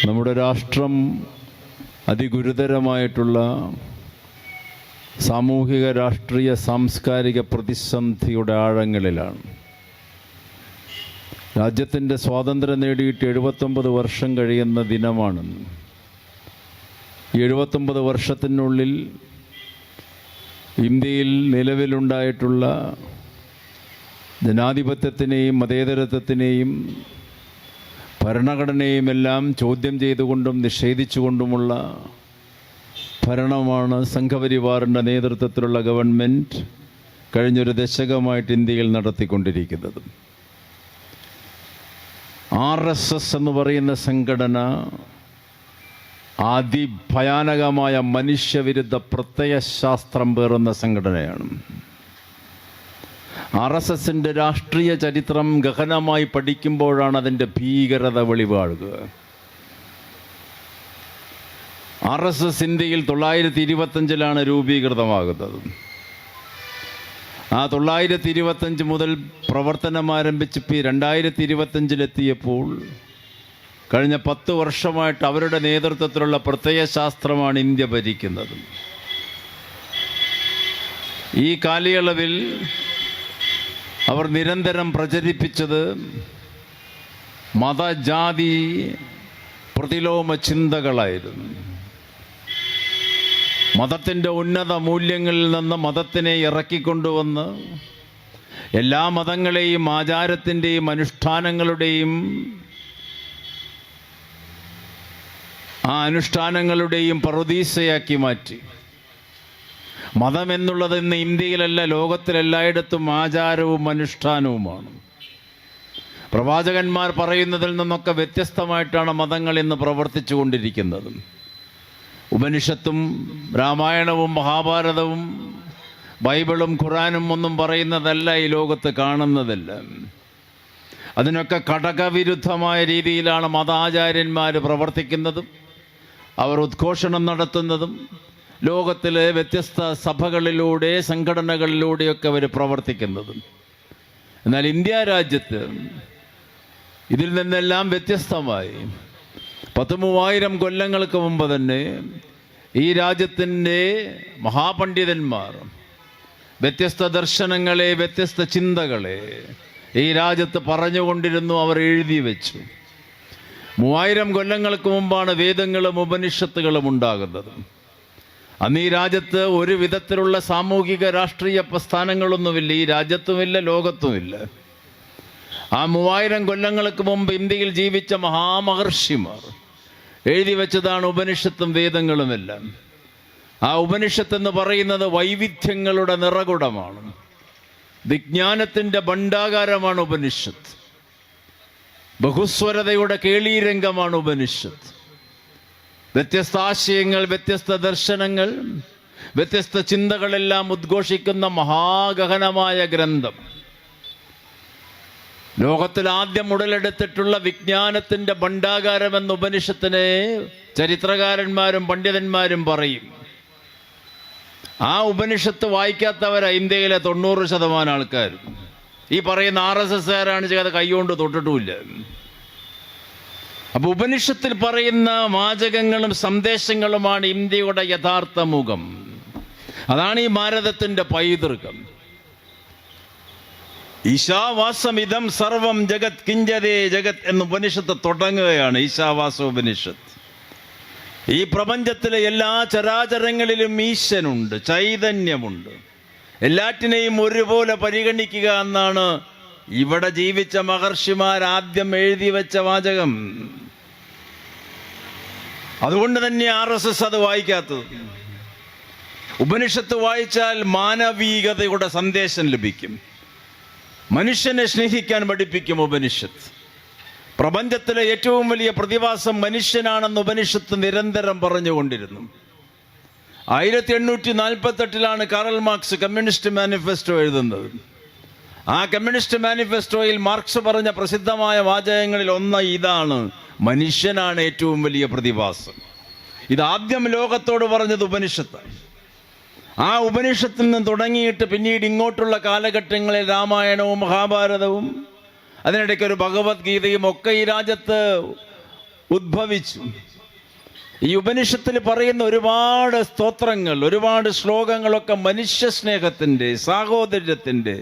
നമ്മുടെ രാഷ്ട്രം അതിഗുരുതരമായിട്ടുള്ള സാമൂഹിക, രാഷ്ട്രീയ, സാംസ്കാരിക പ്രതിസന്ധിയുടെ ആഴങ്ങളിലാണ്. രാജ്യത്തിൻ്റെ സ്വാതന്ത്ര്യം നേടിയിട്ട് 79 വർഷം കഴിയുന്ന ദിനമാണ്. ഈ 79 വർഷത്തിനുള്ളിൽ ഇന്ത്യയിൽ നിലവിലുണ്ടായിട്ടുള്ള ജനാധിപത്യത്തിനെയും മതേതരത്വത്തിനെയും ഭരണഘടനയും എല്ലാം ചോദ്യം ചെയ്തുകൊണ്ടും നിഷേധിച്ചുകൊണ്ടുമുള്ള ഭരണമാണ് സംഘപരിവാറിൻ്റെ നേതൃത്വത്തിലുള്ള ഗവൺമെൻറ് കഴിഞ്ഞൊരു ദശകമായിട്ട് ഇന്ത്യയിൽ നടത്തിക്കൊണ്ടിരിക്കുന്നത്. RSS എന്ന് പറയുന്ന സംഘടന അതിഭയാനകമായ മനുഷ്യവിരുദ്ധ പ്രത്യയശാസ്ത്രം പേറുന്ന സംഘടനയാണ്. RSSൻ്റെ രാഷ്ട്രീയ ചരിത്രം ഗഹനമായി പഠിക്കുമ്പോഴാണ് അതിൻ്റെ ഭീകരത വെളിവാകുക. RSS ഇന്ത്യയിൽ 925 രൂപീകൃതമാകുന്നത്. ആ 925 മുതൽ പ്രവർത്തനം ആരംഭിച്ച് 2025 കഴിഞ്ഞ 10 വർഷമായിട്ട് അവരുടെ നേതൃത്വത്തിലുള്ള പ്രത്യയശാസ്ത്രമാണ് ഇന്ത്യ ഭരിക്കുന്നത്. ഈ കാലയളവിൽ അവർ നിരന്തരം പ്രചരിപ്പിച്ചത് മതജാതി പ്രതിലോമ ചിന്തകളായിരുന്നു. മതത്തിൻ്റെ ഉന്നത മൂല്യങ്ങളിൽ നിന്ന് മതത്തിനെ ഇറക്കിക്കൊണ്ടുവന്ന് എല്ലാ മതങ്ങളെയും ആചാരത്തിൻ്റെയും അനുഷ്ഠാനങ്ങളുടെയും പറുദീസയാക്കി മാറ്റി. മതം എന്നുള്ളത് ഇന്ന് ഇന്ത്യയിലല്ല, ലോകത്തിലെല്ലായിടത്തും ആചാരവും അനുഷ്ഠാനവുമാണ്. പ്രവാചകന്മാർ പറയുന്നതിൽ നിന്നൊക്കെ വ്യത്യസ്തമായിട്ടാണ് മതങ്ങൾ ഇന്ന് പ്രവർത്തിച്ചു കൊണ്ടിരിക്കുന്നത്. ഉപനിഷത്തും രാമായണവും മഹാഭാരതവും ബൈബിളും ഖുറാനും ഒന്നും പറയുന്നതല്ല ഈ ലോകത്ത് കാണുന്നതല്ല. അതിനൊക്കെ ഘടകവിരുദ്ധമായ രീതിയിലാണ് മതാചാര്യന്മാർ പ്രവർത്തിക്കുന്നതും അവർ ഉദ്ഘോഷണം നടത്തുന്നതും ലോകത്തിലെ വ്യത്യസ്ത സഭകളിലൂടെ, സംഘടനകളിലൂടെയൊക്കെ അവർ പ്രവർത്തിക്കുന്നതും. എന്നാൽ ഇന്ത്യ രാജ്യത്ത് ഇതിൽ നിന്നെല്ലാം വ്യത്യസ്തമായി 3000 കൊല്ലങ്ങൾക്ക് മുമ്പ് തന്നെ ഈ രാജ്യത്തിൻ്റെ മഹാപണ്ഡിതന്മാർ വ്യത്യസ്ത ദർശനങ്ങളെ, വ്യത്യസ്ത ചിന്തകളെ ഈ രാജ്യത്ത് പറഞ്ഞുകൊണ്ടിരുന്നു, അവർ എഴുതി വെച്ചു. 3000 കൊല്ലങ്ങൾക്ക് മുമ്പാണ് വേദങ്ങളും ഉപനിഷത്തുകളും ഉണ്ടാകുന്നത്. അന്ന് ഈ രാജ്യത്ത് ഒരു വിധത്തിലുള്ള സാമൂഹിക രാഷ്ട്രീയ പ്രസ്ഥാനങ്ങളൊന്നുമില്ല, ഈ രാജ്യത്തുമില്ല, ലോകത്തുമില്ല. ആ 3000 കൊല്ലങ്ങൾക്ക് മുമ്പ് ഇന്ത്യയിൽ ജീവിച്ച മഹാമഹർഷിമാർ എഴുതി വെച്ചതാണ് ഉപനിഷത്തും വേദങ്ങളുമെല്ലാം. ആ ഉപനിഷത്ത് എന്ന് പറയുന്നത് വൈവിധ്യങ്ങളുടെ നിറകുടമാണ്, വിജ്ഞാനത്തിൻ്റെ ഭണ്ഡാകാരമാണ് ഉപനിഷത്ത്, ബഹുസ്വരതയുടെ കേളീരംഗമാണ് ഉപനിഷത്ത്. വ്യത്യസ്ത ആശയങ്ങൾ, വ്യത്യസ്ത ദർശനങ്ങൾ, വ്യത്യസ്ത ചിന്തകളെല്ലാം ഉദ്ഘോഷിക്കുന്ന മഹാഗഹനമായ ഗ്രന്ഥം. ലോകത്തിൽ ആദ്യം ഉടലെടുത്തിട്ടുള്ള വിജ്ഞാനത്തിൻ്റെ ഭണ്ഡാകാരമെന്ന് ഉപനിഷത്തിനെ ചരിത്രകാരന്മാരും പണ്ഡിതന്മാരും പറയും. ആ ഉപനിഷത്ത് വായിക്കാത്തവരാ ഇന്ത്യയിലെ 90% ആൾക്കാരും. ഈ പറയുന്ന RSSകാരാണ് ചെയ്ത് കൈകൊണ്ട് തൊട്ടിട്ടുമില്ല. അപ്പോൾ ഉപനിഷത്തിൽ പറയുന്ന വാചകങ്ങളും സന്ദേശങ്ങളുമാണ് ഇന്ത്യയുടെ യഥാർത്ഥ മുഖം. അതാണ് ഈ ഭാരതത്തിൻ്റെ പൈതൃകം. ഈശാവാസമിതം സർവം ജഗത് കിഞ്ചതേ ജഗത് എന്ന് ഉപനിഷത്ത് തുടങ്ങുകയാണ്. ഈശാവാസ ഉപനിഷത്ത്. ഈ പ്രപഞ്ചത്തിലെ എല്ലാ ചരാചരങ്ങളിലും ഈശ്വരനുണ്ട്, ചൈതന്യമുണ്ട്. എല്ലാറ്റിനെയും ഒരുപോലെ പരിഗണിക്കുക എന്നാണ് ഇവിടെ ജീവിച്ച മഹർഷിമാർ ആദ്യം എഴുതി വെച്ച വാചകം. അതുകൊണ്ട് തന്നെ RSS അത് വായിക്കാത്തത്. ഉപനിഷത്ത് വായിച്ചാൽ മാനവികതയുടെ സന്ദേശം ലഭിക്കും, മനുഷ്യനെ സ്നേഹിക്കാൻ പഠിപ്പിക്കും ഉപനിഷത്ത്. പ്രപഞ്ചത്തിലെ ഏറ്റവും വലിയ പ്രതിഭാസം മനുഷ്യനാണെന്ന് ഉപനിഷത്ത് നിരന്തരം പറഞ്ഞുകൊണ്ടിരുന്നു. 1848 കാറൽ മാർക്സ് കമ്മ്യൂണിസ്റ്റ് മാനിഫെസ്റ്റോ എഴുതുന്നത്. ആ കമ്മ്യൂണിസ്റ്റ് മാനിഫെസ്റ്റോയിൽ മാർക്സ് പറഞ്ഞ പ്രസിദ്ധമായ വാചകങ്ങളിൽ ഒന്ന് ഇതാണ്: മനുഷ്യനാണ് ഏറ്റവും വലിയ പ്രതിഭാസം. ഇതാദ്യം ലോകത്തോട് പറഞ്ഞത് ഉപനിഷത്താണ്. ആ ഉപനിഷത്തിൽ നിന്ന് തുടങ്ങിയിട്ട് പിന്നീട് ഇങ്ങോട്ടുള്ള കാലഘട്ടങ്ങളിൽ രാമായണവും മഹാഭാരതവും അതിനിടയ്ക്ക് ഒരു ഭഗവത്ഗീതയും ഒക്കെ ഈ രാജ്യത്ത് ഉദ്ഭവിച്ചു. ഈ ഉപനിഷത്തിൽ പറയുന്ന ഒരുപാട് സ്തോത്രങ്ങൾ, ഒരുപാട് ശ്ലോകങ്ങളൊക്കെ മനുഷ്യ സ്നേഹത്തിൻ്റെ, സാഹോദര്യത്തിൻ്റെ,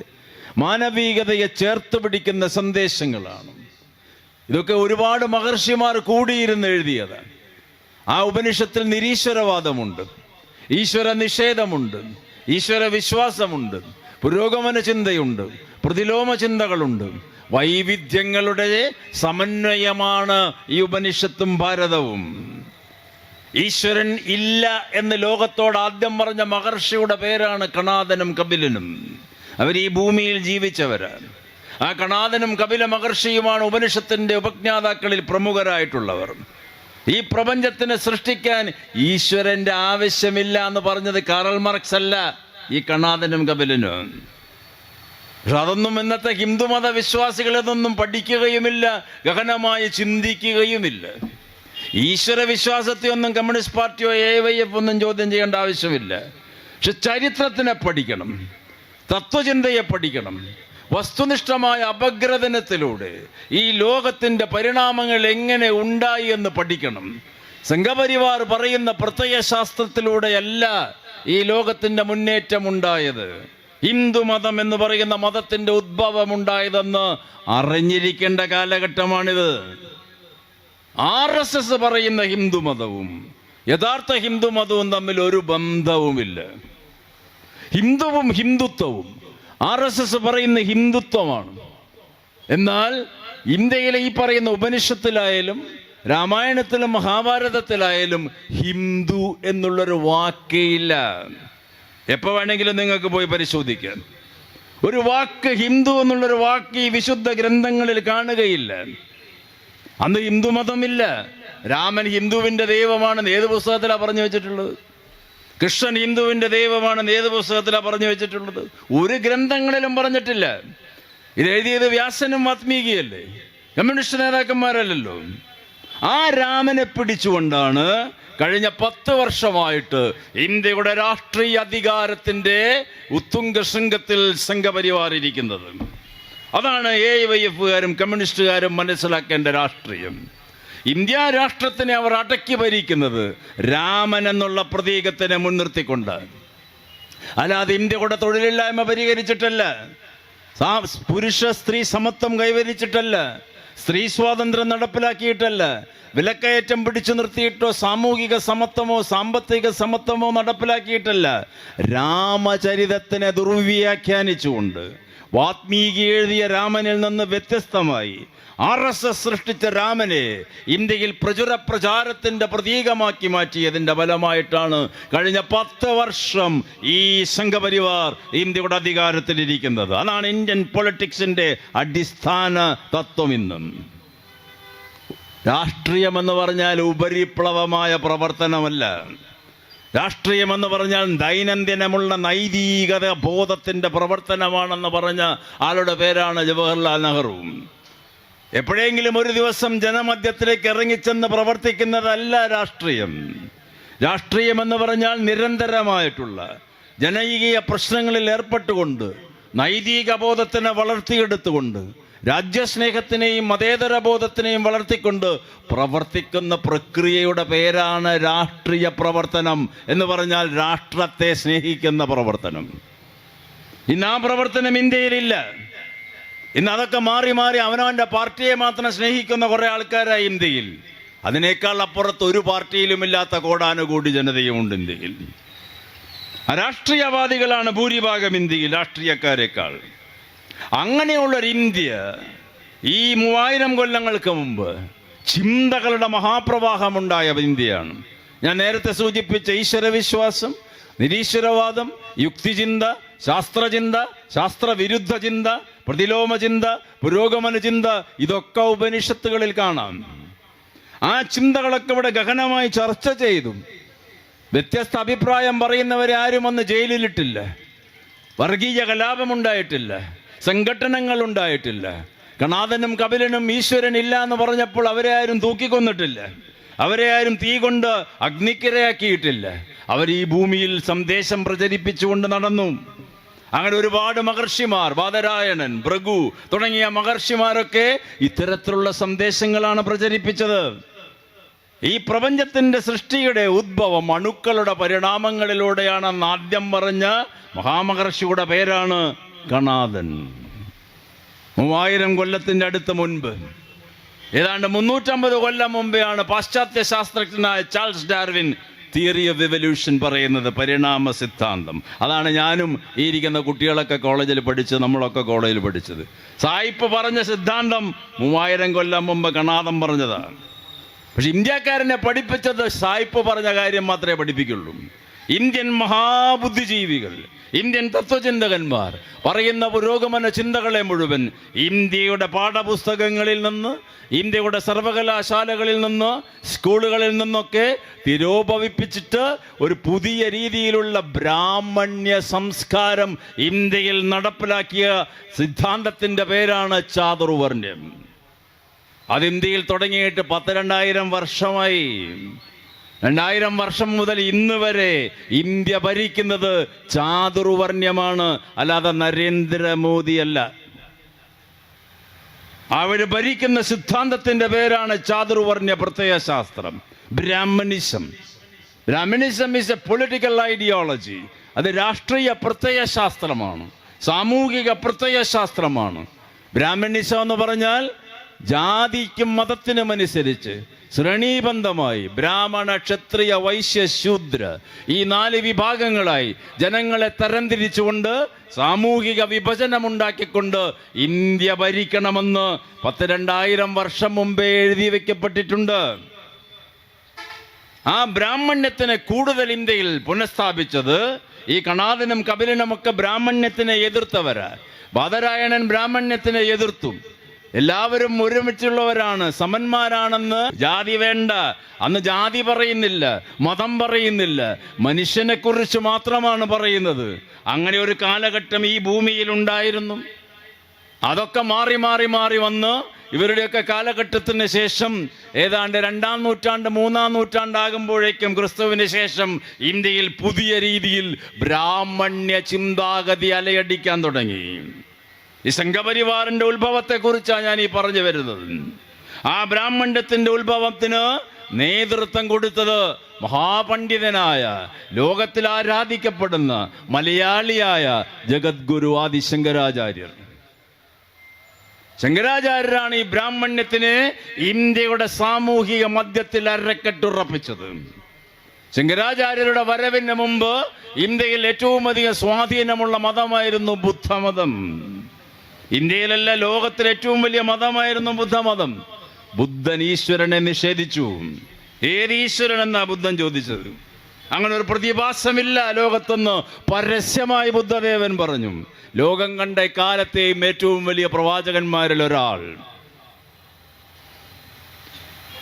മാനവികതയെ ചേർത്ത് പിടിക്കുന്ന സന്ദേശങ്ങളാണ്. ഇതൊക്കെ ഒരുപാട് മഹർഷിമാർ കൂടിയിരുന്ന് എഴുതിയതാണ്. ആ ഉപനിഷത്തിൽ നിരീശ്വരവാദമുണ്ട്, ഈശ്വര നിഷേധമുണ്ട്, ഈശ്വര വിശ്വാസമുണ്ട്, പുരോഗമന ചിന്തയുണ്ട്, പ്രതിലോമ ചിന്തകളുണ്ട്. വൈവിധ്യങ്ങളുടെ സമന്വയമാണ് ഈ ഉപനിഷത്തും ഭാരതവും. ഈശ്വരൻ ഇല്ല എന്ന് ലോകത്തോട് ആദ്യം പറഞ്ഞ മഹർഷിയുടെ പേരാണ് കണാദനും കപിലനും. അവർ ഈ ഭൂമിയിൽ ജീവിച്ചവരാണ്. ആ കണാദനും കപില മഹർഷിയുമാണ് ഉപനിഷത്തിന്റെ ഉപജ്ഞാതാക്കളിൽ പ്രമുഖരായിട്ടുള്ളവർ. ഈ പ്രപഞ്ചത്തിനെ സൃഷ്ടിക്കാൻ ഈശ്വരന്റെ ആവശ്യമില്ല എന്ന് പറഞ്ഞത് കാറൽ മാർക്സ് അല്ല, ഈ കണാദനും കപിലനും. പക്ഷെ അതൊന്നും ഇന്നത്തെ ഹിന്ദുമത വിശ്വാസികൾ ഇതൊന്നും പഠിക്കുകയുമില്ല, ഗഹനമായി ചിന്തിക്കുകയുമില്ല. ഈശ്വര വിശ്വാസത്തെ ഒന്നും കമ്മ്യൂണിസ്റ്റ് പാർട്ടിയോ AYF ഒന്നും ചോദ്യം ചെയ്യേണ്ട ആവശ്യമില്ല. പക്ഷെ ചരിത്രത്തിനെ പഠിക്കണം, തത്വചിന്തയെ പഠിക്കണം. വസ്തുനിഷ്ഠമായ അപഗ്രഥനത്തിലൂടെ ഈ ലോകത്തിൻ്റെ പരിണാമങ്ങൾ എങ്ങനെ ഉണ്ടായി എന്ന് പഠിക്കണം. സംഘപരിവാർ പറയുന്ന പ്രത്യയശാസ്ത്രത്തിലൂടെയല്ല ഈ ലോകത്തിൻ്റെ മുന്നേറ്റം ഉണ്ടായത്. ഹിന്ദുമതം എന്ന് പറയുന്ന മതത്തിൻ്റെ ഉദ്ഭവമുണ്ടായതെന്ന് അറിഞ്ഞിരിക്കേണ്ട കാലഘട്ടമാണിത്. RSS പറയുന്ന ഹിന്ദുമതവും യഥാർത്ഥ ഹിന്ദുമതവും തമ്മിൽ ഒരു ബന്ധവുമില്ല. ഹിന്ദുവും ഹിന്ദുത്വവും RSS പറയുന്ന ഹിന്ദുത്വമാണ്. എന്നാൽ ഇന്ത്യയിലെ ഈ പറയുന്ന ഉപനിഷത്തിലായാലും രാമായണത്തിലും മഹാഭാരതത്തിലായാലും ഹിന്ദു എന്നുള്ളൊരു വാക്കേ ഇല്ല. എപ്പോൾ വേണമെങ്കിലും നിങ്ങൾക്ക് പോയി പരിശോധിക്കാം. ഒരു വാക്ക്, ഹിന്ദു എന്നുള്ളൊരു വാക്ക് ഈ വിശുദ്ധ ഗ്രന്ഥങ്ങളിൽ കാണുകയില്ല. അന്ന് ഹിന്ദുമതമില്ല. രാമൻ ഹിന്ദുവിൻ്റെ ദൈവമാണെന്ന് ഏത് പുസ്തകത്തിലാണ് പറഞ്ഞു വെച്ചിട്ടുള്ളത്? കൃഷ്ണൻ ഹിന്ദുവിൻ്റെ ദൈവമാണെന്ന് ഏത് പുസ്തകത്തിലാണ് പറഞ്ഞു വെച്ചിട്ടുള്ളത്? ഒരു ഗ്രന്ഥങ്ങളിലും പറഞ്ഞിട്ടില്ല. ഇത് എഴുതിയത് വ്യാസനും വാത്മീകിയല്ലേ, കമ്മ്യൂണിസ്റ്റ് നേതാക്കന്മാരല്ലല്ലോ. ആ രാമനെ പിടിച്ചുകൊണ്ടാണ് കഴിഞ്ഞ 10 വർഷമായിട്ട് ഇന്ത്യയുടെ രാഷ്ട്രീയ അധികാരത്തിൻ്റെ ഉത്തുംഗ ശൃംഗത്തിൽ സംഘപരിവാർ ഇരിക്കുന്നത്. അതാണ് AYFകാരും കമ്മ്യൂണിസ്റ്റുകാരും മനസ്സിലാക്കേണ്ട രാഷ്ട്രീയം. ഇന്ത്യ രാഷ്ട്രത്തിനെ അവർ അടക്കി ഭരിക്കുന്നത് രാമൻ എന്നുള്ള പ്രതീകത്തിനെ മുൻനിർത്തിക്കൊണ്ട്. അല്ലാതെ ഇന്ത്യയുടെ തൊഴിലില്ലായ്മ പരിഹരിച്ചിട്ടല്ല, പുരുഷ സ്ത്രീ സമത്വം കൈവരിച്ചിട്ടല്ല, സ്ത്രീ സ്വാതന്ത്ര്യം നടപ്പിലാക്കിയിട്ടല്ല, വിലക്കയറ്റം പിടിച്ചു നിർത്തിയിട്ടോ സാമൂഹിക സമത്വമോ സാമ്പത്തിക സമത്വമോ നടപ്പിലാക്കിയിട്ടല്ല. രാമചരിതത്തിനെ ദുർവ്യാഖ്യാനിച്ചുകൊണ്ട് വാത്മീകി എഴുതിയ രാമനിൽ നിന്ന് വ്യത്യസ്തമായി RSS സൃഷ്ടിച്ച രാമനെ ഇന്ത്യയിൽ പ്രചാരത്തിൻ്റെ പ്രതീകമാക്കി മാറ്റിയതിൻ്റെ ഫലമായിട്ടാണ് കഴിഞ്ഞ 10 വർഷം ഈ സംഘപരിവാർ ഇന്ത്യയുടെ അധികാരത്തിലിരിക്കുന്നത്. അതാണ് ഇന്ത്യൻ പൊളിറ്റിക്സിൻ്റെ അടിസ്ഥാന തത്വം. ഇന്നും രാഷ്ട്രീയമെന്ന് പറഞ്ഞാൽ ഉപരിപ്ലവമായ പ്രവർത്തനമല്ല. രാഷ്ട്രീയമെന്ന് പറഞ്ഞാൽ ദൈനംദിനമുള്ള നൈതികത ബോധത്തിൻ്റെ പ്രവർത്തനമാണെന്ന് പറഞ്ഞ ആളുടെ പേരാണ് ജവഹർലാൽ നെഹ്റു. എപ്പോഴെങ്കിലും ഒരു ദിവസം ജനമധ്യത്തിലേക്ക് ഇറങ്ങിച്ചെന്ന് പ്രവർത്തിക്കുന്നതല്ല രാഷ്ട്രീയം. രാഷ്ട്രീയമെന്ന് പറഞ്ഞാൽ നിരന്തരമായിട്ടുള്ള ജനകീയ പ്രശ്നങ്ങളിൽ ഏർപ്പെട്ടുകൊണ്ട് നൈതിക ബോധത്തിനെ വളർത്തിയെടുത്തുകൊണ്ട് രാജ്യസ്നേഹത്തിനെയും മതേതര ബോധത്തിനെയും വളർത്തിക്കൊണ്ട് പ്രവർത്തിക്കുന്ന പ്രക്രിയയുടെ പേരാണ് രാഷ്ട്രീയ പ്രവർത്തനം. എന്ന് പറഞ്ഞാൽ രാഷ്ട്രത്തെ സ്നേഹിക്കുന്ന പ്രവർത്തനം. ഇന്ന് ആ പ്രവർത്തനം ഇന്ത്യയിലില്ല. ഇന്ന് അതൊക്കെ മാറി മാറി അവനവൻ്റെ പാർട്ടിയെ മാത്രം സ്നേഹിക്കുന്ന കുറേ ആൾക്കാരായി ഇന്ത്യയിൽ. അതിനേക്കാൾ അപ്പുറത്ത് ഒരു പാർട്ടിയിലുമില്ലാത്ത കോടാനുകൂടി ജനതയുമുണ്ട് ഇന്ത്യയിൽ. രാഷ്ട്രീയവാദികളാണ് ഭൂരിഭാഗം ഇന്ത്യയിൽ രാഷ്ട്രീയക്കാരെക്കാൾ. അങ്ങനെയുള്ളൊരു ഇന്ത്യ ഈ 3000 കൊല്ലങ്ങൾക്ക് മുമ്പ് ചിന്തകളുടെ മഹാപ്രവാഹമുണ്ടായ ഇന്ത്യയാണ്. ഞാൻ നേരത്തെ സൂചിപ്പിച്ച ഈശ്വരവിശ്വാസം, നിരീശ്വരവാദം, യുക്തിചിന്ത, ശാസ്ത്രചിന്ത, ശാസ്ത്രവിരുദ്ധ ചിന്ത, പ്രതിലോമ ചിന്ത, പുരോഗമന ചിന്ത, ഇതൊക്കെ ഉപനിഷത്തുകളിൽ കാണാം. ആ ചിന്തകളൊക്കെ ഇവിടെ ഗഹനമായി ചർച്ച ചെയ്തു. വ്യത്യസ്ത അഭിപ്രായം പറയുന്നവരെ ആരും അന്ന് ജയിലിലിട്ടില്ല. വർഗീയ കലാപമുണ്ടായിട്ടില്ല, സംഘടനകൾ ഉണ്ടായിട്ടില്ല. കണാദനും കപിലനും ഈശ്വരൻ ഇല്ല എന്ന് പറഞ്ഞപ്പോൾ അവരെ ആരും തൂക്കിക്കൊന്നിട്ടില്ല, അവരെ ആരും തീ കൊണ്ട് അഗ്നിക്കിരയാക്കിയിട്ടില്ല. അവർ ഈ ഭൂമിയിൽ സന്ദേശം പ്രചരിപ്പിച്ചുകൊണ്ട് നടന്നു. അങ്ങനെ ഒരുപാട് മഹർഷിമാർ, ബാദരായണൻ, ഭൃഗു തുടങ്ങിയ മഹർഷിമാരൊക്കെ ഇത്തരത്തിലുള്ള സന്ദേശങ്ങളാണ് പ്രചരിപ്പിച്ചത്. ഈ പ്രപഞ്ചത്തിന്റെ സൃഷ്ടിയുടെ ഉദ്ഭവം അണുക്കളുടെ പരിണാമങ്ങളിലൂടെയാണെന്ന് ആദ്യം പറഞ്ഞ മഹാമഹർഷിയുടെ പേരാണ് കണാദൻ. 3000 കൊല്ലത്തിന്റെ അടുത്ത് മുൻപ്, ഏതാണ്ട് 350 കൊല്ലം മുമ്പെയാണ് പാശ്ചാത്യ ശാസ്ത്രജ്ഞനായ Charles Darwin theory of evolution പറയുന്നത്, പരിണാമ സിദ്ധാന്തം. അതാണ് ഞാനും ഈ ഇരിക്കുന്ന കുട്ടികളൊക്കെ കോളേജിൽ പഠിച്ചത്, നമ്മളൊക്കെ കോളേജിൽ പഠിച്ചത്. സായിപ്പ് പറഞ്ഞ സിദ്ധാന്തം 3000 കൊല്ലം മുമ്പ് കണാദൻ പറഞ്ഞതാണ്. പക്ഷെ ഇന്ത്യക്കാരനെ പഠിപ്പിച്ചത് സായിപ്പ് പറഞ്ഞ കാര്യം മാത്രമേ പഠിപ്പിക്കുള്ളൂ. ഇന്ത്യൻ മഹാബുദ്ധിജീവികൾ, ഇന്ത്യൻ തത്വചിന്തകന്മാർ പറയുന്ന പുരോഗമന ചിന്തകളെ മുഴുവൻ ഇന്ത്യയുടെ പാഠപുസ്തകങ്ങളിൽ നിന്ന്, ഇന്ത്യയുടെ സർവകലാശാലകളിൽ നിന്ന്, സ്കൂളുകളിൽ നിന്നൊക്കെ തിരോപവിപ്പിച്ചിട്ട് ഒരു പുതിയ രീതിയിലുള്ള ബ്രാഹ്മണ്യ സംസ്കാരം ഇന്ത്യയിൽ നടപ്പിലാക്കിയ സിദ്ധാന്തത്തിൻ്റെ പേരാണ് ചാതുർവർണ്ണ്യം. അത് ഇന്ത്യയിൽ തുടങ്ങിയിട്ട് 10,000-2000 വർഷമായി. 2000 വർഷം മുതൽ ഇന്ന് വരെ ഇന്ത്യ ഭരിക്കുന്നത് ചാതുർവർണ്ണ്യമാണ്, അല്ലാതെ നരേന്ദ്രമോദി അല്ല. അവർ ഭരിക്കുന്ന സിദ്ധാന്തത്തിന്റെ പേരാണ് ചാതുർവർണ്ണ്യ പ്രത്യയശാസ്ത്രം, Brahmanism. Brahmanism is a political ideology. അത് രാഷ്ട്രീയ പ്രത്യയശാസ്ത്രമാണ്, സാമൂഹിക പ്രത്യയശാസ്ത്രമാണ്. ബ്രാഹ്മണിസം എന്ന് പറഞ്ഞാൽ ജാതിക്കും മതത്തിനും അനുസരിച്ച് ശ്രേണീബന്ധമായി ബ്രാഹ്മണ, ക്ഷത്രിയ, വൈശ്യ, ശൂദ്ര ഈ 4 വിഭാഗങ്ങളായി ജനങ്ങളെ തരംതിരിച്ചുകൊണ്ട് സാമൂഹിക വിഭജനമുണ്ടാക്കിക്കൊണ്ട് ഇന്ത്യ ഭരിക്കണമെന്ന് 10,000-2000 വർഷം മുമ്പേ എഴുതി വെക്കപ്പെട്ടിട്ടുണ്ട്. ആ ബ്രാഹ്മണ്യത്തിനെ കൂടുതൽ ഇന്ത്യയിൽ പുനഃസ്ഥാപിച്ചത് ഈ കണാദനും കപിലനും ഒക്കെ ബ്രാഹ്മണ്യത്തിനെ എതിർത്തവരാ. ബാദരായണൻ ബ്രാഹ്മണ്യത്തിനെ എതിർത്തു. എല്ലാവരും ഒരുമിച്ചുള്ളവരാണ്, സമന്മാരാണെന്ന്. ജാതി വേണ്ട, അന്ന് ജാതി പറയുന്നില്ല, മതം പറയുന്നില്ല, മനുഷ്യനെ കുറിച്ച് മാത്രമാണ് പറയുന്നത്. അങ്ങനെ ഒരു കാലഘട്ടം ഈ ഭൂമിയിൽ ഉണ്ടായിരുന്നു. അതൊക്കെ മാറി മാറി മാറി വന്ന് ഇവരുടെയൊക്കെ കാലഘട്ടത്തിന് ശേഷം ഏതാണ്ട് 2-ാം നൂറ്റാണ്ട് 3-ാം നൂറ്റാണ്ടാകുമ്പോഴേക്കും ക്രിസ്തുവിന് ശേഷം ഇന്ത്യയിൽ പുതിയ രീതിയിൽ ബ്രാഹ്മണ്യ ചിന്താഗതി അലയടിക്കാൻ തുടങ്ങി. ഈ സംഘപരിവാറിന്റെ ഉത്ഭവത്തെ കുറിച്ചാണ് ഞാൻ ഈ പറഞ്ഞു വരുന്നത്. ആ ബ്രാഹ്മണ്യത്തിന്റെ ഉത്ഭവത്തിന് നേതൃത്വം കൊടുത്തത് മഹാപണ്ഡിതനായ, ലോകത്തിൽ ആരാധിക്കപ്പെടുന്ന മലയാളിയായ ജഗദ്ഗുരു ആദിശങ്കരാചാര്യർ. ശങ്കരാചാര്യരാണ് ഈ ബ്രാഹ്മണ്യത്തിനെ ഇന്ത്യയുടെ സാമൂഹിക മധ്യത്തിൽ അരക്കെട്ടുറപ്പിച്ചത്. ശങ്കരാചാര്യരുടെ വരവിന് മുമ്പ് ഇന്ത്യയിൽ ഏറ്റവും അധികം സ്വാധീനമുള്ള മതമായിരുന്നു ബുദ്ധമതം. ഇന്ത്യയിലല്ല, ലോകത്തിലെ ഏറ്റവും വലിയ മതമായിരുന്നു ബുദ്ധമതം. ബുദ്ധൻ ഈശ്വരനെ നിഷേധിച്ചു. ഏത് ഈശ്വരൻ എന്നാ ബുദ്ധൻ ചോദിച്ചത്? അങ്ങനെ ഒരു പ്രതിഭാസമില്ല ലോകത്തെന്ന് പരസ്യമായി ബുദ്ധദേവൻ പറഞ്ഞു. ലോകം കണ്ട കാലത്തെയും ഏറ്റവും വലിയ പ്രവാചകന്മാരിൽ ഒരാൾ.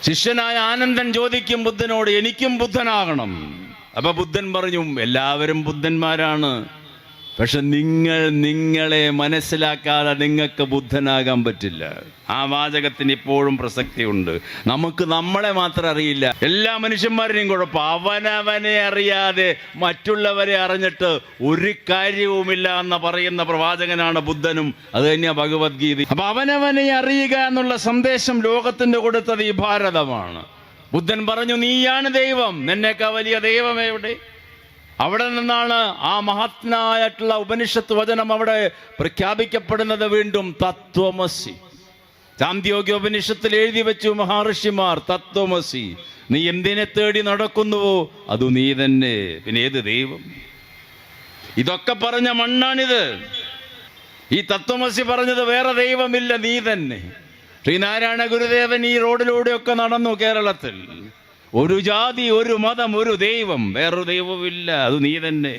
ശിഷ്യനായ ആനന്ദൻ ചോദിക്കും ബുദ്ധനോട്, എനിക്കും ബുദ്ധനാകണം. അപ്പൊ ബുദ്ധൻ പറഞ്ഞു, എല്ലാവരും ബുദ്ധന്മാരാണ്, പക്ഷെ നിങ്ങളെ മനസ്സിലാക്കാതെ നിങ്ങൾക്ക് ബുദ്ധനാകാൻ പറ്റില്ല. ആ വാചകത്തിന് ഇപ്പോഴും പ്രസക്തിയുണ്ട്. നമുക്ക് നമ്മളെ മാത്രം അറിയില്ല, എല്ലാ മനുഷ്യന്മാരെയും കുഴപ്പം. അവനവനെ അറിയാതെ മറ്റുള്ളവരെ അറിഞ്ഞിട്ട് ഒരു കാര്യവുമില്ല എന്ന് പറയുന്ന പ്രവാചകനാണ് ബുദ്ധനും. അത് തന്നെയാണ് ഭഗവത്ഗീത. അപ്പൊ അവനവനെ അറിയുക എന്നുള്ള സന്ദേശം ലോകത്തിന് കൊടുത്തത് ഈ ഭാരതമാണ്. ബുദ്ധൻ പറഞ്ഞു, നീയാണ് ദൈവം, നിന്നേക്കാ വലിയ ദൈവം എവിടെ? അവിടെ നിന്നാണ് ആ മഹാത്മായിട്ടുള്ള ഉപനിഷത്ത് വചനം അവിടെ പ്രഖ്യാപിക്കപ്പെടുന്നത്. വീണ്ടും തത്വമസി. ചാന്ദ്യോഗ്യോപനിഷത്തിൽ എഴുതി വെച്ചു മഹർഷിമാർ, തത്വമസി. നീ എന്തിനെ തേടി നടക്കുന്നുവോ അത് നീ തന്നെ, പിന്നെ ഏത് ദൈവം? ഇതൊക്കെ പറഞ്ഞ മണ്ണാണിത്. ഈ തത്വമസി പറഞ്ഞത് വേറെ ദൈവമില്ല, നീ തന്നെ. ശ്രീനാരായണ ഗുരുദേവൻ ഈ റോഡിലൂടെയൊക്കെ നടന്നു കേരളത്തിൽ. ഒരു ജാതി, ഒരു മതം, ഒരു ദൈവം, വേറൊരു ദൈവമില്ല, അത് നീ തന്നെ.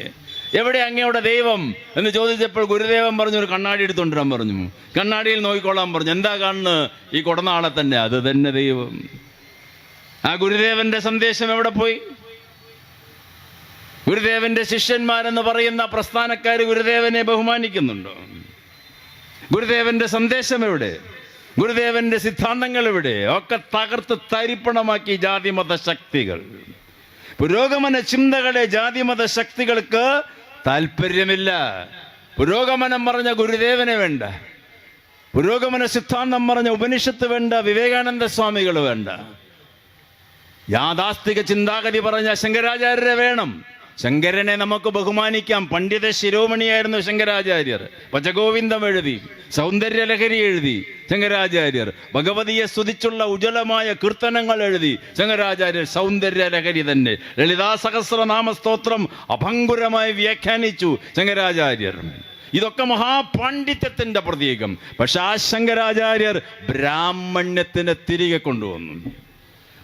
എവിടെ അങ്ങയുടെ ദൈവം എന്ന് ചോദിച്ചപ്പോൾ ഗുരുദേവൻ പറഞ്ഞു, ഒരു കണ്ണാടി എടുത്തുകൊണ്ടിരാൻ പറഞ്ഞു. കണ്ണാടിയിൽ നോക്കിക്കൊള്ളാൻ പറഞ്ഞു. എന്താ കാണുന്നത്? ഈ കൊടനാളെ തന്നെ, അത് തന്നെ ദൈവം. ആ ഗുരുദേവന്റെ സന്ദേശം എവിടെ പോയി? ഗുരുദേവന്റെ ശിഷ്യന്മാരെന്ന് പറയുന്ന പ്രസ്ഥാനക്കാർ ഗുരുദേവനെ ബഹുമാനിക്കുന്നുണ്ടോ? ഗുരുദേവന്റെ സന്ദേശം എവിടെ? ഗുരുദേവന്റെ സിദ്ധാന്തങ്ങൾ എവിടെ? ഒക്കെ തകർത്ത് തരിപ്പണമാക്കി ജാതിമത ശക്തികൾ. പുരോഗമന ചിന്തകളെ ജാതിമത ശക്തികൾക്ക് താല്പര്യമില്ല. പുരോഗമനം പറഞ്ഞ ഗുരുദേവനെ വേണ്ട, പുരോഗമന സിദ്ധാന്തം പറഞ്ഞ ഉപനിഷത്ത് വേണ്ട, വിവേകാനന്ദ സ്വാമികൾ വേണ്ട. യാഥാസ്ഥിക ചിന്താഗതി പറഞ്ഞ ശങ്കരാചാര്യരെ വേണം. ശങ്കരനെ നമുക്ക് ബഹുമാനിക്കാം. പണ്ഡിത ശിരോമണിയായിരുന്നു ശങ്കരാചാര്യർ. ഭജഗോവിന്ദം എഴുതി, സൗന്ദര്യലഹരി എഴുതി ശങ്കരാചാര്യർ. ഭഗവതിയെ സ്തുതിച്ചുള്ള ഉജ്ജ്വലമായ കീർത്തനങ്ങൾ എഴുതി ശങ്കരാചാര്യർ. സൗന്ദര്യലഹരി തന്നെ. ലളിതാ സഹസ്രനാമ സ്തോത്രം അഭംഗുരമായി വ്യാഖ്യാനിച്ചു ശങ്കരാചാര്യർ. ഇതൊക്കെ മഹാപാണ്ഡിത്യത്തിന്റെ പ്രതീകം. പക്ഷെ ആ ശങ്കരാചാര്യർ ബ്രാഹ്മണ്യത്തിനെ തിരികെ കൊണ്ടുവന്നു.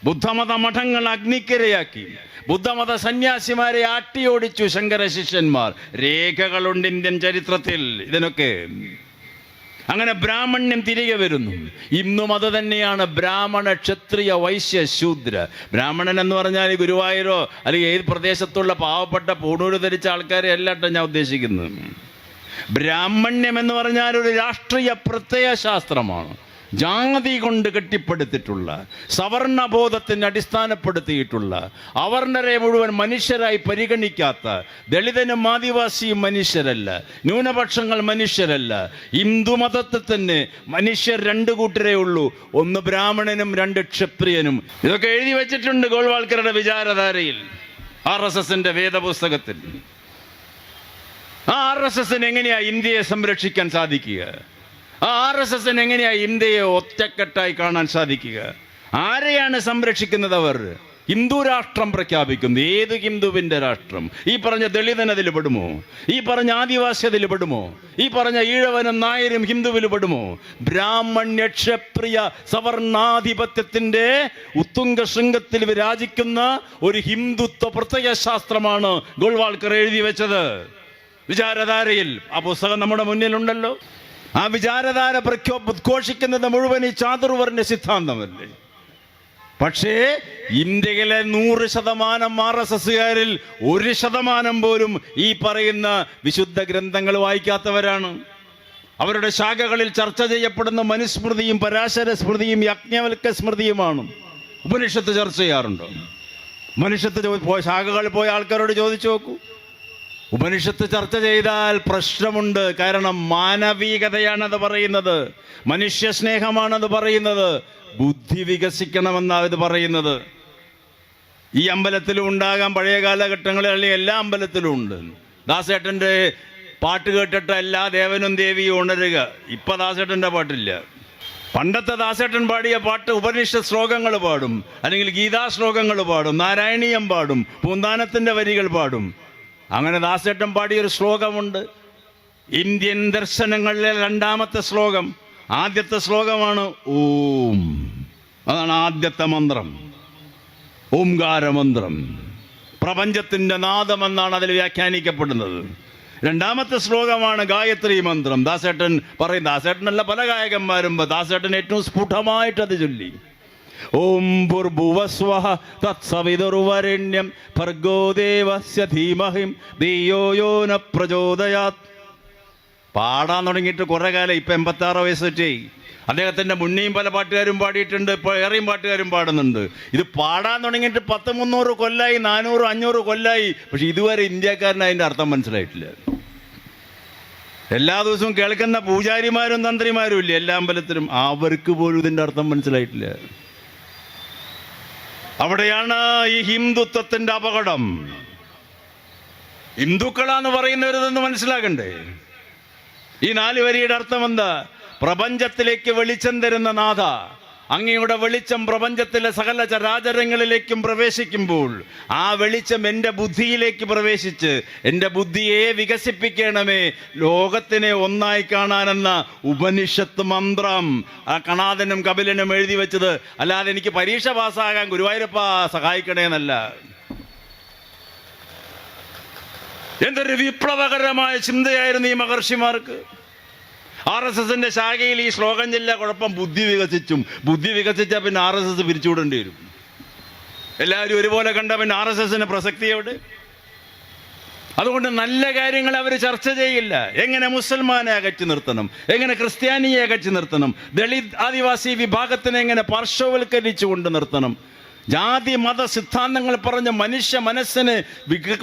ബുദ്ധമത മഠങ്ങൾ അഗ്നിക്കിരയാക്കി. ബുദ്ധമത സന്യാസിമാരെ ആട്ടിയോടിച്ചു ശങ്കര ശിഷ്യന്മാർ. രേഖകളുണ്ട് ഇന്ത്യൻ ചരിത്രത്തിൽ ഇതിനൊക്കെ. അങ്ങനെ ബ്രാഹ്മണ്യം തിരികെ വരുന്നു. ഇന്നും അത് തന്നെയാണ്. ബ്രാഹ്മണ, ക്ഷത്രിയ, വൈശ്യ, ശൂദ്ര. ബ്രാഹ്മണൻ എന്ന് പറഞ്ഞാൽ ഗുരുവായൂരോ അല്ലെങ്കിൽ ഏത് പ്രദേശത്തുള്ള പാവപ്പെട്ട പൂണൂര് ധരിച്ച ആൾക്കാരെ അല്ലാട്ടോ ഞാൻ ഉദ്ദേശിക്കുന്നത്. ബ്രാഹ്മണ്യം എന്ന് പറഞ്ഞാൽ ഒരു രാഷ്ട്രീയ പ്രത്യയ ശാസ്ത്രമാണ്. ജാതി കൊണ്ട് കെട്ടിപ്പടുത്തിട്ടുള്ള, സവർണബോധത്തിന് അടിസ്ഥാനപ്പെടുത്തിയിട്ടുള്ള, അവർണരെ മുഴുവൻ മനുഷ്യരായി പരിഗണിക്കാത്ത, ദളിതനും ആദിവാസിയും മനുഷ്യരല്ല, ന്യൂനപക്ഷങ്ങൾ മനുഷ്യരല്ല. ഹിന്ദുമതത്തിൽ തന്നെ മനുഷ്യർ രണ്ട് കൂട്ടരേ ഉള്ളൂ, ഒന്ന് ബ്രാഹ്മണനും രണ്ട് ക്ഷത്രിയനും. ഇതൊക്കെ എഴുതി വെച്ചിട്ടുണ്ട് ഗോൾവാൾക്കറുടെ വിചാരധാരയിൽ, RSSന്റെ വേദപുസ്തകത്തിൽ. ആ RSSന് എങ്ങനെയാ ഇന്ത്യയെ സംരക്ഷിക്കാൻ സാധിക്കുക? ആ RSSന് എങ്ങനെയാ ഇന്ത്യയെ ഒറ്റക്കെട്ടായി കാണാൻ സാധിക്കുക? ആരെയാണ് സംരക്ഷിക്കുന്നത് അവർ? ഹിന്ദു രാഷ്ട്രം പ്രഖ്യാപിക്കുന്നു. ഏത് ഹിന്ദുവിൻ്റെ രാഷ്ട്രം? ഈ പറഞ്ഞ ദളിതൻ അതിൽ പെടുമോ? ഈ പറഞ്ഞ ആദിവാസി അതിൽ പെടുമോ? ഈ പറഞ്ഞ ഈഴവനും നായരും ഹിന്ദുവിൽ പെടുമോ? ബ്രാഹ്മണ്യ ക്ഷത്രിയ സവർണാധിപത്യത്തിൻ്റെ ഉത്തുംഗ ശൃംഗത്തിൽ വിരാജിക്കുന്ന ഒരു ഹിന്ദുത്വ പ്രത്യയശാസ്ത്രമാണ് ഗോൾവാൾക്കർ എഴുതി വെച്ചത് വിചാരധാരയിൽ. ആ പുസ്തകം നമ്മുടെ മുന്നിലുണ്ടല്ലോ. ആ വിചാരധാര ഉദ്ഘോഷിക്കുന്നത് മുഴുവൻ ഈ ചാതുർവർണ്ണ സിദ്ധാന്തമല്ലേ? പക്ഷേ ഇന്ത്യയിലെ 100% RSSകാരിൽ 1% പോലും ഈ പറയുന്ന വിശുദ്ധ ഗ്രന്ഥങ്ങൾ വായിക്കാത്തവരാണ്. അവരുടെ ശാഖകളിൽ ചർച്ച ചെയ്യപ്പെടുന്ന മനുസ്മൃതിയും പരാശര സ്മൃതിയും യാജ്ഞവൽക്യ സ്മൃതിയുമാണ്. ഉപനിഷത്ത് ചർച്ച ചെയ്യാറുണ്ടോ? ഉപനിഷത്ത് ശാഖകളിൽ പോയ ആൾക്കാരോട് ചോദിച്ചു നോക്കൂ. ഉപനിഷത്ത് ചർച്ച ചെയ്താൽ പ്രശ്നമുണ്ട്. കാരണം മാനവികതയാണത് പറയുന്നത്, മനുഷ്യ സ്നേഹമാണത് പറയുന്നത്, ബുദ്ധി വികസിക്കണമെന്നാണ് ഇത് പറയുന്നത്. ഈ അമ്പലത്തിലും ഉണ്ടാകാം, പഴയ കാലഘട്ടങ്ങളിൽ അല്ലെങ്കിൽ എല്ലാ അമ്പലത്തിലും ഉണ്ട്. ദാസേട്ടൻ്റെ പാട്ട് കേട്ടിട്ട് എല്ലാ ദേവനും ദേവിയും ഉണരുക. ഇപ്പം ദാസേട്ടൻ്റെ പാട്ടില്ല. പണ്ടത്തെ ദാസേട്ടൻ പാടിയ പാട്ട് ഉപനിഷത്ത് ശ്ലോകങ്ങൾ പാടും, അല്ലെങ്കിൽ ഗീതാ ശ്ലോകങ്ങൾ പാടും, നാരായണീയം പാടും, പൂന്താനത്തിൻ്റെ വരികൾ പാടും. അങ്ങനെ ദാസേട്ടൻ പാടിയൊരു ശ്ലോകമുണ്ട്. ഇന്ത്യൻ ദർശനങ്ങളിലെ 2ാമത്തെ ശ്ലോകം. ആദ്യത്തെ ശ്ലോകമാണ് ഓം. അതാണ് ആദ്യത്തെ മന്ത്രം, ഓംകാരമന്ത്രം. പ്രപഞ്ചത്തിൻ്റെ നാദമെന്നാണ് അതിൽ വ്യാഖ്യാനിക്കപ്പെടുന്നത്. 2ാമത്തെ ശ്ലോകമാണ് ഗായത്രി മന്ത്രം. ദാസേട്ടൻ പറയും, ദാസേട്ടനല്ല പല ഗായകന്മാരും, ദാസേട്ടൻ ഏറ്റവും സ്ഫുടമായിട്ട് അത് ചൊല്ലി. ഓം ഭൂർഭുവസ്വഃ തത്സവിതുർവരെണ്യം ഭർഗോ ദേവസ്യ ധീമഹിം ധിയോ യോ ന പ്രചോദയാത്. പാടാൻ തുടങ്ങിയിട്ട് കുറേ കാലം, ഇപ്പം 86 വയസ്സ്. അദ്ദേഹത്തിൻ്റെ മുന്നേയും പല പാട്ടുകാരും പാടിയിട്ടുണ്ട്, ഇപ്പോൾ ഏറെയും പാട്ടുകാരും പാടുന്നുണ്ട്. ഇത് പാടാൻ തുടങ്ങിയിട്ട് 300 കൊല്ലായി, 400 500 കൊല്ലായി. പക്ഷെ ഇതുവരെ ഇന്ത്യക്കാരന് അതിൻ്റെ അർത്ഥം മനസ്സിലായിട്ടില്ല. എല്ലാ ദിവസവും കേൾക്കുന്ന പൂജാരിമാരും തന്ത്രിമാരും ഇല്ലേ എല്ലാ അമ്പലത്തിലും, അവർക്ക് പോലും ഇതിൻ്റെ അർത്ഥം മനസ്സിലായിട്ടില്ല. അവിടെയാണ് ഈ ഹിന്ദുത്വത്തിന്റെ അപകടം. ഹിന്ദുക്കളാന്ന് പറയുന്നവരിതെന്ന് മനസ്സിലാക്കണ്ടേ? ഈ 4 വരിയുടെ അർത്ഥം എന്താ? പ്രപഞ്ചത്തിലേക്ക് വെളിച്ചം തരുന്ന നാഥ, അങ്ങയുടെ വെളിച്ചം പ്രപഞ്ചത്തിലെ സകല ചരാചരങ്ങളിലേക്കും പ്രവേശിക്കുമ്പോൾ ആ വെളിച്ചം എൻ്റെ ബുദ്ധിയിലേക്ക് പ്രവേശിച്ച് എൻ്റെ ബുദ്ധിയെ വികസിപ്പിക്കണമേ, ലോകത്തിനെ ഒന്നായി കാണാനെന്ന ഉപനിഷത്ത് മന്ത്രം ആ കണാദനും കപിലനും എഴുതി വെച്ചത്. അല്ലാതെ എനിക്ക് പരീക്ഷ പാസ്സാകാൻ ഗുരുവായൂരപ്പ സഹായിക്കണേന്നല്ല. എന്തൊരു വിപ്ലവകരമായ ചിന്തയായിരുന്നു ഈ മഹർഷിമാർക്ക്. RSSന്റെ ശാഖയിൽ ഈ ശ്ലോകം ചെല്ല കുഴപ്പം, ബുദ്ധി വികസിച്ചും. ബുദ്ധി വികസിച്ചാൽ പിന്നെ RSS പിരിച്ചുവിടേണ്ടി വരും. എല്ലാവരും ഒരുപോലെ കണ്ട പിന്നെ RSSന് പ്രസക്തി എവിടെ? അതുകൊണ്ട് നല്ല കാര്യങ്ങൾ അവർ ചർച്ച ചെയ്യില്ല. എങ്ങനെ മുസൽമാനെ അകറ്റി നിർത്തണം, എങ്ങനെ ക്രിസ്ത്യാനിയെ അകറ്റി നിർത്തണം, ദളിത് ആദിവാസി വിഭാഗത്തിനെ എങ്ങനെ പാർശ്വവൽക്കരിച്ചു കൊണ്ട് നിർത്തണം, ജാതി മത സിദ്ധാന്തങ്ങൾ പറഞ്ഞ് മനുഷ്യ മനസ്സിനെ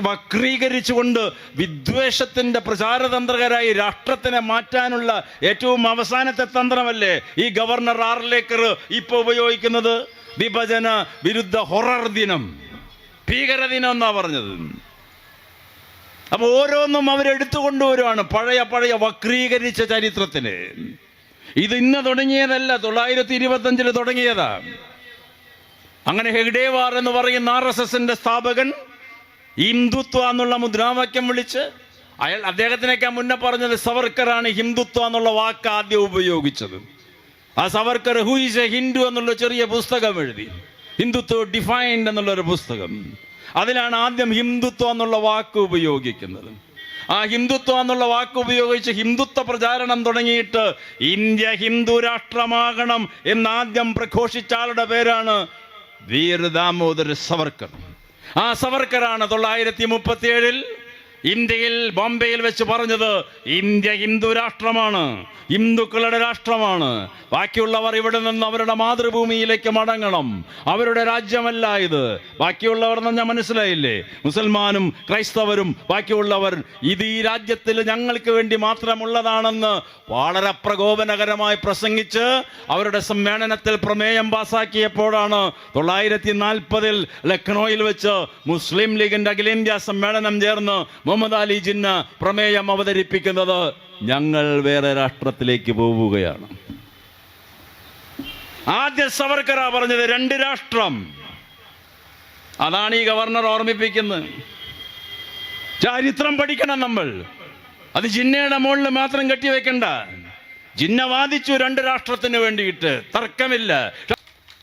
വക്രീകരിച്ചുകൊണ്ട് വിദ്വേഷത്തിൻ്റെ പ്രചാരതന്ത്രകരായി രാഷ്ട്രത്തിനെ മാറ്റാനുള്ള ഏറ്റവും അവസാനത്തെ തന്ത്രമല്ലേ ഈ ഗവർണർ ആർലേക്കർ ഇപ്പോൾ ഉപയോഗിക്കുന്നത്? വിഭജന വിരുദ്ധ ഹൊറർ ദിനം, ഭീകരദിനം എന്നാ പറഞ്ഞത്. അപ്പൊ ഓരോന്നും അവരെടുത്തുകൊണ്ടുവരുവാണ് പഴയ വക്രീകരിച്ച ചരിത്രത്തിന്. ഇത് ഇന്ന് തുടങ്ങിയതല്ല, 1925 തുടങ്ങിയതാ. അങ്ങനെ ഹെഗ്ഡേവാർ എന്ന് പറയുന്ന RSSന്റെ സ്ഥാപകൻ ഹിന്ദുത്വ എന്നുള്ള മുദ്രാവാക്യം വിളിച്ച്, അദ്ദേഹത്തിനൊക്കെ മുന്നേ പറഞ്ഞത് സവർക്കറാണ് ഹിന്ദുത്വ എന്നുള്ള വാക്ക് ആദ്യം ഉപയോഗിച്ചത്. ആ Savarkar who is A Hindu എന്നുള്ള ചെറിയ പുസ്തകം എഴുതി, ഹിന്ദുത്വ ഡിഫൈൻഡ് എന്നുള്ളൊരു പുസ്തകം. അതിലാണ് ആദ്യം ഹിന്ദുത്വ എന്നുള്ള വാക്ക് ഉപയോഗിക്കുന്നത്. ആ ഹിന്ദുത്വ എന്നുള്ള വാക്ക് ഉപയോഗിച്ച് ഹിന്ദുത്വ പ്രചാരണം തുടങ്ങിയിട്ട് ഇന്ത്യ ഹിന്ദു രാഷ്ട്രമാകണം എന്നാദ്യം പ്രഘോഷിച്ച ആളുടെ പേരാണ് വീർ ദാമോദർ സവർക്കർ. ആ സവർക്കറാണ് 1937 ഇന്ത്യയിൽ ബോംബെയിൽ വെച്ച് പറഞ്ഞത്, ഇന്ത്യ ഹിന്ദു രാഷ്ട്രമാണ്, ഹിന്ദുക്കളുടെ രാഷ്ട്രമാണ്, ബാക്കിയുള്ളവർ ഇവിടെ നിന്ന് അവരുടെ മാതൃഭൂമിയിലേക്ക് മടങ്ങണം, അവരുടെ രാജ്യമല്ല ഇത്. ബാക്കിയുള്ളവർ എന്ന് ഞാൻ മനസ്സിലായില്ലേ, മുസൽമാനും ക്രൈസ്തവരും ബാക്കിയുള്ളവർ, ഇത് ഈ രാജ്യത്തിൽ ഞങ്ങൾക്ക് വേണ്ടി മാത്രമുള്ളതാണെന്ന് വളരെ പ്രകോപനകരമായി പ്രസംഗിച്ച് അവരുടെ സമ്മേളനത്തിൽ പ്രമേയം പാസാക്കിയപ്പോഴാണ് 1940 ലക്നൌവിൽ വെച്ച് മുസ്ലിം ലീഗിന്റെ അഖിലേന്ത്യാ സമ്മേളനം ചേർന്ന് മുഹമ്മദ് അലി ജിന്ന പ്രമേയം അവതരിപ്പിക്കുന്നത്, ഞങ്ങൾ വേറെ രാഷ്ട്രത്തിലേക്ക് പോവുകയാണ്. ആദ്യ സവർക്കറാ പറഞ്ഞത് 2 രാഷ്ട്രം. അതാണ് ഈ ഗവർണർ ഓർമ്മിപ്പിക്കുന്നത്. ചരിത്രം പഠിക്കണം നമ്മൾ. അത് ജിന്നയുടെ മുകളിൽ മാത്രം കെട്ടിവെക്കണ്ട. ജിന്ന വാദിച്ചു 2 രാഷ്ട്രത്തിന് വേണ്ടിയിട്ട്, തർക്കമില്ല.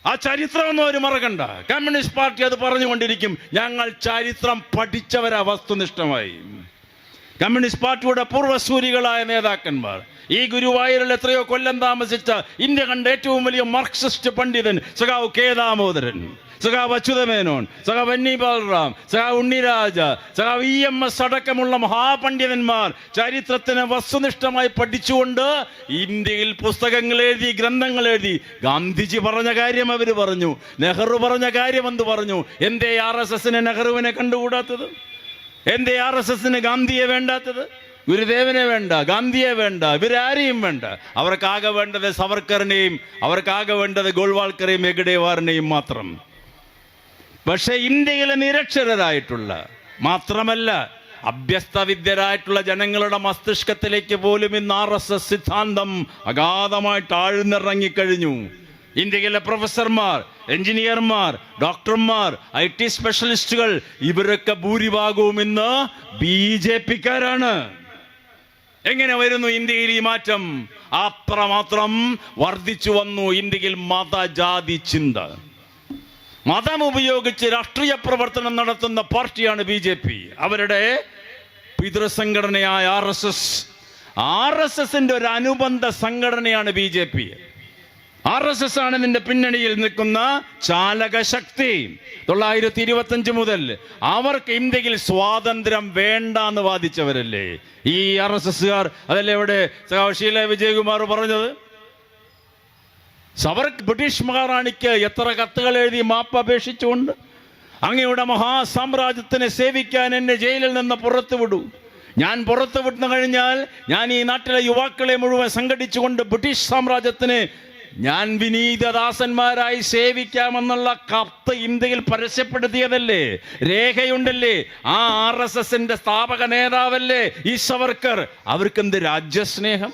ആ ചരിത്രമൊന്നും അവർ മറക്കണ്ട. കമ്മ്യൂണിസ്റ്റ് പാർട്ടി അത് പറഞ്ഞുകൊണ്ടിരിക്കും. ഞങ്ങൾ ചരിത്രം പഠിച്ചവരാ വസ്തുനിഷ്ഠമായി. കമ്മ്യൂണിസ്റ്റ് പാർട്ടിയുടെ പൂർവ്വസൂരികളായ നേതാക്കന്മാർ, ഈ ഗുരുവായൂരിൽ എത്രയോ കൊല്ലം താമസിച്ച ഇന്ത്യ കണ്ട ഏറ്റവും വലിയ മാർക്സിസ്റ്റ് പണ്ഡിതൻ സഖാവ് കെ ദാമോദരൻ, സഖാവ് അച്യുതമേനോൻ, സഖാവ് എൻ ഇ ബാലറാം, സഖാവ് ഉണ്ണിരാജ, സഖാവ് EMS അടക്കമുള്ള മഹാപണ്ഡിതന്മാർ ചരിത്രത്തിന് വസ്തുനിഷ്ഠമായി പഠിച്ചുകൊണ്ട് ഇന്ത്യയിൽ പുസ്തകങ്ങൾ എഴുതി, ഗ്രന്ഥങ്ങൾ എഴുതി. ഗാന്ധിജി പറഞ്ഞ കാര്യം അവർ പറഞ്ഞു, നെഹ്റു പറഞ്ഞ കാര്യം എന്ത് പറഞ്ഞു. എന്തേ RSSന് നെഹ്റുവിനെ കണ്ടുകൂടാത്തത്? എന്തേ RSSന് ഗാന്ധിയെ വേണ്ടാത്തത്? ഗുരുദേവനെ വേണ്ട, ഗാന്ധിയെ വേണ്ട, ഇവരാരെയും വേണ്ട. അവർക്കാകെ വേണ്ടത് സവർക്കറിനെയും, അവർക്കാകെ വേണ്ടത് ഗോൾവാൾക്കറേയും ഹെഗ്ഡേവാറിനെയും മാത്രം. പക്ഷെ ഇന്ത്യയിലെ നിരക്ഷരരായിട്ടുള്ള, മാത്രമല്ല അഭ്യസ്തവിദ്യരായിട്ടുള്ള ജനങ്ങളുടെ മസ്തിഷ്കത്തിലേക്ക് പോലും ഇന്ന് RSS സിദ്ധാന്തം അഗാധമായിട്ട് ആഴ്ന്നിറങ്ങിക്കഴിഞ്ഞു. ഇന്ത്യയിലെ പ്രൊഫസർമാർ, എഞ്ചിനീയർമാർ, ഡോക്ടർമാർ, IT സ്പെഷ്യലിസ്റ്റുകൾ, ഇവരൊക്കെ ഭൂരിഭാഗവും ഇന്ന് BJP-ക്കാരാണ്. എങ്ങനെ വരുന്നു ഇന്ത്യയിൽ ഈ മാറ്റം? അത്രമാത്രം വർദ്ധിച്ചു വന്നു ഇന്ത്യയിൽ മതജാതി ചിന്ത. മതം ഉപയോഗിച്ച് രാഷ്ട്രീയ പ്രവർത്തനം നടത്തുന്ന പാർട്ടിയാണ് BJP. അവരുടെ പിതൃസംഘടനയായ RSSന്റെ ഒരു അനുബന്ധ സംഘടനയാണ് BJP. RSS ആണ് ഇതിന്റെ പിന്നണിയിൽ നിൽക്കുന്ന ചാലക ശക്തി. 1925 മുതൽ അവർക്ക് ഇന്ത്യയിൽ സ്വാതന്ത്ര്യം വേണ്ട എന്ന് വാദിച്ചവരല്ലേ ഈ RSSകാർ. അതല്ലേ ഇവിടെ ഷീല വിജയകുമാർ പറഞ്ഞത്? സവർക്ക് ബ്രിട്ടീഷ് മഹാറാണിക്ക് എത്ര കത്തുകൾ എഴുതി മാപ്പ് അപേക്ഷിച്ചുകൊണ്ട്, അങ്ങയുടെ മഹാസാമ്രാജ്യത്തിനെ സേവിക്കാൻ എന്നെ ജയിലിൽ നിന്ന് പുറത്തുവിടൂ, ഞാൻ പുറത്തു വിട്ടു കഴിഞ്ഞാൽ ഞാൻ ഈ നാട്ടിലെ യുവാക്കളെ മുഴുവൻ സംഘടിച്ചുകൊണ്ട് ബ്രിട്ടീഷ് സാമ്രാജ്യത്തിന് ഞാൻ വിനീതദാസന്മാരായി സേവിക്കാമെന്നുള്ള കത്ത് ഇന്ത്യയിൽ പരസ്യപ്പെടുത്തിയതല്ലേ, രേഖയുണ്ടല്ലേ. ആ RSSന്റെ സ്ഥാപക നേതാവല്ലേ ഈ സവർക്കർ. അവർക്കെന്ത് രാജ്യസ്നേഹം?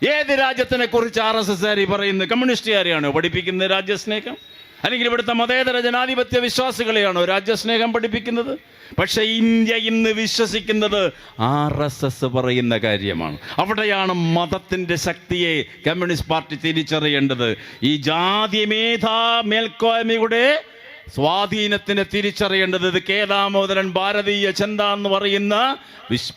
ഏത് രാജ്യത്തിനെ കുറിച്ച് RSSകാർ പറയുന്നത്? കമ്മ്യൂണിസ്റ്റുകാരെയാണോ പഠിപ്പിക്കുന്നത് രാജ്യസ്നേഹം? അല്ലെങ്കിൽ ഇവിടുത്തെ മതേതര ജനാധിപത്യ വിശ്വാസികളെയാണോ രാജ്യസ്നേഹം പഠിപ്പിക്കുന്നത്? പക്ഷെ ഇന്ത്യ ഇന്ന് വിശ്വസിക്കുന്നത് RSS പറയുന്ന കാര്യമാണ്. അവിടെയാണ് മതത്തിന്റെ ശക്തിയെ കമ്മ്യൂണിസ്റ്റ് പാർട്ടി തിരിച്ചറിയേണ്ടത്. ഈ ജാതി മേൽക്കോയ്മയുടെ സ്വാധീനത്തിന് തിരിച്ചറിയേണ്ടത്. ഇത് കെ ദാമോദരൻ ഭാരതീയ ചിന്ത എന്ന് പറയുന്ന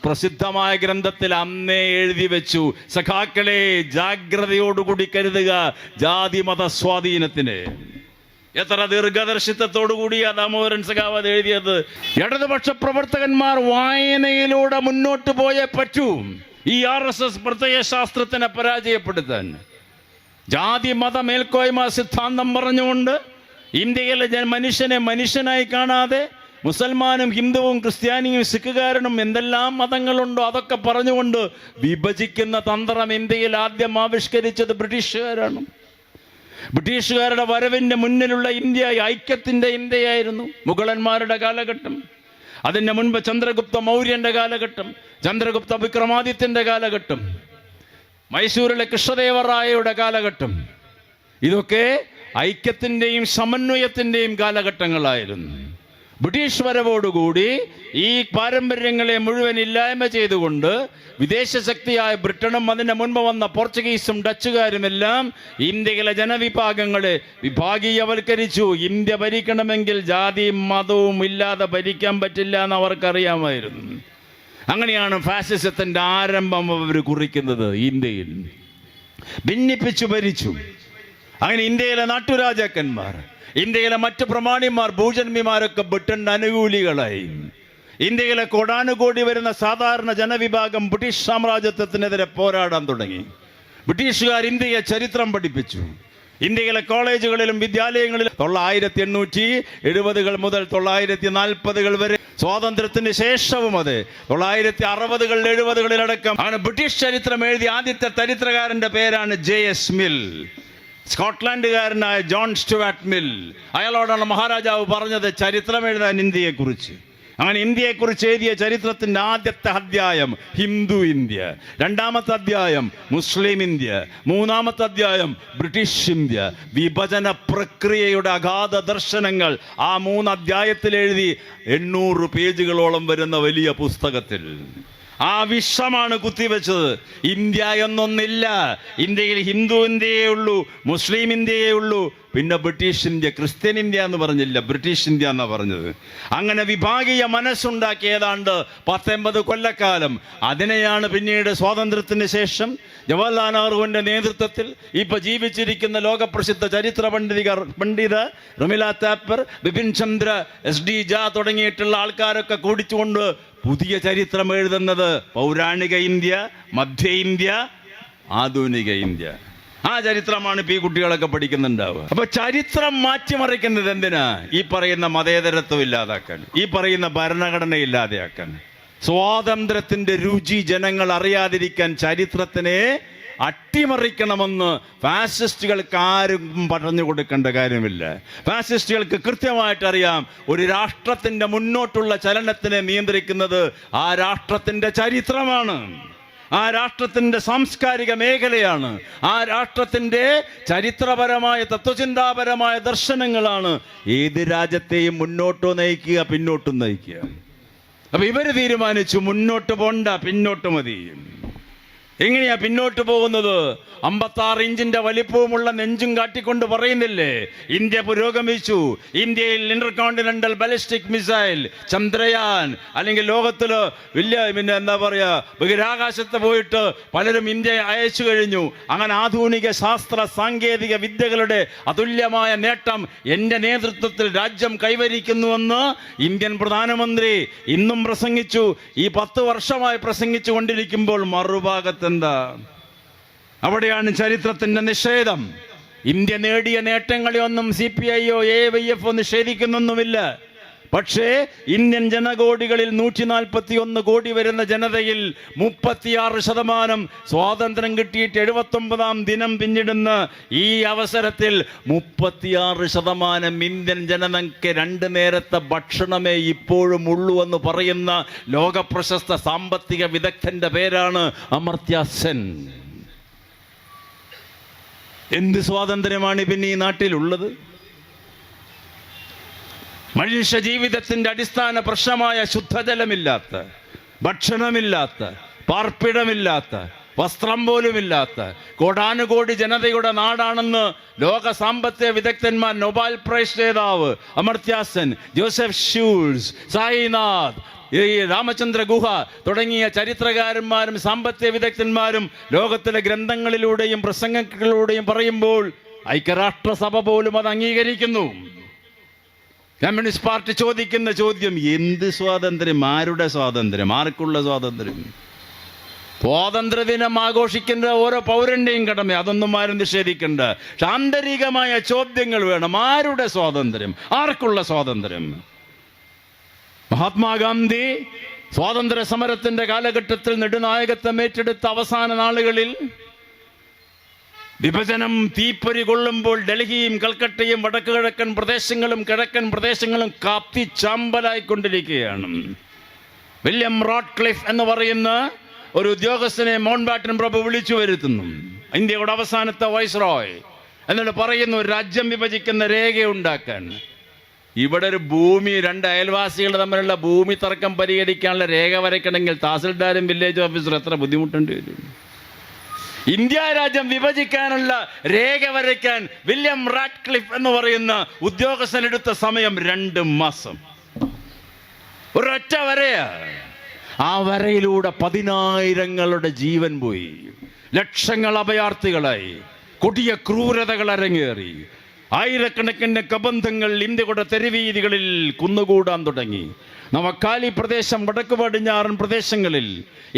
പ്രസിദ്ധമായ ഗ്രന്ഥത്തിൽ അന്നേ എഴുതി വെച്ചു. സഖാക്കളെ, ജാഗ്രതയോടുകൂടി കരുതുക ജാതി മത സ്വാധീനത്തിന്. എത്ര ദീർഘദർശിത്വത്തോടുകൂടിയാ ദാമോദരൻ സഖാവ് അത് എഴുതിയത്. ഇടതുപക്ഷ പ്രവർത്തകന്മാർ വായനയിലൂടെ മുന്നോട്ട് പോയേ പറ്റൂ ഈ RSS പ്രത്യയശാസ്ത്രത്തിനെ പരാജയപ്പെടുത്താൻ. ജാതി മത മേൽക്കോയ്മ സിദ്ധാന്തം പറഞ്ഞുകൊണ്ട് ഇന്ത്യയിലെ മനുഷ്യനെ മനുഷ്യനായി കാണാതെ മുസൽമാനും ഹിന്ദുവും ക്രിസ്ത്യാനിയും സിഖുകാരനും എന്തെല്ലാം മതങ്ങളുണ്ടോ അതൊക്കെ പറഞ്ഞുകൊണ്ട് വിഭജിക്കുന്ന തന്ത്രം ഇന്ത്യയിൽ ആദ്യം ആവിഷ്കരിച്ചത് ബ്രിട്ടീഷുകാരാണ്. ബ്രിട്ടീഷുകാരുടെ വരവിൻ്റെ മുന്നിലുള്ള ഇന്ത്യ ഐക്യത്തിൻ്റെ ഇന്ത്യയായിരുന്നു. മുഗളന്മാരുടെ കാലഘട്ടം, അതിൻ്റെ മുൻപ് ചന്ദ്രഗുപ്ത മൗര്യൻ്റെ കാലഘട്ടം, ചന്ദ്രഗുപ്ത വിക്രമാദിത്യൻ്റെ കാലഘട്ടം, മൈസൂരിലെ കൃഷ്ണദേവറായയുടെ കാലഘട്ടം, ഇതൊക്കെ ഐക്യത്തിൻ്റെയും സമന്വയത്തിൻ്റെയും കാലഘട്ടങ്ങളായിരുന്നു. ബ്രിട്ടീഷ് വരവോടുകൂടി ഈ പാരമ്പര്യങ്ങളെ മുഴുവൻ ഇല്ലായ്മ ചെയ്തുകൊണ്ട് വിദേശ ശക്തിയായ ബ്രിട്ടനും അതിന് മുൻപ് വന്ന പോർച്ചുഗീസും ഡച്ചുകാരുമെല്ലാം ഇന്ത്യയിലെ ജനവിഭാഗങ്ങളെ വിഭാഗീയവൽക്കരിച്ചു. ഇന്ത്യ ഭരിക്കണമെങ്കിൽ ജാതിയും മതവും ഇല്ലാതെ ഭരിക്കാൻ പറ്റില്ല എന്ന് അവർക്കറിയാമായിരുന്നു. അങ്ങനെയാണ് ഫാസിസത്തിൻ്റെ ആരംഭം അവർ കുറിക്കുന്നത്. ഇന്ത്യയിൽ ഭിന്നിപ്പിച്ചു ഭരിച്ചു. അങ്ങനെ ഇന്ത്യയിലെ നാട്ടുരാജാക്കന്മാർ, ഇന്ത്യയിലെ മറ്റ് പ്രമാണിമാർ, ഭൂജന്മിമാരൊക്കെ ബ്രിട്ടന്റെ അനുകൂലികളായി. ഇന്ത്യയിലെ കോടാനുകോടി വരുന്ന സാധാരണ ജനവിഭാഗം ബ്രിട്ടീഷ് സാമ്രാജ്യത്വത്തിനെതിരെ പോരാടാൻ തുടങ്ങി. ബ്രിട്ടീഷുകാർ ഇന്ത്യയെ ചരിത്രം പഠിപ്പിച്ചു. ഇന്ത്യയിലെ കോളേജുകളിലും വിദ്യാലയങ്ങളിലും 1870 മുതൽ 1940 വരെ, സ്വാതന്ത്ര്യത്തിന് ശേഷവും അതെ, 1960 70 ആണ് ബ്രിട്ടീഷ് ചരിത്രം എഴുതിയ ആദ്യത്തെ ചരിത്രകാരന്റെ പേരാണ് JS മിൽ. സ്കോട്ട്ലാൻഡുകാരനായ ജോൺ സ്റ്റുവാർട്ട് മിൽ. അയാളോടാണ് മഹാരാജാവ് പറഞ്ഞത് ചരിത്രം എഴുതാൻ ഇന്ത്യയെക്കുറിച്ച്. അങ്ങനെ ഇന്ത്യയെക്കുറിച്ച് എഴുതിയ ചരിത്രത്തിൻ്റെ ആദ്യത്തെ അധ്യായം ഹിന്ദു ഇന്ത്യ, രണ്ടാമത്തെ അധ്യായം മുസ്ലിം ഇന്ത്യ, മൂന്നാമത്തെ അധ്യായം ബ്രിട്ടീഷ് ഇന്ത്യ. വിഭജന പ്രക്രിയയുടെ അഗാധ ദർശനങ്ങൾ ആ 3 അധ്യായത്തിൽ എഴുതി 800 പേജുകളോളം വരുന്ന വലിയ പുസ്തകത്തിൽ ആ വിഷമാണ് കുത്തിവെച്ചത്. ഇന്ത്യ എന്നൊന്നില്ല. ഇന്ത്യയിൽ ഹിന്ദു ഇന്ത്യയേ ഉള്ളൂ, മുസ്ലിം ഇന്ത്യയേ ഉള്ളൂ, പിന്നെ ബ്രിട്ടീഷ് ഇന്ത്യ. ക്രിസ്ത്യൻ ഇന്ത്യ എന്ന് പറഞ്ഞില്ല, ബ്രിട്ടീഷ് ഇന്ത്യ എന്നാണ് പറഞ്ഞത്. അങ്ങനെ വിഭാഗീയ മനസ്സുണ്ടാക്കി ഏതാണ്ട് 19 കൊല്ലക്കാലം. അതിനെയാണ് പിന്നീട് സ്വാതന്ത്ര്യത്തിന് ശേഷം ജവഹർലാൽ നെഹ്റുവിൻ്റെ നേതൃത്വത്തിൽ ഇപ്പൊ ജീവിച്ചിരിക്കുന്ന ലോകപ്രസിദ്ധ ചരിത്ര പണ്ഡിത റമില താപ്പർ, ബിപിൻ ചന്ദ്ര, SD ജാ തുടങ്ങിയിട്ടുള്ള ആൾക്കാരൊക്കെ കൂടിച്ചുകൊണ്ട് പുതിയ ചരിത്രം എഴുതുന്നത്. പൗരാണിക ഇന്ത്യ, മധ്യ ഇന്ത്യ, ആധുനിക ഇന്ത്യ. ആ ചരിത്രമാണ് ഇപ്പൊ ഈ കുട്ടികളൊക്കെ പഠിക്കുന്നുണ്ടാവുക. അപ്പൊ ചരിത്രം മാറ്റിമറിക്കുന്നത് എന്തിനാ? ഈ പറയുന്ന മതേതരത്വം ഇല്ലാതാക്കാൻ, ഈ പറയുന്ന ഭരണഘടന ഇല്ലാതെയാക്കാൻ. സ്വാതന്ത്ര്യത്തിന്റെ രുചി ജനങ്ങൾ അറിയാതിരിക്കാൻ ചരിത്രത്തിനെ അട്ടിമറിക്കണമെന്ന് ഫാസിസ്റ്റുകൾക്ക് ആരും പറഞ്ഞു കൊടുക്കേണ്ട കാര്യമില്ല. ഫാസിസ്റ്റുകൾക്ക് കൃത്യമായിട്ടറിയാം, ഒരു രാഷ്ട്രത്തിന്റെ മുന്നോട്ടുള്ള ചലനത്തിനെ നിയന്ത്രിക്കുന്നത് ആ രാഷ്ട്രത്തിന്റെ ചരിത്രമാണ്, ആ രാഷ്ട്രത്തിന്റെ സാംസ്കാരിക മേഖലയാണ്, ആ രാഷ്ട്രത്തിന്റെ ചരിത്രപരമായ തത്വചിന്താപരമായ ദർശനങ്ങളാണ് ഏത് രാജ്യത്തെയും മുന്നോട്ട് നയിക്കുക, പിന്നോട്ടും നയിക്കുക. അപ്പൊ ഇവര് തീരുമാനിച്ചു മുന്നോട്ട് പോണ്ട, പിന്നോട്ട് മതി. എങ്ങനെയാ പിന്നോട്ട് പോകുന്നത്? 56 ഇഞ്ചിന്റെ വലിപ്പവുമുള്ള നെഞ്ചും കാട്ടിക്കൊണ്ട് പറയുന്നില്ലേ ഇന്ത്യ പുരോഗമിച്ചു. ഇന്ത്യയിൽ ഇന്റർകോണ്ടിനെന്റൽ ബാലിസ്റ്റിക് മിസൈൽ ചന്ദ്രയാൻ, അല്ലെങ്കിൽ ലോകത്തില് വലിയ എന്താ പറയാ ബഹിരാകാശത്ത് പോയിട്ട് പലരും ഇന്ത്യ അയച്ചു കഴിഞ്ഞു. അങ്ങനെ ആധുനിക ശാസ്ത്ര സാങ്കേതിക വിദ്യകളുടെ അതുല്യമായ നേട്ടം എൻ്റെ നേതൃത്വത്തിൽ രാജ്യം കൈവരിക്കുന്നുവെന്ന് ഇന്ത്യൻ പ്രധാനമന്ത്രി ഇന്നും പ്രസംഗിച്ചു. ഈ 10 വർഷമായി പ്രസംഗിച്ചു കൊണ്ടിരിക്കുമ്പോൾ മറുഭാഗത്ത് എന്താ? അവിടെയാണ് ചരിത്രത്തിന്റെ നിഷേധം. ഇന്ത്യ നേടിയ നേട്ടങ്ങളെ ഒന്നും CPI-യോ AYF നിഷേധിക്കുന്നൊന്നുമില്ല. പക്ഷേ ഇന്ത്യൻ ജനകോടികളിൽ 141 കോടി വരുന്ന ജനതയിൽ 36% സ്വാതന്ത്ര്യം കിട്ടിയിട്ട് 79-ാം ദിനം പിന്നിടുന്ന ഈ അവസരത്തിൽ 36% ഇന്ത്യൻ ജനതയ്ക്ക് 2 നേരത്തെ ഭക്ഷണമേ ഇപ്പോഴും ഉള്ളൂ എന്ന് പറയുന്ന ലോകപ്രശസ്ത സാമ്പത്തിക വിദഗ്ധന്റെ പേരാണ് അമർത്യ സെൻ. എന്ത് സ്വാതന്ത്ര്യമാണ് പിന്നെ ഈ നാട്ടിലുള്ളത്? മനുഷ്യ ജീവിതത്തിന്റെ അടിസ്ഥാന പ്രശ്നമായ ശുദ്ധജലമില്ലാത്ത, ഭക്ഷണമില്ലാത്ത, പാർപ്പിടമില്ലാത്ത, വസ്ത്രം പോലുമില്ലാത്ത കോടാനുകോടി ജനതയുടെ നാടാണെന്ന് ലോക സാമ്പത്തിക വിദഗ്ധന്മാർ, നൊബേൽ പ്രൈസ് ജേതാവ് അമർത്യ സെൻ, ജോസഫ് ഷൂൾസ്, സായിനാഥ്, രാമചന്ദ്ര ഗുഹ തുടങ്ങിയ ചരിത്രകാരന്മാരും സാമ്പത്തിക വിദഗ്ധന്മാരും ലോകത്തിലെ ഗ്രന്ഥങ്ങളിലൂടെയും പ്രസംഗങ്ങളിലൂടെയും പറയുമ്പോൾ ഐക്യരാഷ്ട്രസഭ പോലും അത് അംഗീകരിക്കുന്നു. കമ്മ്യൂണിസ്റ്റ് പാർട്ടി ചോദിക്കുന്ന ചോദ്യം, എന്ത് സ്വാതന്ത്ര്യം? ആരുടെ സ്വാതന്ത്ര്യം? ആർക്കുള്ള സ്വാതന്ത്ര്യം? സ്വാതന്ത്ര്യദിനം ആഘോഷിക്കേണ്ട ഓരോ പൗരന്റെയും കടമ, അതൊന്നും ആരും നിഷേധിക്കണ്ട. പക്ഷെ ആന്തരികമായ ചോദ്യങ്ങൾ വേണം. ആരുടെ സ്വാതന്ത്ര്യം? ആർക്കുള്ള സ്വാതന്ത്ര്യം? മഹാത്മാഗാന്ധി സ്വാതന്ത്ര്യ സമരത്തിന്റെ കാലഘട്ടത്തിൽ നെടുനായകത്വം ഏറ്റെടുത്ത അവസാന നാളുകളിൽ വിഭജനം തീപ്പൊരി കൊള്ളുമ്പോൾ ഡൽഹിയും കൽക്കട്ടയും വടക്ക് കിഴക്കൻ പ്രദേശങ്ങളും കിഴക്കൻ പ്രദേശങ്ങളും കത്തിച്ചാമ്പലായിക്കൊണ്ടിരിക്കുകയാണ്. വില്യം റാഡ്ക്ലിഫ് എന്ന് പറയുന്ന ഒരു ഉദ്യോഗസ്ഥനെ മൗണ്ട് ബാറ്റൻ പ്രഭു വിളിച്ചു വരുത്തുന്നു. ഇന്ത്യയുടെ അവസാനത്തെ വൈസ്രോയ് എന്നിട്ട് പറയുന്നു, ഒരു രാജ്യം വിഭജിക്കുന്ന രേഖയുണ്ടാക്കാൻ. ഇവിടെ ഒരു ഭൂമി, രണ്ട് അയൽവാസികൾ തമ്മിലുള്ള ഭൂമി തർക്കം പരിഹരിക്കാനുള്ള രേഖ വരയ്ക്കണമെങ്കിൽ തഹസിൽദാരും വില്ലേജ് ഓഫീസറും എത്ര ബുദ്ധിമുട്ടുണ്ട് വരും. ഇന്ത്യ രാജ്യം വിഭജിക്കാനുള്ള രേഖ വരയ്ക്കാൻ വില്യം റാഡ്ക്ലിഫ് എന്ന് പറയുന്ന ഉദ്യോഗസ്ഥനെടുത്ത സമയം 2 മാസം. ഒരൊറ്റ വരയാ. ആ വരയിലൂടെ 10,000ങ്ങളുടെ ജീവൻ പോയി, ലക്ഷങ്ങൾ അഭയാർത്ഥികളായി, കൊടിയ ക്രൂരതകൾ അരങ്ങേറി, ആയിരക്കണക്കിന് കബന്ധങ്ങൾ ഇന്ത്യയുടെ തെരുവീതികളിൽ കുന്നുകൂടാൻ തുടങ്ങി. നവക്കാലി പ്രദേശം, വടക്ക് പടിഞ്ഞാറൻ പ്രദേശങ്ങളിൽ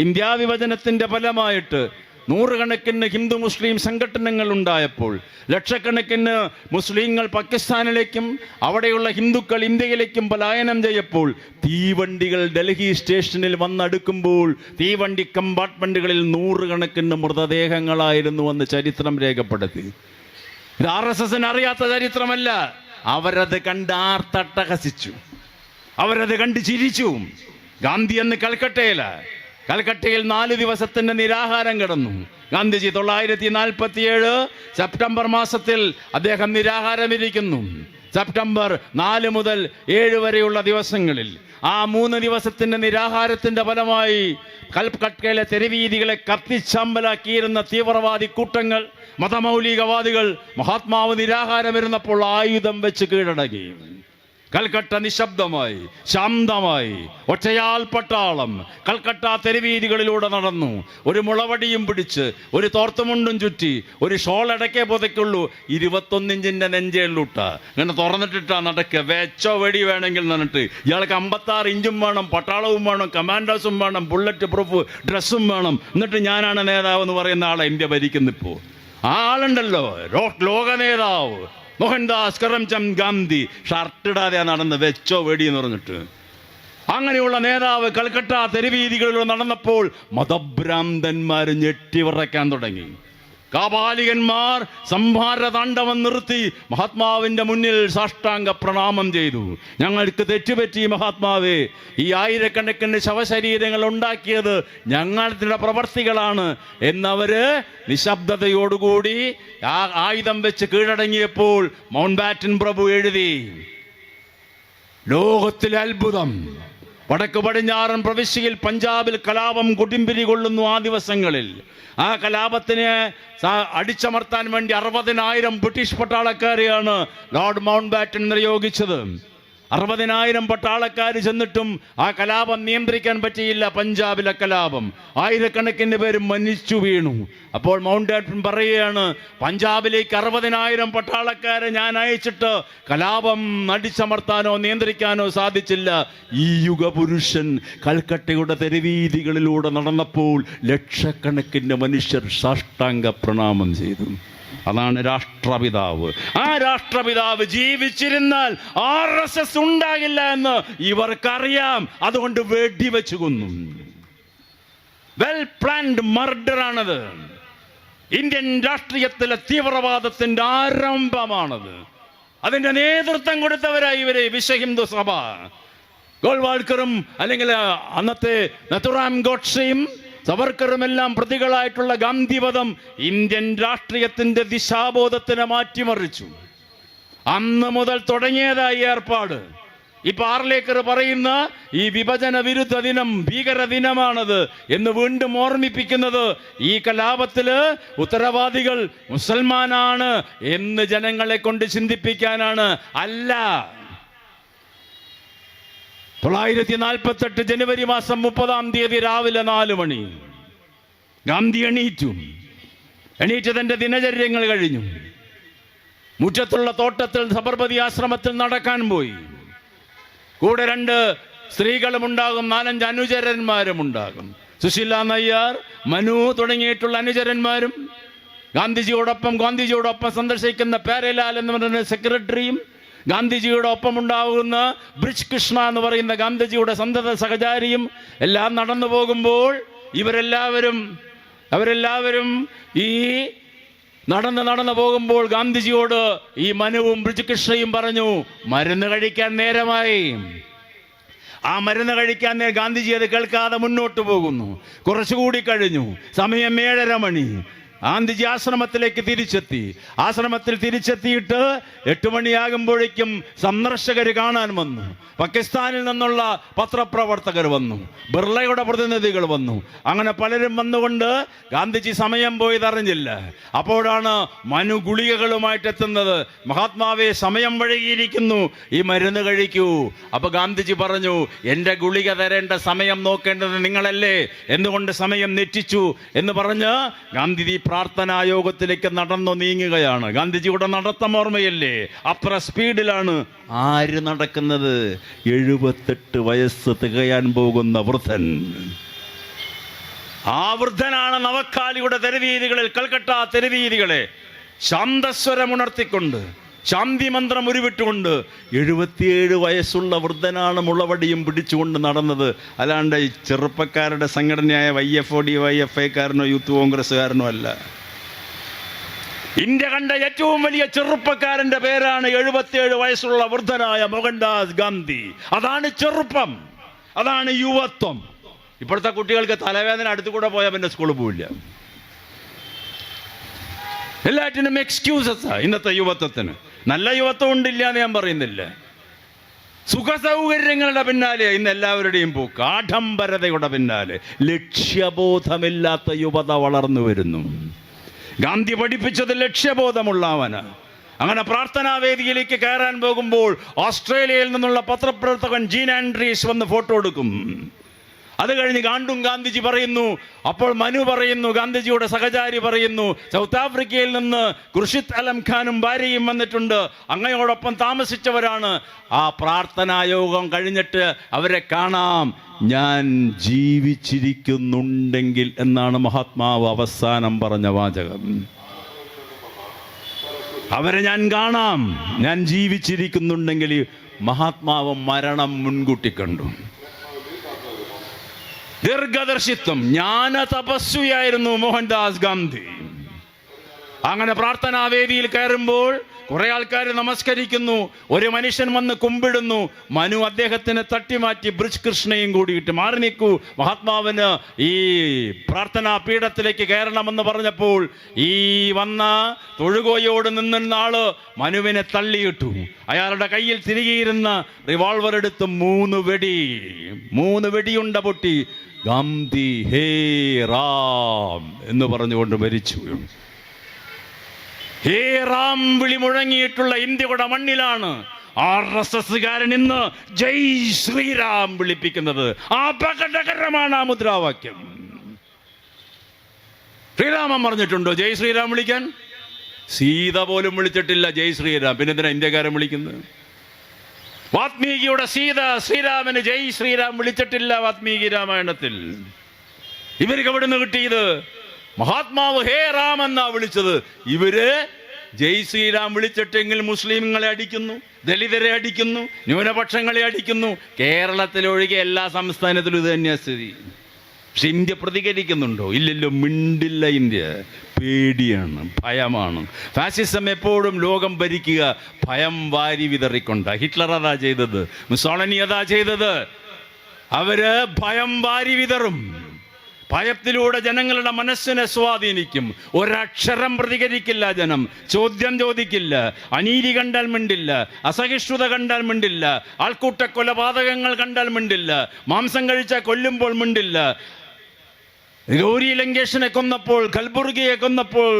ഇന്ത്യാ വിഭജനത്തിൻ്റെ ഫലമായിട്ട് നൂറുകണക്കിന് ഹിന്ദു മുസ്ലിം സംഘടനകൾ ഉണ്ടായപ്പോൾ ലക്ഷക്കണക്കിന് മുസ്ലിങ്ങൾ പാകിസ്ഥാനിലേക്കും അവിടെയുള്ള ഹിന്ദുക്കൾ ഇന്ത്യയിലേക്കും പലായനം ചെയ്യപ്പോൾ തീവണ്ടികൾ ഡൽഹി സ്റ്റേഷനിൽ വന്നടുക്കുമ്പോൾ തീവണ്ടി കമ്പാർട്ട്മെന്റുകളിൽ നൂറുകണക്കിന് മൃതദേഹങ്ങളായിരുന്നു എന്ന് ചരിത്രം രേഖപ്പെടുത്തി. ഇത് RSSന് അറിയാത്ത ചരിത്രമല്ല. അവരത് കണ്ട് ആർത്തട്ടഹസിച്ചു, അവരത് കണ്ട് ചിരിച്ചു. ഗാന്ധി എന്ന് കൽക്കട്ടയിൽ 4 ദിവസത്തിന്റെ നിരാഹാരം കിടന്നു. ഗാന്ധിജി 1947 സെപ്റ്റംബർ മാസത്തിൽ അദ്ദേഹം നിരാഹാരമിരിക്കുന്നു. സെപ്റ്റംബർ 4 മുതൽ 7 വരെയുള്ള ദിവസങ്ങളിൽ ആ 3 ദിവസത്തിന്റെ നിരാഹാരത്തിന്റെ ഫലമായി കൽക്കട്ടയിലെ തെരുവീതികളെ കത്തിച്ചമ്പലാക്കിയിരുന്ന തീവ്രവാദി കൂട്ടങ്ങൾ, മതമൗലികവാദികൾ മഹാത്മാവ് നിരാഹാരമിരുന്നപ്പോൾ ആയുധം വെച്ച് കീഴടങ്ങി. കൽക്കട്ട നിശബ്ദമായി, ശാന്തമായി. ഒറ്റയാൾ പട്ടാളം കൽക്കട്ട തെരുവീതികളിലൂടെ നടന്നു. ഒരു മുളവടിയും പിടിച്ച്, ഒരു തോർത്തുമുണ്ടും ചുറ്റി, ഒരു ഷോൾ ഇടയ്ക്കേ പുതയ്ക്കുള്ളൂ, 21 ഇഞ്ചിന്റെ നെഞ്ചേലൂട്ട ഇങ്ങനെ തുറന്നിട്ടിട്ടാ നടക്കുക. വെച്ചോ വെടി വേണമെങ്കിൽ എന്നിട്ട് ഇയാൾക്ക് 56 ഇഞ്ചും വേണം, പട്ടാളവും വേണം, കമാൻഡോസും വേണം, ബുള്ളറ്റ് പ്രൂഫ് ഡ്രസ്സും വേണം. എന്നിട്ട് ഞാനാണ് നേതാവ് എന്ന് പറയുന്ന ആളെ ഇന്ത്യ ഭരിക്കുന്നിപ്പോ. ആ ആളുണ്ടല്ലോ, ലോക നേതാവ് മോഹൻദാസ് കരംചന്ദ് ഗാന്ധി, ഷർട്ടിടാതെ നടന്ന് വെച്ചോ വെടി എന്ന് പറഞ്ഞിട്ട്. അങ്ങനെയുള്ള നേതാവ് കൽക്കട്ട തെരുവീതികളിലൂടെ നടന്നപ്പോൾ മതഭ്രാന്തന്മാർ ഞെട്ടിവിറയ്ക്കാൻ തുടങ്ങി. കാപാലികന്മാർ സംഹാരതാണ്ഡവം നിർത്തി മഹാത്മാവിന്റെ മുന്നിൽ സാഷ്ടാംഗ പ്രണാമം ചെയ്തു. ഞങ്ങൾക്ക് തെറ്റുപറ്റി മഹാത്മാവേ, ഈ ആയിരക്കണക്കിന് ശവശരീരങ്ങൾ ഉണ്ടാക്കിയത് ഞങ്ങളുടെ പ്രവർത്തികളാണ് എന്നവര് നിശബ്ദതയോടുകൂടി ആയുധം വെച്ച് കീഴടങ്ങിയപ്പോൾ മൗണ്ട് ബാറ്റൻ പ്രഭു എഴുതി, ലോകത്തിലെ അത്ഭുതം. വടക്ക് പടിഞ്ഞാറൻ പ്രവിശ്യയിൽ പഞ്ചാബിൽ കലാപം കൊടുമ്പിരി കൊള്ളുന്നു. ആ ദിവസങ്ങളിൽ ആ കലാപത്തിനെ അടിച്ചമർത്താൻ വേണ്ടി 60,000 ബ്രിട്ടീഷ് പട്ടാളക്കാരെയാണ് ലോർഡ് മൗണ്ട് ബാറ്റൻ നിയോഗിച്ചത്. 60,000 പട്ടാളക്കാർ ചെന്നിട്ടും ആ കലാപം നിയന്ത്രിക്കാൻ പറ്റിയില്ല. പഞ്ചാബിലെ കലാപം, ആയിരക്കണക്കിന് പേര് മരിച്ചു വീണു. അപ്പോൾ മൗണ്ട് ബാറ്റൻ പറയുകയാണ്, പഞ്ചാബിലേക്ക് 60,000 പട്ടാളക്കാരെ ഞാൻ അയച്ചിട്ട് കലാപം അടിച്ചമർത്താനോ നിയന്ത്രിക്കാനോ സാധിച്ചില്ല. ഈ യുഗപുരുഷൻ കൽക്കട്ടയുടെ തെരുവീതികളിലൂടെ നടന്നപ്പോൾ ലക്ഷക്കണക്കിന് മനുഷ്യർ സാഷ്ടാംഗ പ്രണാമം ചെയ്തു. അതാണ് രാഷ്ട്രപിതാവ്. ആ രാഷ്ട്രപിതാവ് ജീവിച്ചിരുന്നാൽ RSS ഉണ്ടാകില്ല എന്ന് ഇവർക്കറിയാം. അതുകൊണ്ട് വെടിവെച്ചു കൊന്നു. വെൽ പ്ലാൻഡ് മർഡർ ആണത്. ഇന്ത്യൻ രാഷ്ട്രീയത്തിലെ തീവ്രവാദത്തിന്റെ ആരംഭമാണത്. അതിന്റെ നേതൃത്വം കൊടുത്തവരായി ഇവരെ വിശ്വ ഹിന്ദു സഭ. ഗോൾവാൾക്കറും അല്ലെങ്കിൽ അന്നത്തെ നഥുറാം ഗോഡ്സെയും സവർക്കറുമെല്ലാം പ്രതികളായിട്ടുള്ള ഗാന്ധിവധം ഇന്ത്യൻ രാഷ്ട്രീയത്തിന്റെ ദിശാബോധത്തിനെ മാറ്റിമറിച്ചു. അന്ന് മുതൽ തുടങ്ങിയതായി ഏർപ്പാട്. ഇപ്പൊ ആർലേക്കർ പറയുന്ന ഈ വിഭജന വിരുദ്ധ ദിനം ഭീകര ദിനമാണത് എന്ന് വീണ്ടും ഓർമ്മിപ്പിക്കുന്നത് ഈ കലാപത്തില് ഉത്തരവാദികൾ മുസൽമാനാണ് എന്ന് ജനങ്ങളെ കൊണ്ട് ചിന്തിപ്പിക്കാനാണ്. അല്ല, 1948 ജനുവരി മാസം 30-ാം തീയതി രാവിലെ 4 മണി ഗാന്ധി എണീറ്റ് തന്റെ ദിനചര്യങ്ങൾ കഴിഞ്ഞു. മുറ്റത്തുള്ള തോട്ടത്തിൽ സബർമതി ആശ്രമത്തിൽ നടക്കാൻ പോയി. കൂടെ 2 സ്ത്രീകളും ഉണ്ടാകും, 4-5 അനുചരന്മാരും ഉണ്ടാകും. സുശീല നയ്യാർ, മനു തുടങ്ങിയിട്ടുള്ള അനുചരന്മാരും ഗാന്ധിജിയോടൊപ്പം സന്ദർശിക്കുന്ന പേരലാൽ എന്ന് പറയുന്ന സെക്രട്ടറിയും ഗാന്ധിജിയുടെ ഒപ്പം ഉണ്ടാകുന്ന ബ്രിജ് കൃഷ്ണ എന്ന് പറയുന്ന ഗാന്ധിജിയുടെ സന്തത സഹചാരിയും എല്ലാം നടന്നു പോകുമ്പോൾ അവരെല്ലാവരും ഈ നടന്ന് പോകുമ്പോൾ ഗാന്ധിജിയോട് ഈ മനുവും ബ്രിജകൃഷ്ണയും പറഞ്ഞു, മരുന്ന് കഴിക്കാൻ നേരമായി. ആ മരുന്ന് കഴിക്കാൻ ഗാന്ധിജി അത് കേൾക്കാതെ മുന്നോട്ട് പോകുന്നു. കുറച്ചുകൂടി കഴിഞ്ഞു, സമയം 7:30 മണി. ഗാന്ധിജി ആശ്രമത്തിലേക്ക് തിരിച്ചെത്തി. ആശ്രമത്തിൽ തിരിച്ചെത്തിയിട്ട് 8 മണിയാകുമ്പോഴേക്കും സന്ദർശകർ കാണാൻ വന്നു. പാകിസ്ഥാനിൽ നിന്നുള്ള പത്രപ്രവർത്തകർ വന്നു, ബിർളയുടെ പ്രതിനിധികൾ വന്നു. അങ്ങനെ പലരും വന്നുകൊണ്ട് ഗാന്ധിജി സമയം പോയതറിഞ്ഞില്ല. അപ്പോഴാണ് മനു ഗുളികകളുമായിട്ട് എത്തുന്നത്. മഹാത്മാവേ, സമയം വൈകിയിരിക്കുന്നു, ഈ മരുന്ന് കഴിക്കൂ. അപ്പൊ ഗാന്ധിജി പറഞ്ഞു, എൻ്റെ ഗുളിക തരേണ്ട സമയം നോക്കേണ്ടത് നിങ്ങളല്ലേ, എന്തുകൊണ്ട് സമയം തെറ്റിച്ചു എന്ന് പറഞ്ഞ് ഗാന്ധിജി പ്രാർത്ഥനായോഗത്തിലേക്ക് നടന്നു നീങ്ങുകയാണ്. ഗാന്ധിജിയുടെ നടത്തം ഓർമ്മയല്ലേ? അത്ര സ്പീഡിലാണ്. ആര് നടക്കുന്നത്? 78 വയസ്സ് തികയാൻ പോകുന്ന വൃദ്ധൻ. ആ വൃദ്ധനാണ് നവക്കാലിയുടെ തെരുവീതികളിൽ, കൽക്കട്ട തെരുവീതികളെ ശാന്തസ്വരമുണർത്തിക്കൊണ്ട്, ശാന്തി മന്ത്രം ഉരുവിട്ടുകൊണ്ട് 77 വയസ്സുള്ള വൃദ്ധനാണ് മുളവടിയും പിടിച്ചുകൊണ്ട് നടന്നത്. അല്ലാണ്ട് ഈ ചെറുപ്പക്കാരുടെ സംഘടനയായ YFOD YFIക്കാരനോ യൂത്ത് കോൺഗ്രസ്സുകാരനോ അല്ല. ഇന്ത്യ കണ്ട ഏറ്റവും വലിയ ചെറുപ്പക്കാരന്റെ പേരാണ് 77 വയസ്സുള്ള വൃദ്ധനായ മോഹൻദാസ് ഗാന്ധി. അതാണ് ചെറുപ്പം, അതാണ് യുവത്വം. ഇപ്പോഴത്തെ കുട്ടികൾക്ക് തലവേദന അടുത്തു കൂടെ പോയാൽ പിന്നെ സ്കൂളിൽ പോവില്ല. എല്ലാറ്റിനും എക്സ്ക്യൂസസ് ഇന്നത്തെ യുവത്വത്തിന്. നല്ല യുവത്വം ഉണ്ടില്ല എന്ന് ഞാൻ പറയുന്നില്ല. സുഖസൗകര്യങ്ങളുടെ പിന്നാലെ ഇന്ന് എല്ലാവരുടെയും പോക്ക്, ആഡംബരതയുടെ പിന്നാലെ. ലക്ഷ്യബോധമില്ലാത്ത യുവത വളർന്നു വരുന്നു. ഗാന്ധി പഠിപ്പിച്ചത് ലക്ഷ്യബോധമുള്ളവന്. അങ്ങനെ പ്രാർത്ഥനാവേദിയിലേക്ക് കയറാൻ പോകുമ്പോൾ ഓസ്ട്രേലിയയിൽ നിന്നുള്ള പത്രപ്രവർത്തകൻ ജീൻ ആൻഡ്രീസ് വന്ന് ഫോട്ടോ എടുക്കും. അത് കഴിഞ്ഞ് ഗാന്ധിജി പറയുന്നു. അപ്പോൾ മനു പറയുന്നു, ഗാന്ധിജിയുടെ സഹചാരി പറയുന്നു, സൗത്ത് ആഫ്രിക്കയിൽ നിന്ന് ഖുർഷിദ് അലം ഖാനും ഭാര്യയും വന്നിട്ടുണ്ട്, അങ്ങയോടൊപ്പം താമസിച്ചവരാണ്. ആ പ്രാർത്ഥനായോഗം കഴിഞ്ഞിട്ട് അവരെ കാണാം, ഞാൻ ജീവിച്ചിരിക്കുന്നുണ്ടെങ്കിൽ എന്നാണ് മഹാത്മാവ് അവസാനം പറഞ്ഞ വാചകം. അവരെ ഞാൻ കാണാം, ഞാൻ ജീവിച്ചിരിക്കുന്നുണ്ടെങ്കിൽ. മഹാത്മാവ് മരണം മുൻകൂട്ടി കണ്ടു. ദീർഘദർശിത്വം, ജ്ഞാന തപസ്വിയായിരുന്നു മോഹൻദാസ് ഗാന്ധി. അങ്ങനെ പ്രാർത്ഥനാവേദിയിൽ കയറുമ്പോൾ കുറെ ആൾക്കാർ നമസ്കരിക്കുന്നു. ഒരു മനുഷ്യൻ വന്ന് കുമ്പിടുന്നു. മനു അദ്ദേഹത്തിന് തട്ടിമാറ്റി ബ്രിജ് കൃഷ്ണയും കൂടിയിട്ട് മാറി നിൽക്കൂ, മഹാത്മാവിന് ഈ പ്രാർത്ഥനാ പീഠത്തിലേക്ക് കയറണമെന്ന് പറഞ്ഞപ്പോൾ ഈ വന്ന തൊഴുകോയോട് നിന്ന ആള് മനുവിനെ തള്ളിയിട്ടു. അയാളുടെ കയ്യിൽ തിരികെയിരുന്ന റിവോൾവർ എടുത്ത് 3 വെടിയുണ്ട പൊട്ടി. ഗാന്ധി ഹേ റാം എന്ന് പറഞ്ഞുകൊണ്ട് മരിച്ചു. ഹേ റാം വിളി മുഴങ്ങിയിട്ടുള്ള ഇന്ത്യയുടെ മണ്ണിലാണ് RSSകാരൻ ഇന്ന് ജയ് ശ്രീറാം വിളിപ്പിക്കുന്നത്. അപകടകരമാണ് ആ മുദ്രാവാക്യം. ശ്രീരാമൻ പറഞ്ഞിട്ടുണ്ടോ ജയ് ശ്രീറാം വിളിക്കാൻ? സീത പോലും വിളിച്ചിട്ടില്ല ജയ് ശ്രീറാം. പിന്നെ എന്തിനാ ഇന്ത്യക്കാരൻ വിളിക്കുന്നത്? വാത്മീകിയുടെ സീത ശ്രീരാമന് ജയ് ശ്രീറാം വിളിച്ചിട്ടില്ല വാത്മീകി രാമായണത്തിൽ. ഇവർക്ക് എവിടെ നിന്ന് കിട്ടിയത്? മഹാത്മാവ് ഹേ റാം എന്നാ വിളിച്ചത്. ഇവര് ജയ് ശ്രീറാം വിളിച്ചിട്ടെങ്കിൽ മുസ്ലിങ്ങളെ അടിക്കുന്നു, ദളിതരെ അടിക്കുന്നു, ന്യൂനപക്ഷങ്ങളെ അടിക്കുന്നു. കേരളത്തിലൊഴികെ എല്ലാ സംസ്ഥാനത്തിലും ഇത് തന്നെയാണ് സ്ഥിതി. പക്ഷെ ഇന്ത്യ പ്രതികരിക്കുന്നുണ്ടോ? ഇല്ലല്ലോ, മിണ്ടില്ല ഇന്ത്യ. പേടിയാണ്, ഭയമാണ്. ഫാസിസം എപ്പോഴും ലോകം ഭരിക്കുക ഭയം വാരി വിതറിക്കൊണ്ട. ഹിറ്റ്ലർ അതാ ചെയ്തത്, മുസോളിനി അതാ ചെയ്തത്. അവര് ഭയം വാരി വിതറും. ഭയത്തിലൂടെ ജനങ്ങളുടെ മനസ്സിനെ സ്വാധീനിക്കും. ഒരക്ഷരം പ്രതികരിക്കില്ല ജനം, ചോദ്യം ചോദിക്കില്ല, അനീതി കണ്ടാൽ മിണ്ടില്ല, അസഹിഷ്ണുത കണ്ടാൽ മിണ്ടില്ല, ആൾക്കൂട്ട കൊലപാതകങ്ങൾ കണ്ടാൽ മിണ്ടില്ല, മാംസം കഴിച്ചാൽ കൊല്ലുമ്പോൾ മിണ്ടില്ല. ഗൗരി ലങ്കേഷിനെ കൊന്നപ്പോൾ, കൽബുർഗിയെ കൊന്നപ്പോൾ,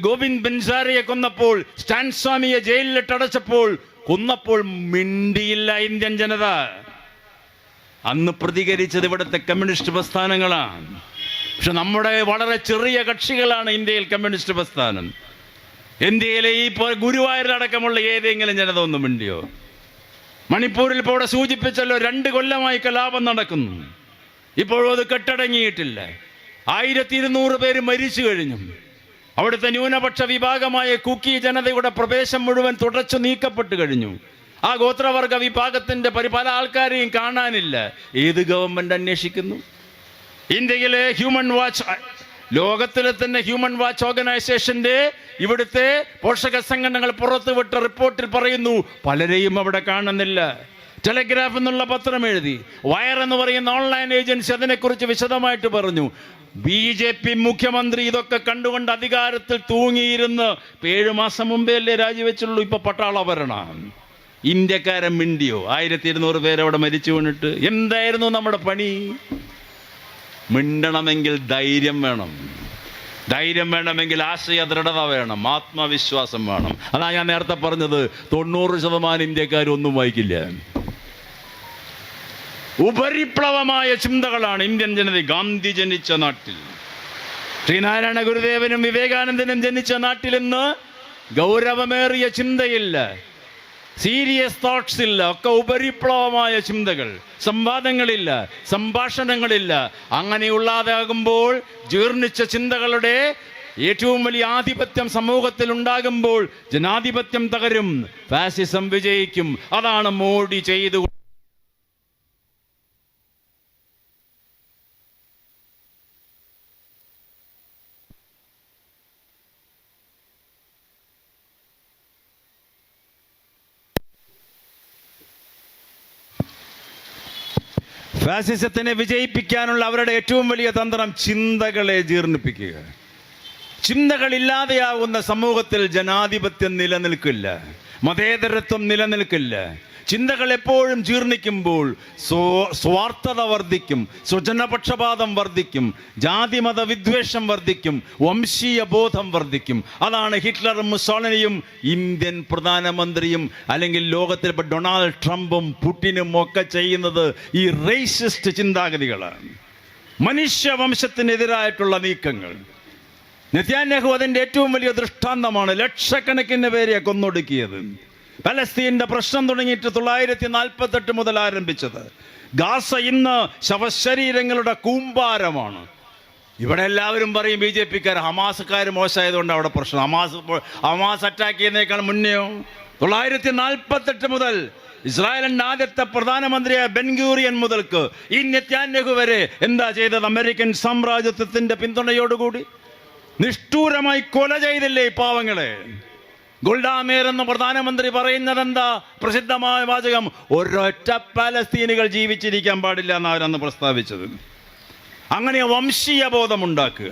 ഗോവിന്ദ് ബൻസാരിയെ കൊന്നപ്പോൾ, സ്റ്റാൻ സ്വാമിയെ ജയിലിലിട്ടടച്ചപ്പോൾ, കൊന്നപ്പോൾ മിണ്ടിയില്ല ഇന്ത്യൻ ജനത. അന്ന് പ്രതികരിച്ചത് ഇവിടുത്തെ കമ്മ്യൂണിസ്റ്റ് പ്രസ്ഥാനങ്ങളാണ്. പക്ഷെ നമ്മുടെ വളരെ ചെറിയ കക്ഷികളാണ് ഇന്ത്യയിൽ കമ്മ്യൂണിസ്റ്റ് പ്രസ്ഥാനം. ഇന്ത്യയിലെ ഈ ഗുരുവായൂരിലടക്കമുള്ള ഏതെങ്കിലും ജനത ഒന്നും മിണ്ടിയോ? മണിപ്പൂരിൽ ഇപ്പോൾ ഇവിടെ സൂചിപ്പിച്ചല്ലോ, 2 കൊല്ലമായി കലാപം നടക്കുന്നു. ഇപ്പോഴും അത് കെട്ടടങ്ങിയിട്ടില്ല. 1200 പേര് മരിച്ചു കഴിഞ്ഞു. അവിടുത്തെ ന്യൂനപക്ഷ വിഭാഗമായ കുക്കി ജനതയുടെ പ്രവേശം മുഴുവൻ തുടച്ചു നീക്കപ്പെട്ടു കഴിഞ്ഞു. ആ ഗോത്രവർഗ വിഭാഗത്തിന്റെ പല ആൾക്കാരെയും കാണാനില്ല. ഏത് ഗവൺമെന്റ് അന്വേഷിക്കുന്നു? ഇന്ത്യയിലെ ഹ്യൂമൻ ലോകത്തിലെ തന്നെ ഹ്യൂമൻ വാച്ച് ഓർഗനൈസേഷന്റെ ഇവിടുത്തെ പോഷക സംഘടനകൾ പുറത്തുവിട്ട റിപ്പോർട്ടിൽ പറയുന്നു പലരെയും അവിടെ കാണുന്നില്ല. ടെലഗ്രാഫ് എന്നുള്ള പത്രം എഴുതി, വയർ എന്ന് പറയുന്ന ഓൺലൈൻ ഏജൻസി അതിനെക്കുറിച്ച് വിശദമായിട്ട് പറഞ്ഞു. BJP മുഖ്യമന്ത്രി ഇതൊക്കെ കണ്ടുകൊണ്ട് അധികാരത്തിൽ തൂങ്ങിയിരുന്ന് 7 മാസം മുമ്പേ അല്ലേ രാജിവെച്ചുള്ളൂ. ഇപ്പൊ പട്ടാള ഭരണം. ഇന്ത്യക്കാരൻ മിണ്ടിയോ? 1200 പേര് അവിടെ മരിച്ചു വീണിട്ട്. എന്തായിരുന്നു നമ്മുടെ പണി? മിണ്ടണമെങ്കിൽ ധൈര്യം വേണം. ധൈര്യം വേണമെങ്കിൽ ആശയ ദൃഢത വേണം, ആത്മവിശ്വാസം വേണം. അതാ ഞാൻ നേരത്തെ പറഞ്ഞത്, 90% ഇന്ത്യക്കാരൊന്നും വായിക്കില്ല. ഉപരിപ്ലവമായ ചിന്തകളാണ് ഇന്ത്യൻ ജനത. ഗാന്ധി ജനിച്ച നാട്ടിൽ, ശ്രീനാരായണ ഗുരുദേവനും വിവേകാനന്ദനും ജനിച്ച നാട്ടിൽ ഇന്ന് ഗൗരവമേറിയ ചിന്തയില്ല, സീരിയസ് തോട്ട്സ് ഇല്ല, ഒക്കെ ഉപരിപ്ലവമായ ചിന്തകൾ, സംവാദങ്ങളില്ല, സംഭാഷണങ്ങളില്ല. അങ്ങനെയുള്ളതാകുമ്പോൾ ജീർണിച്ച ചിന്തകളുടെ ഏറ്റവും വലിയ ആധിപത്യം സമൂഹത്തിൽ ഉണ്ടാകുമ്പോൾ ജനാധിപത്യം തകരും, ഫാസിസം വിജയിക്കും. അതാണ് മോഡി ചെയ്തു. ഫാസിസത്തിനെ വിജയിപ്പിക്കാനുള്ള അവരുടെ ഏറ്റവും വലിയ തന്ത്രം ചിന്തകളെ ജീർണിപ്പിക്കുക. ചിന്തകളില്ലാതെയാവുന്ന സമൂഹത്തിൽ ജനാധിപത്യം നിലനിൽക്കില്ല, മതേതരത്വം നിലനിൽക്കില്ല. ചിന്തകൾ എപ്പോഴും ജീർണിക്കുമ്പോൾ സ്വാർത്ഥത വർദ്ധിക്കും, സ്വജനപക്ഷപാതം വർദ്ധിക്കും, ജാതിമത വിദ്വേഷം വർദ്ധിക്കും, വംശീയ ബോധം വർദ്ധിക്കും. അതാണ് ഹിറ്റ്ലറും മുസോളിനിയും ഇന്ത്യൻ പ്രധാനമന്ത്രിയും അല്ലെങ്കിൽ ലോകത്തിൽ ഇപ്പോൾ ഡൊണാൾഡ് ട്രംപും പുടിനും ഒക്കെ ചെയ്യുന്നത്. ഈ റേസിസ്റ്റ് ചിന്താഗതികളാണ്, മനുഷ്യവംശത്തിനെതിരായിട്ടുള്ള നീക്കങ്ങൾ. നെതന്യാഹു അതിൻ്റെ ഏറ്റവും വലിയ ദൃഷ്ടാന്തമാണ്. ലക്ഷക്കണക്കിന് പേരെ കൊന്നൊടുക്കിയത്. പലസ്തീൻ്റെ പ്രശ്നം തുടങ്ങിയിട്ട് 1948 മുതൽ ആരംഭിച്ചത്. ഗാസ ഇന്ന് ശവശരീരങ്ങളുടെ കൂമ്പാരമാണ്. ഇവിടെ എല്ലാവരും പറയും BJP-ക്കാർ ഹമാസുകാർ മോശമായതുകൊണ്ട് അവിടെ പ്രശ്നം. ഹമാസ് അറ്റാക്ക് ചെയ്യുന്നതിനേക്കാൾ മുന്നെയോ 1948 മുതൽ ഇസ്രായേലിൻ്റെ ആദ്യത്തെ പ്രധാനമന്ത്രിയായ ബെൻഗൂറിയൻ മുതൽക്ക് ഈ നെതന്യാഹു വരെ എന്താ ചെയ്തത്? അമേരിക്കൻ സാമ്രാജ്യത്വത്തിൻ്റെ പിന്തുണയോടുകൂടി നിഷ്ഠൂരമായി കൊല ചെയ്തില്ലേ ഈ പാവങ്ങളെ? ഗോൾഡ മേർ എന്ന പ്രധാനമന്ത്രി പറയുന്നത് എന്താ? പ്രസിദ്ധമായ വാചകം, ഒരൊറ്റ പലസ്തീനുകൾ ജീവിച്ചിരിക്കാൻ പാടില്ല എന്നവരന്ന് പ്രസ്താവിച്ചത്. അങ്ങനെ വംശീയ ബോധമുണ്ടാക്കുക.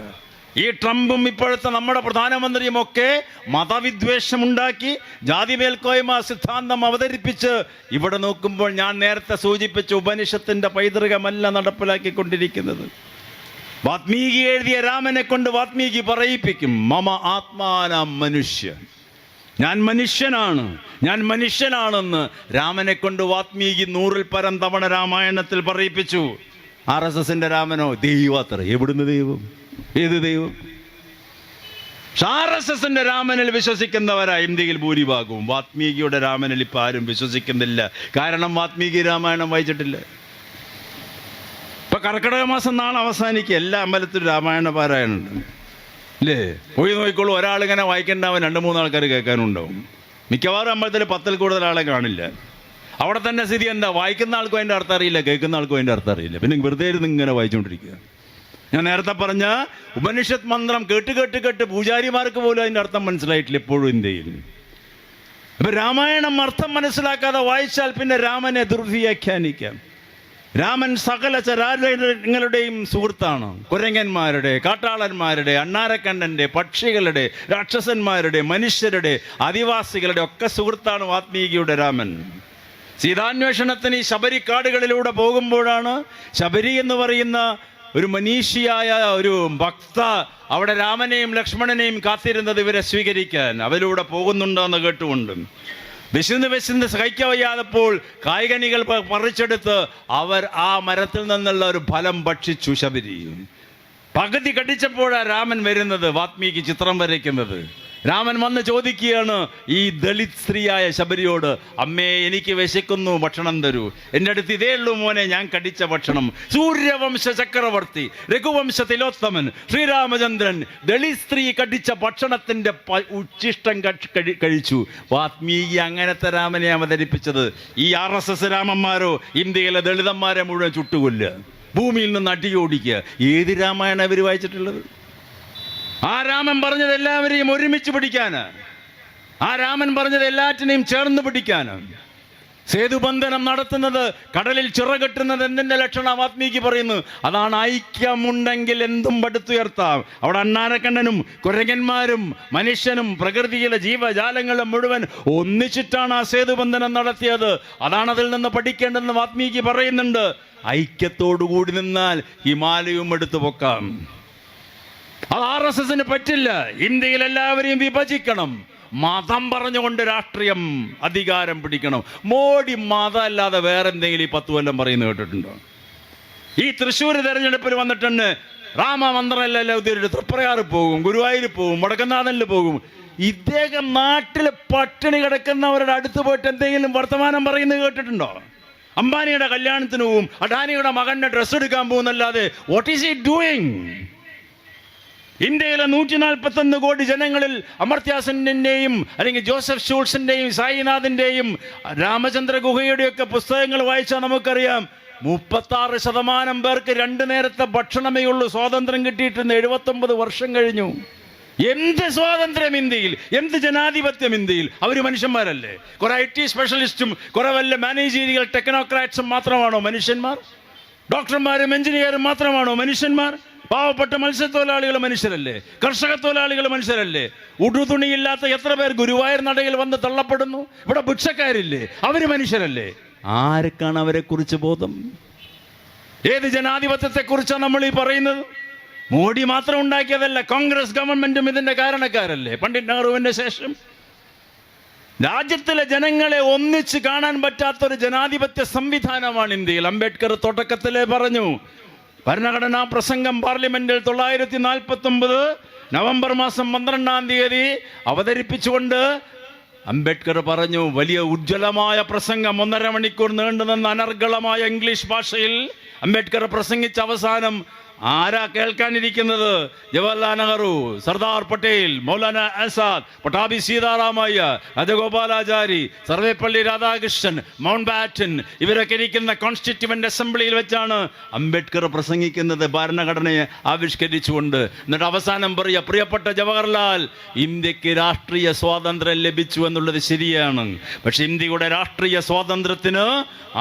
ഈ ട്രംപും ഇപ്പോഴത്തെ നമ്മുടെ പ്രധാനമന്ത്രിയും ഒക്കെ മതവിദ്വേഷമുണ്ടാക്കി ജാതി മേൽക്കോയ്മ സിദ്ധാന്തം അവതരിപ്പിച്ച് ഇവിടെ നോക്കുമ്പോൾ ഞാൻ നേരത്തെ സൂചിപ്പിച്ച ഉപനിഷത്തിൻ്റെ പൈതൃകമല്ല നടപ്പിലാക്കിക്കൊണ്ടിരിക്കുന്നത്. വാത്മീകി എഴുതിയ രാമനെ കൊണ്ട് വാത്മീകി പറയിപ്പിക്കും, മമ ആത്മാനം മനുഷ്യ, ഞാൻ മനുഷ്യനാണ്, ഞാൻ മനുഷ്യനാണെന്ന് രാമനെ കൊണ്ട് വാത്മീകി 100-ൽ പരം തവണ രാമായണത്തിൽ പറയിപ്പിച്ചു. RSSന്റെ രാമനോ ദൈവത്ര. എവിടുന്ന് ദൈവം? ഏത് ദൈവം? RSSന്റെ രാമനിൽ വിശ്വസിക്കുന്നവരാ ഇന്ത്യയിൽ ഭൂരിഭാഗവും. വാത്മീകിയുടെ രാമനിൽ ഇപ്പം ആരും വിശ്വസിക്കുന്നില്ല. കാരണം വാത്മീകി രാമായണം വായിച്ചിട്ടില്ല. ഇപ്പം കർക്കിടക മാസം നാളെ അവസാനിക്കുക, എല്ലാ അമ്പലത്തിലും രാമായണ പാരായണുണ്ട് അല്ലേ? പോയി നോക്കിക്കോളൂ. ഒരാളിങ്ങനെ വായിക്കേണ്ടാവും, 2-3 ആൾക്കാർ കേൾക്കാനുണ്ടാവും. മിക്കവാറും അമ്പലത്തിൽ 10-ൽ കൂടുതൽ ആളെ കാണില്ല. അവിടെ തന്നെ സ്ഥിതി എന്താ? വായിക്കുന്ന ആൾക്കും അതിൻ്റെ അർത്ഥം അറിയില്ല, കേൾക്കുന്ന ആൾക്കും അതിൻ്റെ അർത്ഥം അറിയില്ല. പിന്നെ വെറുതെ ഇരുന്ന് ഇങ്ങനെ വായിച്ചുകൊണ്ടിരിക്കുക. ഞാൻ നേരത്തെ പറഞ്ഞ ഉപനിഷത്ത് മന്ത്രം കേട്ട് പൂജാരിമാർക്ക് പോലും അതിൻ്റെ അർത്ഥം മനസ്സിലായിട്ടില്ല ഇപ്പോഴും ഇന്ത്യയിൽ. അപ്പം രാമായണം അർത്ഥം മനസ്സിലാക്കാതെ വായിച്ചാൽ പിന്നെ രാമനെ ദുർവ്യാഖ്യാനിക്കാം. രാമൻ സകല ചരാചരങ്ങളുടെയും സുഹൃത്താണ്. കുരങ്ങന്മാരുടെ, കാട്ടാളന്മാരുടെ, അണ്ണാരക്കണ്ണൻ്റെ, പക്ഷികളുടെ, രാക്ഷസന്മാരുടെ, മനുഷ്യരുടെ, ആദിവാസികളുടെ ഒക്കെ സുഹൃത്താണ് വാത്മീകിയുടെ രാമൻ. സീതാന്വേഷണത്തിന് ഈ ശബരിക്കാടുകളിലൂടെ പോകുമ്പോഴാണ് ശബരി എന്ന് പറയുന്ന ഒരു മനീഷിയായ ഒരു ഭക്ത അവിടെ രാമനെയും ലക്ഷ്മണനെയും കാത്തിരുന്നത് ഇവരെ സ്വീകരിക്കാൻ. അവരിലൂടെ പോകുന്നുണ്ടെന്ന് കേട്ടുകൊണ്ട് വിശന്ന് സഹിക്കാൻ വയ്യാതപ്പോൾ കായ്കനികൾ പറിച്ചെടുത്ത് അവർ ആ മരത്തിൽ നിന്നുള്ള ഒരു ഫലം ഭക്ഷിച്ചു. ശബരി പകുതി കടിച്ചപ്പോഴാണ് രാമൻ വരുന്നത്, വാത്മീകി ചിത്രം വരയ്ക്കുന്നത്. രാമൻ വന്ന് ചോദിക്കുകയാണ് ഈ ദളിത് സ്ത്രീയായ ശബരിയോട്, അമ്മേ എനിക്ക് വിശക്കുന്നു, ഭക്ഷണം തരൂ. എൻ്റെ അടുത്ത് ഇതേ ഉള്ളൂ മോനെ ഞാൻ കടിച്ച ഭക്ഷണം. സൂര്യവംശ ചക്രവർത്തി, രഘുവംശ തിലോത്തമൻ, ശ്രീരാമചന്ദ്രൻ ദളിത് സ്ത്രീ കടിച്ച ഭക്ഷണത്തിൻ്റെ ഉച്ഛിഷ്ടം കഴിച്ചു. വാത്മീകി അങ്ങനത്തെ രാമനെ അവതരിപ്പിച്ചത്. ഈ RSS രാമന്മാരോ ഇന്ത്യയിലെ ദളിതന്മാരെ മുഴുവൻ ചുട്ടുകൊല്ലുക, ഭൂമിയിൽ നിന്ന് അടിയോടിക്കുക. ഏത് രാമായണം ഇവർ വായിച്ചിട്ടുള്ളത്? ആ രാമൻ പറഞ്ഞത് എല്ലാവരെയും ഒരുമിച്ച് പിടിക്കാന്, ആ രാമൻ പറഞ്ഞത് എല്ലാറ്റിനെയും ചേർന്ന് പിടിക്കാന്. സേതുബന്ധനം നടത്തുന്നത്, കടലിൽ ചിറകെട്ടുന്നത് എന്തിന്റെ ലക്ഷണം വാത്മീകി പറയുന്നു? അതാണ് ഐക്യമുണ്ടെങ്കിൽ എന്തും പടുത്തുയർത്താം. അവിടെ അണ്ണാരക്കണ്ണനും കുരങ്ങന്മാരും മനുഷ്യനും പ്രകൃതിയിലെ ജീവജാലങ്ങളും മുഴുവൻ ഒന്നിച്ചിട്ടാണ് ആ സേതുബന്ധനം നടത്തിയത്. അതാണ് അതിൽ നിന്ന് പഠിക്കേണ്ടതെന്ന് വാത്മീകി പറയുന്നുണ്ട്. ഐക്യത്തോടുകൂടി നിന്നാൽ ഹിമാലയവും എടുത്തു പൊക്കാം. അത് RSSന് പറ്റില്ല. ഇന്ത്യയിൽ എല്ലാവരെയും വിഭജിക്കണം, മതം പറഞ്ഞുകൊണ്ട് രാഷ്ട്രീയം അധികാരം പിടിക്കണം. മോഡി മതം അല്ലാതെ വേറെ എന്തെങ്കിലും ഈ 10 കൊല്ലം പറയുന്നത് കേട്ടിട്ടുണ്ടോ? ഈ തൃശ്ശൂർ തെരഞ്ഞെടുപ്പിൽ വന്നിട്ടുണ്ട്, രാമമന്ത്രമല്ല ഉദ്ദേശിച്ച് തൃപ്രയാറിൽ പോകും, ഗുരുവായൂരിൽ പോകും, വടക്കനാഥനിൽ പോകും. ഇദ്ദേഹം നാട്ടിൽ പട്ടിണി കിടക്കുന്നവരുടെ അടുത്ത് പോയിട്ട് എന്തെങ്കിലും വർത്തമാനം പറയുന്നത് കേട്ടിട്ടുണ്ടോ? അംബാനിയുടെ കല്യാണത്തിന് പോവും, അഡാനിയുടെ മകന്റെ ഡ്രസ്സ് എടുക്കാൻ പോകുന്നല്ലാതെ വാട്ട് ഈസ് ഹി ഡൂയിങ്? ഇന്ത്യയിലെ 141 കോടി ജനങ്ങളിൽ അമർത്യാസെന്നിന്റെയും അല്ലെങ്കിൽ ജോസഫ് ഷൂൾസിന്റെയും സായിനാഥിന്റെയും രാമചന്ദ്ര ഗുഹയുടെയൊക്കെ പുസ്തകങ്ങൾ വായിച്ചാൽ നമുക്കറിയാം 36% പേർക്ക് 2 നേരത്തെ ഭക്ഷണമേ ഉള്ളൂ. സ്വാതന്ത്ര്യം കിട്ടിയിട്ട് 79 വർഷം കഴിഞ്ഞു. എന്ത് സ്വാതന്ത്ര്യം ഇന്ത്യയിൽ, എന്ത് ജനാധിപത്യം ഇന്ത്യയിൽ? അവർ മനുഷ്യന്മാരല്ലേ? കുറെ IT സ്പെഷ്യലിസ്റ്റും കുറെ വല്ല മാനേജീരിയൽ ടെക്നോക്രാറ്റ്സും മാത്രമാണോ മനുഷ്യന്മാർ? ഡോക്ടർമാരും എഞ്ചിനീയറും മാത്രമാണോ മനുഷ്യന്മാർ? പാവപ്പെട്ട മത്സ്യത്തൊഴിലാളികൾ മനുഷ്യരല്ലേ? കർഷക തൊഴിലാളികൾ മനുഷ്യരല്ലേ? ഉടുതുണിയില്ലാത്ത എത്ര പേർ ഗുരുവായൂർ നടയിൽ വന്ന് തള്ളപ്പെടുന്നു? ഇവിടെ ഭിക്ഷക്കാരില്ലേ? അവര് മനുഷ്യരല്ലേ? ആർക്കാണ് അവരെ കുറിച്ച് ബോധം? ഏത് ജനാധിപത്യത്തെ കുറിച്ചാണ് നമ്മൾ ഈ പറയുന്നത്? മോഡി മാത്രം ഉണ്ടാക്കിയതല്ല, കോൺഗ്രസ് ഗവൺമെന്റും ഇതിന്റെ കാരണക്കാരല്ലേ? പണ്ഡിറ്റ് നെഹ്റുവിന്റെ ശേഷം രാജ്യത്തിലെ ജനങ്ങളെ ഒന്നിച്ച് കാണാൻ പറ്റാത്തൊരു ജനാധിപത്യ സംവിധാനമാണ് ഇന്ത്യയിൽ. അംബേദ്കർ തുടക്കത്തിലേ പറഞ്ഞു. ഭരണഘടനാ പ്രസംഗം പാർലമെന്റിൽ 1949 നവംബർ മാസം 12-ാം തീയതി അവതരിപ്പിച്ചുകൊണ്ട് അംബേദ്കർ പറഞ്ഞു, വലിയ ഉജ്ജ്വലമായ പ്രസംഗം, 1.5 മണിക്കൂർ നീണ്ടുനിന്ന അനർഗളമായ ഇംഗ്ലീഷ് ഭാഷയിൽ അംബേദ്കർ പ്രസംഗിച്ച അവസാനം ആരാ കേൾക്കാനിരിക്കുന്നത്? ജവഹർലാൽ നെഹ്റു, സർദാർ പട്ടേൽ, മൗലാന ആസാദ്, പട്ടാഭി സീതാറാമയ്യ, രാജഗോപാലാചാരി, സർവേപ്പള്ളി രാധാകൃഷ്ണൻ, മൗണ്ട് ബാറ്റൻ, ഇവരൊക്കെ ഇരിക്കുന്ന കോൺസ്റ്റിറ്റ്യൂവന്റ് അസംബ്ലിയിൽ വെച്ചാണ് അംബേദ്കർ പ്രസംഗിക്കുന്നത്, ഭരണഘടനയെ ആവിഷ്കരിച്ചുകൊണ്ട്. എന്നിട്ട് അവസാനം പറയുക, പ്രിയപ്പെട്ട ജവഹർലാൽ, ഇന്ത്യക്ക് രാഷ്ട്രീയ സ്വാതന്ത്ര്യം ലഭിച്ചു എന്നുള്ളത് ശരിയാണ്. പക്ഷെ ഇന്ത്യയുടെ രാഷ്ട്രീയ സ്വാതന്ത്ര്യത്തിന്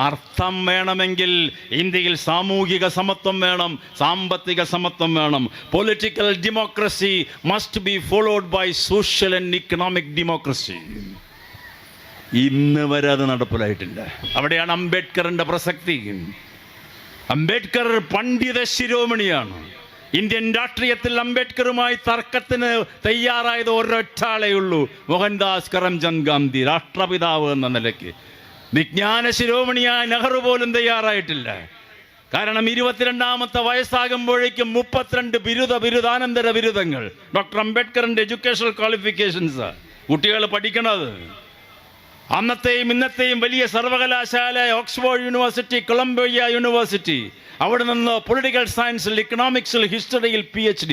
അർത്ഥം വേണമെങ്കിൽ ഇന്ത്യയിൽ സാമൂഹിക സമത്വം വേണം, സാമ്പത്തിക സമത്വം വേണം. Political democracy must be followed by social and economic democracy. ഇന്ന് വരെ അത് നടപ്പിലായിട്ടില്ല. അവിടെയാണ് അംബേദ്കറിന്റെ പ്രസക്തി. അംബേദ്കർ പണ്ഡിത ശിരോമണിയാണ്. ഇന്ത്യൻ രാഷ്ട്രീയത്തിൽ അംബേദ്കറുമായി തർക്കത്തിന് തയ്യാറായത് ഒരൊറ്റ ആളേ ഉള്ളൂ, മോഹൻദാസ് കരംചന്ദ് ഗാന്ധി, രാഷ്ട്രപിതാവ് എന്ന നിലയ്ക്ക്. വിജ്ഞാന ശിരോമണിയായ നെഹ്റു പോലും തയ്യാറായിട്ടില്ല. കാരണം 22-ാമത്തെ വയസ്സാകുമ്പോഴേക്കും 32 ബിരുദാനന്തര ബിരുദങ്ങൾ. ഡോക്ടർ അംബേദ്കറിന്റെ എഡ്യൂക്കേഷണൽ ക്വാളിഫിക്കേഷൻസ് കുട്ടികൾ പഠിക്കണത്. അന്നത്തെയും ഇന്നത്തെയും വലിയ സർവകലാശാല, ഓക്സ്ഫോർഡ് യൂണിവേഴ്സിറ്റി, കൊളംബിയ യൂണിവേഴ്സിറ്റി, അവിടെ നിന്ന് പൊളിറ്റിക്കൽ സയൻസിൽ, ഇക്കണോമിക്സിൽ, ഹിസ്റ്ററിയിൽ PhD.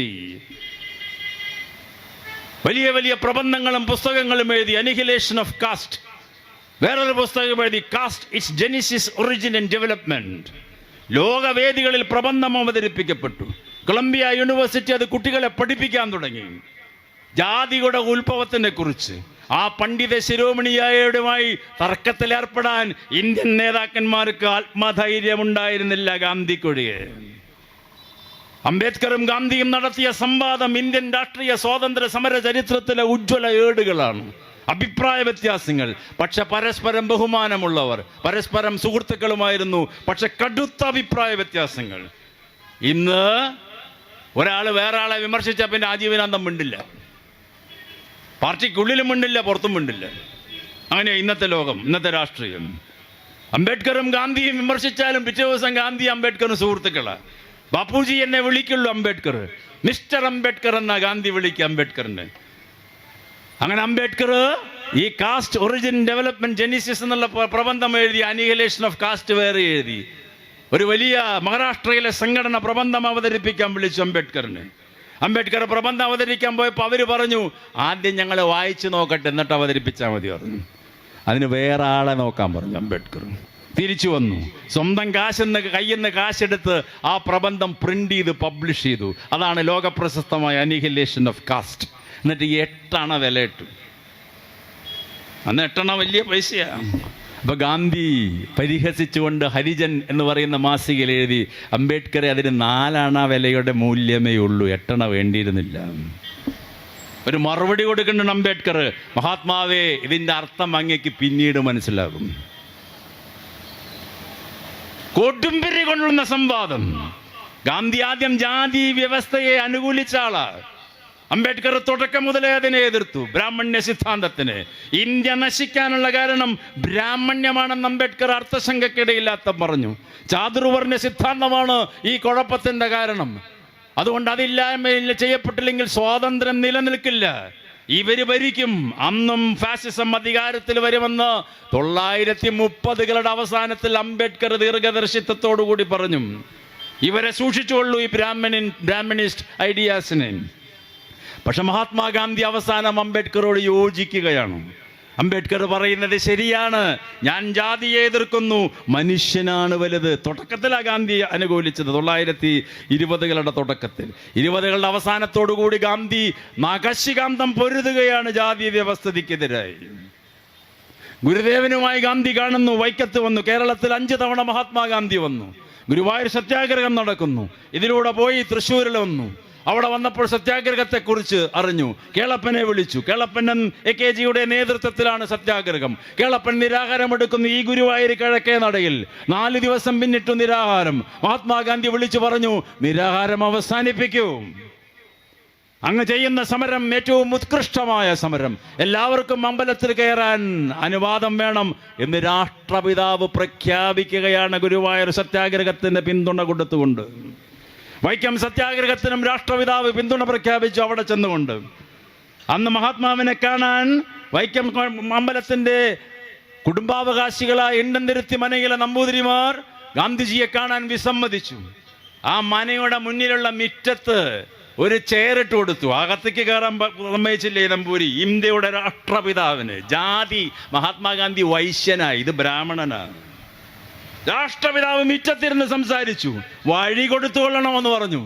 വലിയ വലിയ പ്രബന്ധങ്ങളും പുസ്തകങ്ങളും എഴുതി. അനിഹിലേഷൻ ഓഫ് കാസ്റ്റ്, വേറൊരു പുസ്തകം എഴുതി, caste its genesis, origin and development. ലോകവേദികളിൽ പ്രബന്ധം അവതരിപ്പിക്കപ്പെട്ടു. കൊളംബിയ യൂണിവേഴ്സിറ്റി അത് കുട്ടികളെ പഠിപ്പിക്കാൻ തുടങ്ങി, ജാതിയുടെ ഉത്ഭവത്തിനെ കുറിച്ച്. ആ പണ്ഡിത ശിരോമണിയായവരുമായി തർക്കത്തിലേർപ്പെടാൻ ഇന്ത്യൻ നേതാക്കന്മാർക്ക് ആത്മധൈര്യമുണ്ടായിരുന്നില്ല, ഗാന്ധിക്കൊഴികെ. അംബേദ്കറും ഗാന്ധിയും നടത്തിയ സംവാദം ഇന്ത്യൻ രാഷ്ട്രീയ സ്വാതന്ത്ര്യ സമര ചരിത്രത്തിലെ ഉജ്ജ്വല ഏടുകളാണ്. അഭിപ്രായ വ്യത്യാസങ്ങൾ, പക്ഷെ പരസ്പരം ബഹുമാനമുള്ളവർ, പരസ്പരം സുഹൃത്തുക്കളുമായിരുന്നു, പക്ഷെ കടുത്ത അഭിപ്രായ വ്യത്യാസങ്ങൾ. ഇന്ന് ഒരാൾ വേറെ ആളെ വിമർശിച്ച പിന്നെ ആജീവനാന്തം മിണ്ടില്ല, പാർട്ടിക്കുള്ളിലും മിണ്ടില്ല, പുറത്തും മിണ്ടില്ല. അങ്ങനെ ഇന്നത്തെ ലോകം, ഇന്നത്തെ രാഷ്ട്രീയം. അംബേദ്കറും ഗാന്ധിയും വിമർശിച്ചാലും പിറ്റേ ദിവസം ഗാന്ധി അംബേദ്കറും സുഹൃത്തുക്കളാണ്. ബാപ്പുജി എന്നെ വിളിക്കുള്ളൂ അംബേദ്കർ, മിസ്റ്റർ അംബേദ്കർ എന്ന ഗാന്ധി വിളിക്കുക അംബേദ്കറിനെ. അങ്ങനെ അംബേദ്കർ ഈ കാസ്റ്റ്, ഒറിജിൻ, ഡെവലപ്മെന്റ്, ജെനിസിസ് എന്നുള്ള പ്രബന്ധം എഴുതി. അനിഹിലേഷൻ ഓഫ് കാസ്റ്റ് വേറെ എഴുതി. ഒരു വലിയ മഹാരാഷ്ട്രയിലെ സംഘടന പ്രബന്ധം അവതരിപ്പിക്കാൻ വിളിച്ചു അംബേദ്കറിന്. അംബേദ്കർ പ്രബന്ധം അവതരിക്കാൻ പോയപ്പോൾ അവർ പറഞ്ഞു, ആദ്യം ഞങ്ങൾ വായിച്ചു നോക്കട്ടെ എന്നിട്ട് അവതരിപ്പിച്ചാൽ മതി പറഞ്ഞു. അതിന് വേറെ ആളെ നോക്കാൻ പറഞ്ഞു അംബേദ്കർ. തിരിച്ചു വന്നു. സ്വന്തം കയ്യിൽ നിന്ന് കാശെടുത്ത് ആ പ്രബന്ധം പ്രിന്റ് ചെയ്ത് പബ്ലിഷ് ചെയ്തു. അതാണ് ലോകപ്രശസ്തമായ അനിഹിലേഷൻ ഓഫ് കാസ്റ്റ്. എന്നിട്ട് 8 അണ വില ഇട്ടു. അന്ന് 8 അണ വലിയ പൈസയാണ്. അപ്പൊ ഗാന്ധി പരിഹസിച്ചുകൊണ്ട് ഹരിജൻ എന്ന് പറയുന്ന മാസികയിൽ എഴുതി, അംബേദ്കറെ അതിന് 4 അണ വിലയുടെ മൂല്യമേ ഉള്ളൂ, 8 അണ വേണ്ടിയിരുന്നില്ല. ഒരു മറുപടി കൊടുക്കുന്നുണ്ട് അംബേദ്കർ. മഹാത്മാവേ, ഇതിൻ്റെ അർത്ഥം അങ്ങേക്ക് പിന്നീട് മനസ്സിലാകും. കൊടുമ്പിരി കൊള്ളുന്ന സംവാദം. ഗാന്ധി ആദ്യം ജാതി വ്യവസ്ഥയെ അനുകൂലിച്ച ആളാ. അംബേദ്കർ തുടക്കം മുതലേ അതിനെ എതിർത്തു, ബ്രാഹ്മണ്യ സിദ്ധാന്തത്തിന്. ഇന്ത്യ നശിക്കാനുള്ള കാരണം ബ്രാഹ്മണ്യമാണെന്ന് അംബേദ്കർ അർത്ഥശങ്കക്കിടയില്ലാത്ത പറഞ്ഞു. ചാതുർവർണ്ണ സിദ്ധാന്തമാണ് ഈ കുഴപ്പത്തിന്റെ കാരണം. അതുകൊണ്ട് അതില്ലായ്മയിൽ ചെയ്യപ്പെട്ടില്ലെങ്കിൽ സ്വാതന്ത്ര്യം നിലനിൽക്കില്ല, ഇവര് ഭരിക്കും. അന്നും ഫാസിസം അധികാരത്തിൽ വരുമെന്ന് 1930കളുടെ അവസാനത്തിൽ അംബേദ്കർ ദീർഘദർശിത്വത്തോടു കൂടി പറഞ്ഞു. ഇവരെ സൂക്ഷിച്ചുകൊള്ളൂ, ഈ ബ്രാഹ്മണിസ്റ്റ് ഐഡിയാസിനെ. പക്ഷെ മഹാത്മാഗാന്ധി അവസാനം അംബേദ്കറോട് യോജിക്കുകയാണ്. അംബേദ്കർ പറയുന്നത് ശരിയാണ്, ഞാൻ ജാതിയെ എതിർക്കുന്നു, മനുഷ്യനാണ് വലുത്. തുടക്കത്തിലാണ് ഗാന്ധി അനുകൂലിച്ചത്, 1920കളുടെ തുടക്കത്തിൽ. 20കളുടെ അവസാനത്തോടുകൂടി ഗാന്ധി നഖശികാന്തം പൊരുതുകയാണ് ജാതി വ്യവസ്ഥിതിക്കെതിരായി. ഗുരുദേവനുമായി ഗാന്ധി കാണുന്നു, വൈക്കത്ത് വന്നു. കേരളത്തിൽ 5 തവണ മഹാത്മാഗാന്ധി വന്നു. ഗുരുവായൂർ സത്യാഗ്രഹം നടക്കുന്നു. ഇതിലൂടെ പോയി തൃശ്ശൂരിൽ വന്നു. അവിടെ വന്നപ്പോൾ സത്യാഗ്രഹത്തെക്കുറിച്ച് അറിഞ്ഞു. കേളപ്പനെ വിളിച്ചു. കേളപ്പൻ AKGയുടെ നേതൃത്വത്തിലാണ് സത്യാഗ്രഹം. കേളപ്പൻ നിരാഹാരമെടുക്കുന്നു ഈ ഗുരുവായൂർ കിഴക്കേ നടയിൽ. 4 ദിവസം പിന്നിട്ടു നിരാഹാരം. മഹാത്മാഗാന്ധി വിളിച്ചു പറഞ്ഞു, നിരാഹാരം അവസാനിപ്പിക്കൂ. അങ്ങ് ചെയ്യുന്ന സമരം ഏറ്റവും ഉത്കൃഷ്ടമായ സമരം. എല്ലാവർക്കും അമ്പലത്തിൽ കയറാൻ അനുവാദം വേണം എന്ന് രാഷ്ട്രപിതാവ് പ്രഖ്യാപിക്കുകയാണ് ഗുരുവായൂർ സത്യാഗ്രഹത്തിന് പിന്തുണ കൊടുത്തുകൊണ്ട്. വൈക്കം സത്യാഗ്രഹത്തിനും രാഷ്ട്രപിതാവ് പിന്തുണ പ്രഖ്യാപിച്ചു അവിടെ ചെന്നുകൊണ്ട്. അന്ന് മഹാത്മാവിനെ കാണാൻ വൈക്കം അമ്പലത്തിൻ്റെ കുടുംബാവകാശികളായ ഇണ്ടന്തിരുത്തി മനയിലെ നമ്പൂതിരിമാർ ഗാന്ധിജിയെ കാണാൻ വിസമ്മതിച്ചു. ആ മനയുടെ മുന്നിലുള്ള മുറ്റത്ത് ഒരു ചെയറിട്ട് കൊടുത്തു. അകത്തേക്ക് കയറാൻ സമ്മതിച്ചില്ലേ നമ്പൂരി. ഇന്ത്യയുടെ രാഷ്ട്രപിതാവിന് ജാതി, മഹാത്മാഗാന്ധി വൈശ്യനായി, ഇത് ബ്രാഹ്മണനാണ്. രാഷ്ട്രപിതാവ് മിറ്റത്തിരുന്ന് സംസാരിച്ചു, വഴി കൊടുത്തുകൊള്ളണമെന്ന് പറഞ്ഞു.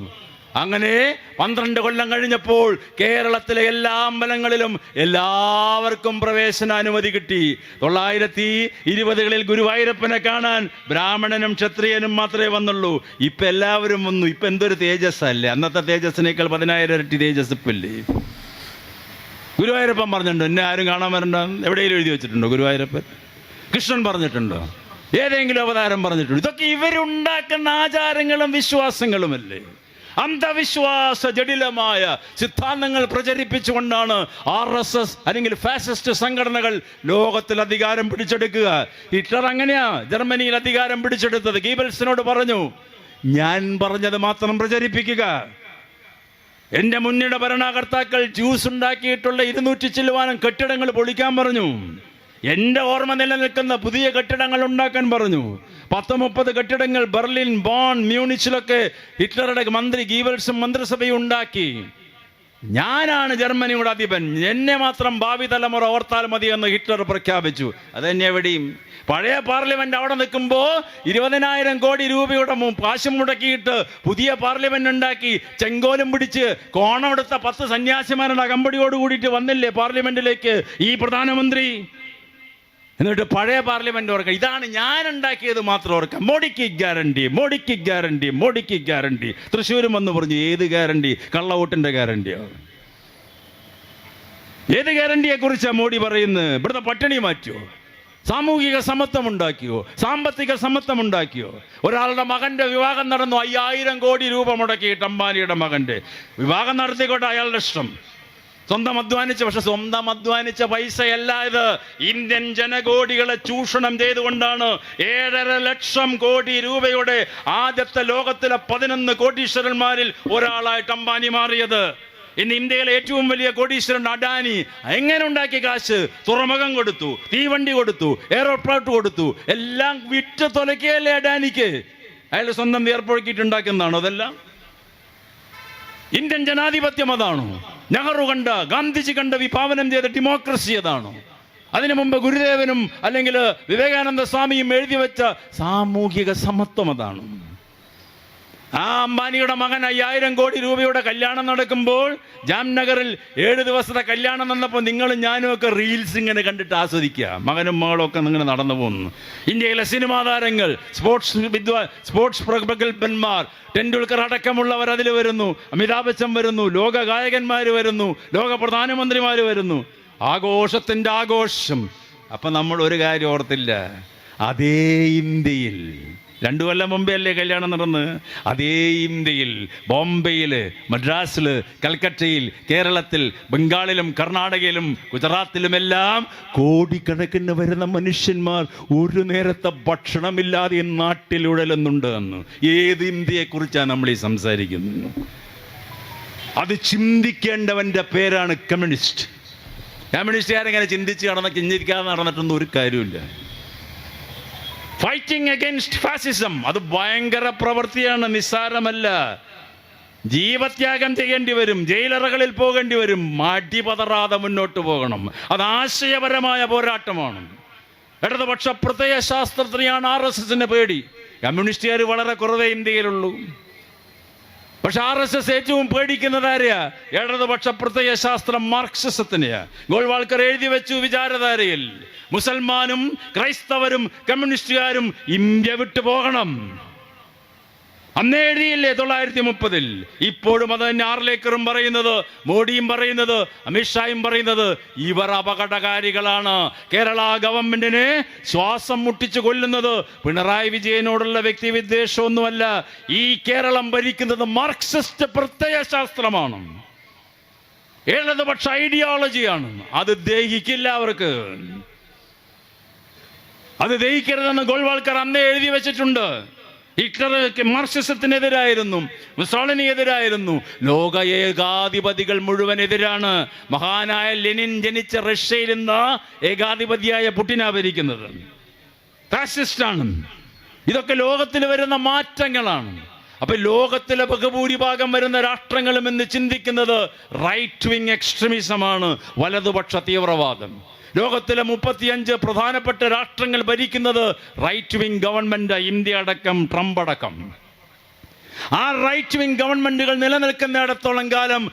അങ്ങനെ 12 കൊല്ലം കഴിഞ്ഞപ്പോൾ കേരളത്തിലെ എല്ലാ അമ്പലങ്ങളിലും എല്ലാവർക്കും പ്രവേശനാനുമതി കിട്ടി. 1920കളിൽ ഗുരുവായൂരപ്പനെ കാണാൻ ബ്രാഹ്മണനും ക്ഷത്രിയനും മാത്രമേ വന്നുള്ളൂ. ഇപ്പം എല്ലാവരും വന്നു. ഇപ്പം എന്തൊരു തേജസ്സല്ലേ! അന്നത്തെ തേജസ്സിനേക്കാൾ 10,000 ഇരട്ടി തേജസ് ഇപ്പല്ലേ. ഗുരുവായൂരപ്പൻ പറഞ്ഞിട്ടുണ്ടോ എന്നെ ആരും കാണാൻ വരണ്ട? എവിടെയെങ്കിലും എഴുതി വെച്ചിട്ടുണ്ടോ ഗുരുവായൂരപ്പൻ? കൃഷ്ണൻ പറഞ്ഞിട്ടുണ്ടോ? ഏതെങ്കിലും അവതാരം പറഞ്ഞിട്ടുണ്ടോ? ഇതൊക്കെ ഇവരുണ്ടാക്കുന്ന ആചാരങ്ങളും വിശ്വാസങ്ങളുമല്ലേ. അന്ധവിശ്വാസ ജടിലമായ സിദ്ധാന്തങ്ങൾ പ്രചരിപ്പിച്ചുകൊണ്ടാണ് RSS അല്ലെങ്കിൽ ഫാസിസ്റ്റ് സംഘടനകൾ ലോകത്തിൽ അധികാരം പിടിച്ചെടുക്കുക. ഹിറ്റ്ലർ അങ്ങനെയാ ജർമ്മനിയിൽ അധികാരം പിടിച്ചെടുത്തത്. ഗീബൽസിനോട് പറഞ്ഞു, ഞാൻ പറഞ്ഞത് മാത്രം പ്രചരിപ്പിക്കുക. എൻ്റെ മുന്നിലെ ഭരണകർത്താക്കൾ ജ്യൂസ് ഉണ്ടാക്കിയിട്ടുള്ള 200 ചില്ലുവാനം കെട്ടിടങ്ങൾ പൊളിക്കാൻ പറഞ്ഞു. എൻ്റെ ഓർമ്മ നിലനിൽക്കുന്ന പുതിയ കെട്ടിടങ്ങൾ ഉണ്ടാക്കാൻ പറഞ്ഞു. 10-30 കെട്ടിടങ്ങൾ ബെർലിൻ, ബോൺ, മ്യൂണിച്ചിലൊക്കെ ഹിറ്റ്ലറുടെ മന്ത്രി ഗീബൽസും മന്ത്രിസഭയും ഉണ്ടാക്കി. ഞാനാണ് ജർമ്മനിയുടെ അധിപൻ, എന്നെ മാത്രം ഭാവി തലമുറ ഓർത്താൽ മതി എന്ന് ഹിറ്റ്ലർ പ്രഖ്യാപിച്ചു. അതെന്നെ എവിടെയും പഴയ പാർലമെന്റ് അവിടെ നിൽക്കുമ്പോൾ 20,000 കോടി രൂപയുടെ കാശ് മുടക്കിയിട്ട് പുതിയ പാർലമെന്റ് ഉണ്ടാക്കി. ചെങ്കോലും പിടിച്ച് കോണമെടുത്ത 10 സന്യാസിമാരുടെ അകമ്പടിയോട് കൂടിയിട്ട് വന്നില്ലേ പാർലമെന്റിലേക്ക് ഈ പ്രധാനമന്ത്രി. എന്നിട്ട് പഴയ പാർലമെന്റ് ഓർക്കുക, ഇതാണ് ഞാൻ ഉണ്ടാക്കിയത് മാത്രം ഓർക്കാം. മോഡിക്ക് ഗ്യാരണ്ടി, മോഡിക്ക് ഗ്യാരണ്ടി, മോഡിക്ക് ഗ്യാരണ്ടി. തൃശ്ശൂരും വന്ന് പറഞ്ഞു, ഏത് ഗ്യാരണ്ടി? കള്ളവോട്ടിന്റെ ഗ്യാരണ്ടിയോ? ഏത് ഗ്യാരണ്ടിയെ കുറിച്ചാണ് മോഡി പറയുന്നത്? ഇവിടുത്തെ പട്ടിണി മാറ്റിയോ? സാമൂഹിക സമത്വം ഉണ്ടാക്കിയോ? സാമ്പത്തിക സമത്വം ഉണ്ടാക്കിയോ? ഒരാളുടെ മകന്റെ വിവാഹം നടന്നു, 5000 കോടി രൂപ മുടക്കിയിട്ട് അംബാനിയുടെ മകന്റെ വിവാഹം നടത്തിക്കോട്ടെ, അയാളുടെ ഇഷ്ടം. സ്വന്തം അധ്വാനിച്ച, പക്ഷെ സ്വന്തം അധ്വാനിച്ച പൈസയല്ല ഇത്. ഇന്ത്യൻ ജനകോടികളെ ചൂഷണം ചെയ്തുകൊണ്ടാണ് 7.5 ലക്ഷം കോടി രൂപയുടെ ആദ്യത്തെ ലോകത്തിലെ 11 കോടീശ്വരന്മാരിൽ ഒരാളായിട്ട് അംബാനി മാറിയത്. ഇന്ന് ഇന്ത്യയിലെ ഏറ്റവും വലിയ കോടീശ്വരൻ അഡാനി. എങ്ങനെ ഉണ്ടാക്കിയ കാശ്? തുറമുഖം കൊടുത്തു, തീവണ്ടി കൊടുത്തു, എയർപോർട്ട് കൊടുത്തു, എല്ലാം വിറ്റ് തുലയ്ക്കല്ലേ അഡാനിക്ക്. അയാൾ സ്വന്തം ഏർപ്പെടുത്തിയിട്ടുണ്ടാക്കുന്നതാണോ അതെല്ലാം? ഇന്ത്യൻ ജനാധിപത്യം അതാണോ? നെഹ്റു കണ്ട, ഗാന്ധിജി കണ്ട വിഭാവനം ചെയ്ത ഡെമോക്രസി അതാണോ? അതിനു മുമ്പ് ഗുരുദേവനും അല്ലെങ്കിൽ വിവേകാനന്ദ സ്വാമിയും എഴുതി വെച്ച സാമൂഹിക സമത്വം അതാണ്. ആ അംബാനിയുടെ മകൻ 5000 കോടി രൂപയുടെ കല്യാണം നടക്കുമ്പോൾ ജാംനഗറിൽ 7 ദിവസത്തെ കല്യാണം നടന്നപ്പോൾ നിങ്ങളും ഞാനും ഒക്കെ റീൽസ് ഇങ്ങനെ കണ്ടിട്ട് ആസ്വദിക്കുക. മകനും മകളും ഒക്കെ ഇങ്ങനെ നടന്നു പോകുന്നു. ഇന്ത്യയിലെ സിനിമാ താരങ്ങൾ, സ്പോർട്സ് പ്രഗത്ഭന്മാർ, ടെണ്ടുൽക്കർ അടക്കമുള്ളവർ അതിൽ വരുന്നു, അമിതാഭ് ബച്ചൻ വരുന്നു, ലോക ഗായകന്മാർ വരുന്നു, ലോക പ്രധാനമന്ത്രിമാർ വരുന്നു. ആഘോഷത്തിൻ്റെ ആഘോഷം. അപ്പം നമ്മൾ ഒരു കാര്യം ഓർത്തില്ല, അതേ ഇന്ത്യയിൽ 2 കൊല്ലം മുമ്പേ അല്ലേ കല്യാണം നടന്ന്, അതേ ഇന്ത്യയിൽ ബോംബെയിൽ, മദ്രാസിൽ, കൽക്കട്ടയിൽ, കേരളത്തിൽ, ബംഗാളിലും കർണാടകയിലും ഗുജറാത്തിലുമെല്ലാം കോടിക്കണക്കിന് വരുന്ന മനുഷ്യന്മാർ ഒരു നേരത്തെ ഭക്ഷണമില്ലാതെ നാട്ടിൽ ഉഴലുന്നുണ്ട് എന്ന്. ഏത് ഇന്ത്യയെക്കുറിച്ചാണ് നമ്മൾ ഈ സംസാരിക്കുന്നത്? അത് ചിന്തിക്കേണ്ടവൻ്റെ പേരാണ് കമ്മ്യൂണിസ്റ്റ്. കമ്മ്യൂണിസ്റ്റുകാരെങ്ങനെ ചിന്തിക്കാതെ നടന്നിട്ടൊന്നും ഒരു കാര്യമില്ല. ഫൈറ്റിംഗ് അഗൈൻസ്റ്റ് ഫാസിസം, അത് ഭയങ്കര പ്രവൃത്തിയാണ്, നിസ്സാരമല്ല. ജീവത്യാഗം ചെയ്യേണ്ടി വരും, ജയിലറകളിൽ പോകേണ്ടി വരും, മടിപതറാതെ മുന്നോട്ട് പോകണം. അത് ആശയപരമായ പോരാട്ടമാണ്. ഇടതുപക്ഷ പ്രത്യയശാസ്ത്രത്തിനെയാണ് RSSന്റെ പേടി. കമ്മ്യൂണിസ്റ്റുകാർ വളരെ കുറവേ ഇന്ത്യയിലുള്ളൂ. പക്ഷെ RSS ഏറ്റവും പേടിക്കുന്നത് ആരെയാ? ഇടതുപക്ഷ പ്രത്യയശാസ്ത്രം, മാർക്സിസത്തിനെയാ. ഗോൾവാൾക്കർ എഴുതി വെച്ചു വിചാരധാരയിൽ, മുസൽമാനും ക്രൈസ്തവരും കമ്മ്യൂണിസ്റ്റുകാരും ഇന്ത്യ വിട്ടു പോകണം. അന്നേ എഴുതിയില്ലേ 1930. ഇപ്പോഴും അത് തന്നെ ആർലേക്കറും പറയുന്നത്, മോഡിയും പറയുന്നത്, അമിത്ഷായും പറയുന്നത്. ഇവർ അപകടകാരികളാണ്. കേരള ഗവൺമെന്റിനെ ശ്വാസം മുട്ടിച്ചു കൊല്ലുന്നത് പിണറായി വിജയനോടുള്ള വ്യക്തിവിദ്വേഷമൊന്നുമല്ല. ഈ കേരളം ഭരിക്കുന്നത് മാർക്സിസ്റ്റ് പ്രത്യയശാസ്ത്രമാണ്, ഇടതുപക്ഷ ഐഡിയോളജിയാണ്. അത് ദഹിക്കില്ല അവർക്ക്. അത് ദഹിക്കരുതെന്ന് ഗോൾവാൾക്കർ അന്നേ എഴുതി വെച്ചിട്ടുണ്ട്. ഹിറ്റ്ലർ മാർക്സിസത്തിനെതിരായിരുന്നു, മുസോളിനി എതിരായിരുന്നു, ലോക ഏകാധിപതികൾ മുഴുവൻ എതിരാണ്. മഹാനായ ലെനിൻ ജനിച്ച റഷ്യയിൽ നിന്ന് ഏകാധിപതിയായ പുടിനാ ഭരിക്കുന്നത്, ഫാസിസ്റ്റാണ്. ഇതൊക്കെ ലോകത്തിൽ വരുന്ന മാറ്റങ്ങളാണ്. അപ്പൊ ലോകത്തിലെ ബഹുഭൂരിഭാഗം വരുന്ന രാഷ്ട്രങ്ങളും എന്ന് ചിന്തിക്കുന്നത് റൈറ്റ് വിങ് എക്സ്ട്രീമിസമാണ്, വലതുപക്ഷ തീവ്രവാദം. ലോകത്തിലെ 35 പ്രധാനപ്പെട്ട രാഷ്ട്രങ്ങൾ ഭരിക്കുന്നത് റൈറ്റ് വിങ് ഗവൺമെന്റ്, ഇന്ത്യ അടക്കം, ട്രംപ് അടക്കം. ആ റൈറ്റ് വിങ് ഗവൺമെന്റുകൾ നിലനിൽക്കുന്നിടത്തോളം കാലം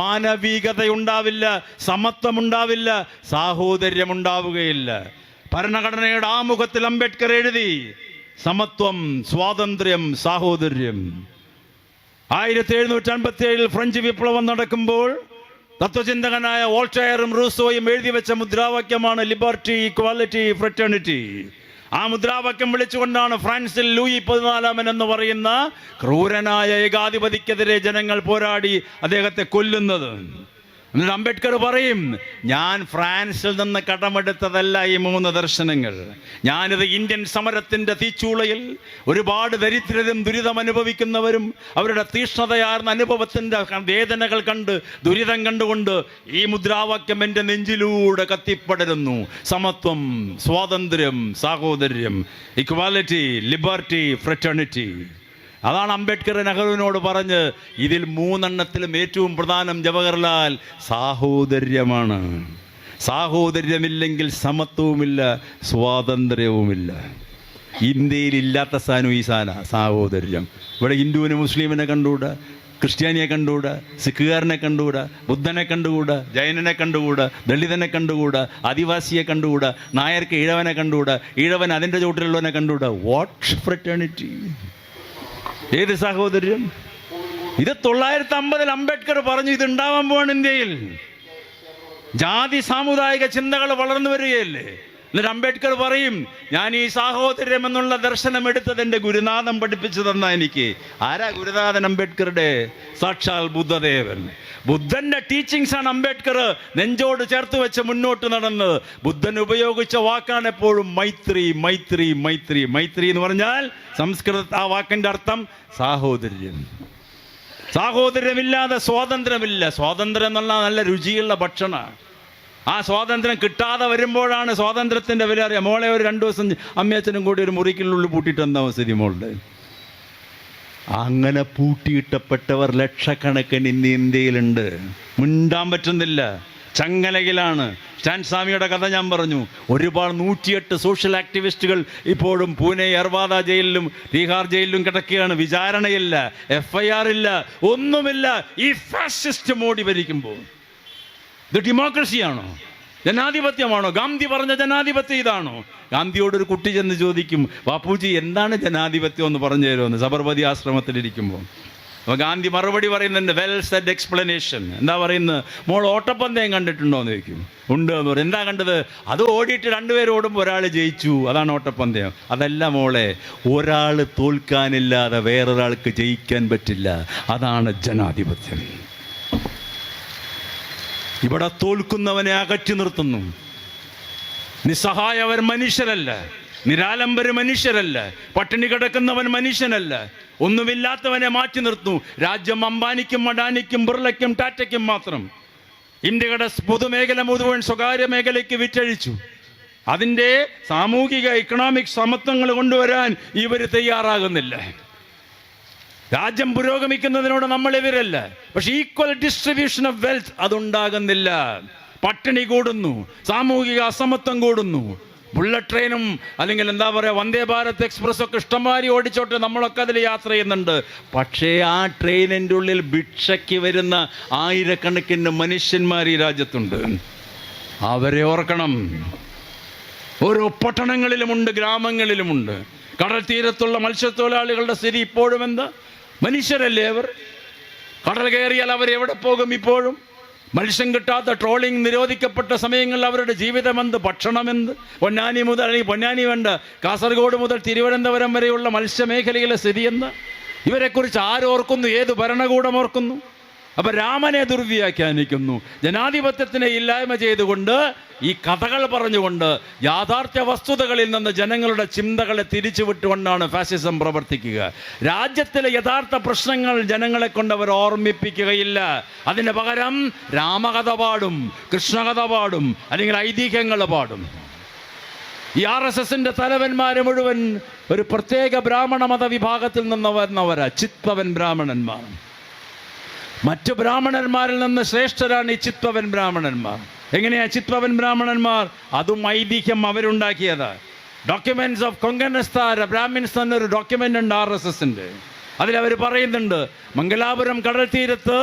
മാനവികതയുണ്ടാവില്ല, സമത്വമുണ്ടാവില്ല, സാഹോദര്യമുണ്ടാവുകയില്ല. ഭരണഘടനയുടെ ആമുഖത്തിൽ അംബേദ്കർ എഴുതി സമത്വം, സ്വാതന്ത്ര്യം, സാഹോദര്യം. 1757 ഫ്രഞ്ച് വിപ്ലവം നടക്കുമ്പോൾ തത്വചിന്തകനായ വോൾട്ടയറും റൂസോയും എഴുതി വെച്ച മുദ്രാവാക്യമാണ് ലിബർട്ടി, ഇക്വാലിറ്റി, ഫ്രറ്റേണിറ്റി. ആ മുദ്രാവാക്യം വിളിച്ചുകൊണ്ടാണ് ഫ്രാൻസിൽ ലൂയി 14 എന്ന് പറയുന്ന ക്രൂരനായ ഏകാധിപതിക്കെതിരെ ജനങ്ങൾ പോരാടി അദ്ദേഹത്തെ കൊല്ലുന്നത്. എന്നിട്ട് അംബേദ്കർ പറയും, ഞാൻ ഫ്രാൻസിൽ നിന്ന് കടമെടുത്തതല്ല ഈ 3 ദർശനങ്ങൾ. ഞാനിത് ഇന്ത്യൻ സമരത്തിൻ്റെ തീച്ചൂളയിൽ ഒരുപാട് ദരിദ്രരും ദുരിതം അനുഭവിക്കുന്നവരും അവരുടെ തീഷ്ണതയാർന്ന അനുഭവത്തിൻ്റെ വേദനകൾ കണ്ട്, ദുരിതം കണ്ടുകൊണ്ട് ഈ മുദ്രാവാക്യം എൻ്റെ നെഞ്ചിലൂടെ കത്തിപ്പടരുന്നു. സമത്വം, സ്വാതന്ത്ര്യം, സാഹോദര്യം, ഇക്വാലിറ്റി, ലിബർട്ടി, ഫ്രറ്റേണിറ്റി. അതാണ് അംബേദ്കർ നെഹ്റുവിനോട് പറഞ്ഞ്, ഇതിൽ 3 ഏറ്റവും പ്രധാനം ജവഹർലാൽ സാഹോദര്യമാണ്. സാഹോദര്യമില്ലെങ്കിൽ സമത്വവുമില്ല, സ്വാതന്ത്ര്യവുമില്ല. ഇന്ത്യയിലില്ലാത്ത സാധനം ഈ സാധന സാഹോദര്യം. ഇവിടെ ഹിന്ദുവിനെ മുസ്ലിമിനെ കണ്ടുകൂടാ, ക്രിസ്ത്യാനിയെ കണ്ടുകൂടാ, സിഖുകാരനെ കണ്ടുകൂടാ, ബുദ്ധനെ കണ്ടുകൂടാ, ജൈനനെ കണ്ടുകൂടാ, ദളിതനെ കണ്ടുകൂടാ, ആദിവാസിയെ കണ്ടുകൂടാ, നായർക്ക് ഈഴവനെ കണ്ടുകൂടാ, ഈഴവൻ അതിൻ്റെ ചുവട്ടിലുള്ളവനെ കണ്ടുകൂടാ. What fraternity? ഏത് സാഹോദര്യം? ഇത് 1950 അംബേദ്കർ പറഞ്ഞു ഇതുണ്ടാവാൻ പോവാണ് ഇന്ത്യയിൽ. ജാതി സാമുദായിക ചിന്തകൾ വളർന്നു വരികയല്ലേ. എന്നിട്ട് അംബേദ്കർ പറയും, ഞാൻ ഈ സാഹോദര്യം എന്നുള്ള ദർശനം എടുത്തത് എൻ്റെ ഗുരുനാഥൻ പഠിപ്പിച്ചു തന്ന എനിക്ക്. ആരാ ഗുരുനാഥൻ? അംബേദ്കറുടെ സാക്ഷാൽ ബുദ്ധദേവൻ. ബുദ്ധന്റെ ടീച്ചിങ്സ് ആണ് അംബേദ്കർ നെഞ്ചോട് ചേർത്ത് വെച്ച് മുന്നോട്ട് നടന്നത്. ബുദ്ധൻ ഉപയോഗിച്ച വാക്കാണ് എപ്പോഴും മൈത്രി, മൈത്രി, മൈത്രി. മൈത്രി എന്ന് പറഞ്ഞാൽ സംസ്കൃത ആ വാക്കിന്റെ അർത്ഥം സാഹോദര്യം. സാഹോദര്യമില്ലാതെ സ്വാതന്ത്ര്യമില്ല. സ്വാതന്ത്ര്യം എന്നുള്ള നല്ല രുചിയുള്ള ഭക്ഷണം. ആ സ്വാതന്ത്ര്യം കിട്ടാതെ വരുമ്പോഴാണ് സ്വാതന്ത്ര്യത്തിന്റെ വില അറിയാം. മോളെ ഒരു 2 ദിവസം അമ്മയച്ഛനും കൂടി ഒരു മുറിക്കുള്ളിൽ പൂട്ടിയിട്ട് എന്താ സ്ഥിതി മോളുടെ? അങ്ങനെ പൂട്ടിയിട്ടപ്പെട്ടവർ ലക്ഷക്കണക്കിന് ഇന്ന് ഇന്ത്യയിലുണ്ട്. മിണ്ടാൻ പറ്റുന്നില്ല, ചങ്ങലയിലാണ്. സ്റ്റാൻ സ്വാമിയുടെ കഥ ഞാൻ പറഞ്ഞു. ഒരുപാട് 108 സോഷ്യൽ ആക്ടിവിസ്റ്റുകൾ ഇപ്പോഴും പൂനെ യർവാദ ജയിലിലും തീഹാർ ജയിലിലും കിടക്കുകയാണ്. വിചാരണയില്ല, FIR ഇല്ല, ഒന്നുമില്ല. ഈ ഫാസിസ്റ്റ് മോഡി ഭരിക്കുമ്പോൾ ഇത് ഡെമോക്രസിയാണോ, ജനാധിപത്യമാണോ? ഗാന്ധി പറഞ്ഞ ജനാധിപത്യം ഇതാണോ? ഗാന്ധിയോടൊരു കുട്ടി ചെന്ന് ചോദിക്കും, ബാപ്പുജി എന്താണ് ജനാധിപത്യം എന്ന് പറഞ്ഞു തരുമെന്ന്, സബർമതി ആശ്രമത്തിലിരിക്കുമ്പോൾ. അപ്പോൾ ഗാന്ധി മറുപടി പറയുന്നുണ്ട്, വെൽ സെഡ് എക്സ്പ്ലനേഷൻ. എന്താ പറയുന്നത്? മോൾ ഓട്ടപ്പന്തയം കണ്ടിട്ടുണ്ടോ എന്ന് ചോദിക്കും. ഉണ്ട് എന്ന് പറയും. എന്താ കണ്ടത്? അത് ഓടിയിട്ട് 2 പേര് ഓടുമ്പോൾ ഒരാൾ ജയിച്ചു, അതാണ് ഓട്ടപ്പന്തയം. അതല്ല മോളെ, ഒരാൾ തോൽക്കാനില്ലാതെ വേറൊരാൾക്ക് ജയിക്കാൻ പറ്റില്ല, അതാണ് ജനാധിപത്യം. ഇവിടെ തോൽക്കുന്നവനെ അകറ്റി നിർത്തുന്നു. നിസ്സഹായവർ മനുഷ്യരല്ല, നിരാലംബര് മനുഷ്യരല്ല, പട്ടിണി കിടക്കുന്നവൻ മനുഷ്യനല്ല, ഒന്നുമില്ലാത്തവനെ മാറ്റി നിർത്തുന്നു. രാജ്യം അംബാനിക്കും അഡാനിക്കും ബിർളയ്ക്കും ടാറ്റയ്ക്കും മാത്രം. ഇന്ത്യയുടെ പൊതുമേഖല മുഴുവൻ സ്വകാര്യ മേഖലയ്ക്ക് വിറ്റഴിച്ചു. അതിൻ്റെ സാമൂഹിക ഇക്കണോമിക് സമത്വങ്ങൾ കൊണ്ടുവരാൻ ഇവർ തയ്യാറാകുന്നില്ല. രാജ്യം പുരോഗമിക്കുന്നതിനോട് നമ്മളെതിരല്ല, പക്ഷെ ഈക്വൽ ഡിസ്ട്രിബ്യൂഷൻ ഓഫ് വെൽത്ത് അതുണ്ടാകുന്നില്ല. പട്ടിണി കൂടുന്നു, സാമൂഹിക അസമത്വം കൂടുന്നു. ബുള്ളറ്റ് ട്രെയിനും അല്ലെങ്കിൽ എന്താ പറയുക വന്ദേ ഭാരത് എക്സ്പ്രസ് ഒക്കെ ഇഷ്ടംമാരി ഓടിച്ചോട്ടെ, നമ്മളൊക്കെ അതിൽ യാത്ര ചെയ്യുന്നുണ്ട്. പക്ഷേ ആ ട്രെയിനിൻ്റെ ഉള്ളിൽ ഭിക്ഷയ്ക്ക് വരുന്ന ആയിരക്കണക്കിന് മനുഷ്യന്മാർ ഈ രാജ്യത്തുണ്ട്. അവരെ ഓർക്കണം. ഓരോ പട്ടണങ്ങളിലുമുണ്ട്, ഗ്രാമങ്ങളിലുമുണ്ട്. കടൽ തീരത്തുള്ള മത്സ്യത്തൊഴിലാളികളുടെ സ്ഥിതി ഇപ്പോഴും എന്താ? മനുഷ്യരല്ലേ അവർ? കടൽ കയറിയാൽ അവരെവിടെ പോകും? ഇപ്പോഴും മത്സ്യം കിട്ടാത്ത, ട്രോളിംഗ് നിരോധിക്കപ്പെട്ട സമയങ്ങളിൽ അവരുടെ ജീവിതമെന്ത്, ഭക്ഷണമെന്ത്? പൊന്നാനി മുതൽ, അല്ലെങ്കിൽ പൊന്നാനി വേണ്ട, കാസർഗോഡ് മുതൽ തിരുവനന്തപുരം വരെയുള്ള മത്സ്യമേഖലയിലെ സ്ഥിതി എന്താ? ഇവരെക്കുറിച്ച് ആരോർക്കുന്നു? ഏത് ഭരണകൂടം ഓർക്കുന്നു? അപ്പം രാമനെ ദുർവ്യാഖ്യാനിക്കുന്നു, ജനാധിപത്യത്തിനെ ഇല്ലായ്മ ചെയ്തുകൊണ്ട്, ഈ കഥകൾ പറഞ്ഞുകൊണ്ട്, യാഥാർത്ഥ്യ വസ്തുതകളിൽ നിന്ന് ജനങ്ങളുടെ ചിന്തകളെ തിരിച്ചുവിട്ടുകൊണ്ടാണ് ഫാസിസം പ്രവർത്തിക്കുക. രാജ്യത്തിലെ യഥാർത്ഥ പ്രശ്നങ്ങൾ ജനങ്ങളെ കൊണ്ട് അവർ ഓർമ്മിപ്പിക്കുകയില്ല. അതിന് പകരം രാമകഥ പാടും, കൃഷ്ണകഥ പാടും, അല്ലെങ്കിൽ ഐതിഹ്യങ്ങൾ പാടും. ഈ RSSന്റെ തലവന്മാർ മുഴുവൻ ഒരു പ്രത്യേക ബ്രാഹ്മണ മത വിഭാഗത്തിൽ നിന്ന് വന്നവരാ, ചിത്പവൻ ബ്രാഹ്മണന്മാർ. മറ്റു ബ്രാഹ്മണന്മാരിൽ നിന്ന് ശ്രേഷ്ഠരാണ് ഈ ചിത്പവൻ ബ്രാഹ്മണന്മാർ. എങ്ങനെയാ ചിത്പവൻ ബ്രാഹ്മണന്മാർ? അതും ഐതിഹ്യം അവരുണ്ടാക്കിയതാ. ഡോക്യുമെന്റ്സ് ഓഫ് കൊങ്കണസ്താര ബ്രാഹ്മിൻസ് എന്നൊരു ഡോക്യുമെന്റ് ഉണ്ട് RSSന്റെ. അതിലവർ പറയുന്നുണ്ട്, മംഗലാപുരം കടൽ തീരത്ത്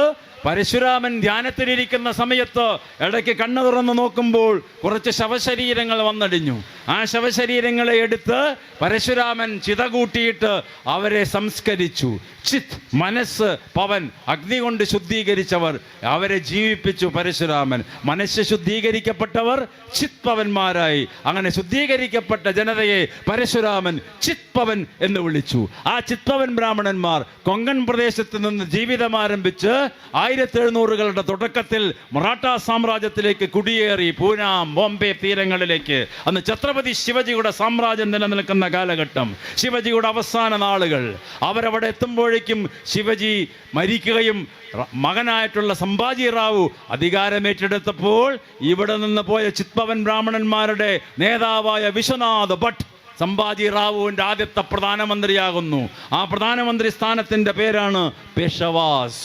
പരശുരാമൻ ധ്യാനത്തിലിരിക്കുന്ന സമയത്ത് ഇടയ്ക്ക് കണ്ണു തുറന്ന് നോക്കുമ്പോൾ കുറച്ച് ശവശരീരങ്ങൾ വന്നടിഞ്ഞു. ആ ശവശരീരങ്ങളെ എടുത്ത് പരശുരാമൻ ചിത കൂട്ടിയിട്ട് അവരെ സംസ്കരിച്ചു. ചിത് മനസ്സ്, പവൻ അഗ്നി കൊണ്ട് ശുദ്ധീകരിച്ചവർ, അവരെ ജീവിപ്പിച്ചു പരശുരാമൻ. മനസ്സ് ശുദ്ധീകരിക്കപ്പെട്ടവർ ചിത്പവന്മാരായി. അങ്ങനെ ശുദ്ധീകരിക്കപ്പെട്ട ജനതയെ പരശുരാമൻ ചിത്പവൻ എന്ന് വിളിച്ചു. ആ ചിത്പവൻ ബ്രാഹ്മണന്മാർ കൊങ്കൺ പ്രദേശത്ത് നിന്ന് ജീവിതം ആരംഭിച്ച് 1700കളുടെ തുടക്കത്തിൽ മറാഠ സാമ്രാജ്യത്തിലേക്ക് കുടിയേറി പൂന, ബോംബെ തീരങ്ങളിലേക്ക്. അന്ന് ഛത്രപതി ശിവജിയുടെ സാമ്രാജ്യം നിലനിൽക്കുന്ന കാലഘട്ടം, ശിവജിയുടെ അവസാന നാളുകൾ. അവരവിടെ എത്തുമ്പോഴേക്കും ശിവജി മരിക്കുകയും മകനായിട്ടുള്ള സംഭാജി റാവു അധികാരമേറ്റെടുത്തപ്പോൾ ഇവിടെ നിന്ന് പോയ ചിത്പവൻ ബ്രാഹ്മണന്മാരുടെ നേതാവായ വിശ്വനാഥ് ഭട്ട് സംഭാജി റാവുവിൻ്റെ ആദ്യത്തെ പ്രധാനമന്ത്രിയാകുന്നു. ആ പ്രധാനമന്ത്രി സ്ഥാനത്തിൻ്റെ പേരാണ് പേഷവാസ്.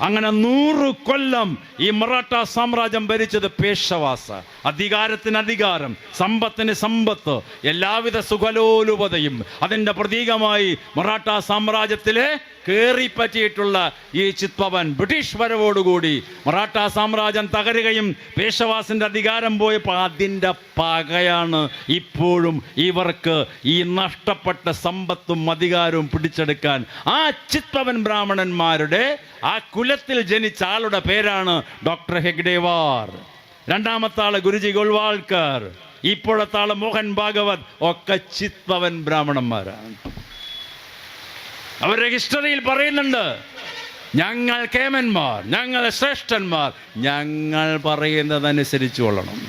അങ്ങനെ 100 കൊല്ലം ഈ മറാഠ സാമ്രാജ്യം ഭരിച്ചത് പേഷവാസ. അധികാരത്തിന് അധികാരം, സമ്പത്തിന് സമ്പത്ത്, എല്ലാവിധ സുഖലോലുപതയും അതിൻ്റെ പ്രതീകമായി മറാഠ സാമ്രാജ്യത്തിലെ കയറിപ്പറ്റിയിട്ടുള്ള ഈ ചിത്പവൻ ബ്രിട്ടീഷ് വരവോടുകൂടി മറാഠ സാമ്രാജ്യം തകരുകയും പേഷവാസിൻ്റെ അധികാരം പോയപ്പോൾ അതിൻ്റെ പകയാണ് ഇപ്പോഴും ഇവർക്ക് ഈ നഷ്ടപ്പെട്ട സമ്പത്തും അധികാരവും പിടിച്ചെടുക്കാൻ. ആ ചിത്പവൻ ബ്രാഹ്മണന്മാരുടെ ആ കുലത്തിൽ ജനിച്ച ആളുടെ പേരാണ് ഡോക്ടർ ഹെഗ്ഡേവാർ. രണ്ടാമത്തെ ആള് ഗുരുജി ഗോൾവാൾക്കർ, ഇപ്പോഴത്തെ ആള് മോഹൻ ഭാഗവത്, ഒക്കെ ചിത്പവൻ ബ്രാഹ്മണന്മാരാണ്. അവരുടെ ഹിസ്റ്ററിയിൽ പറയുന്നുണ്ട്, ഞങ്ങൾ കേമന്മാർ, ഞങ്ങൾ ശ്രേഷ്ഠന്മാർ, ഞങ്ങൾ പറയുന്നതനുസരിച്ച് കൊള്ളണം.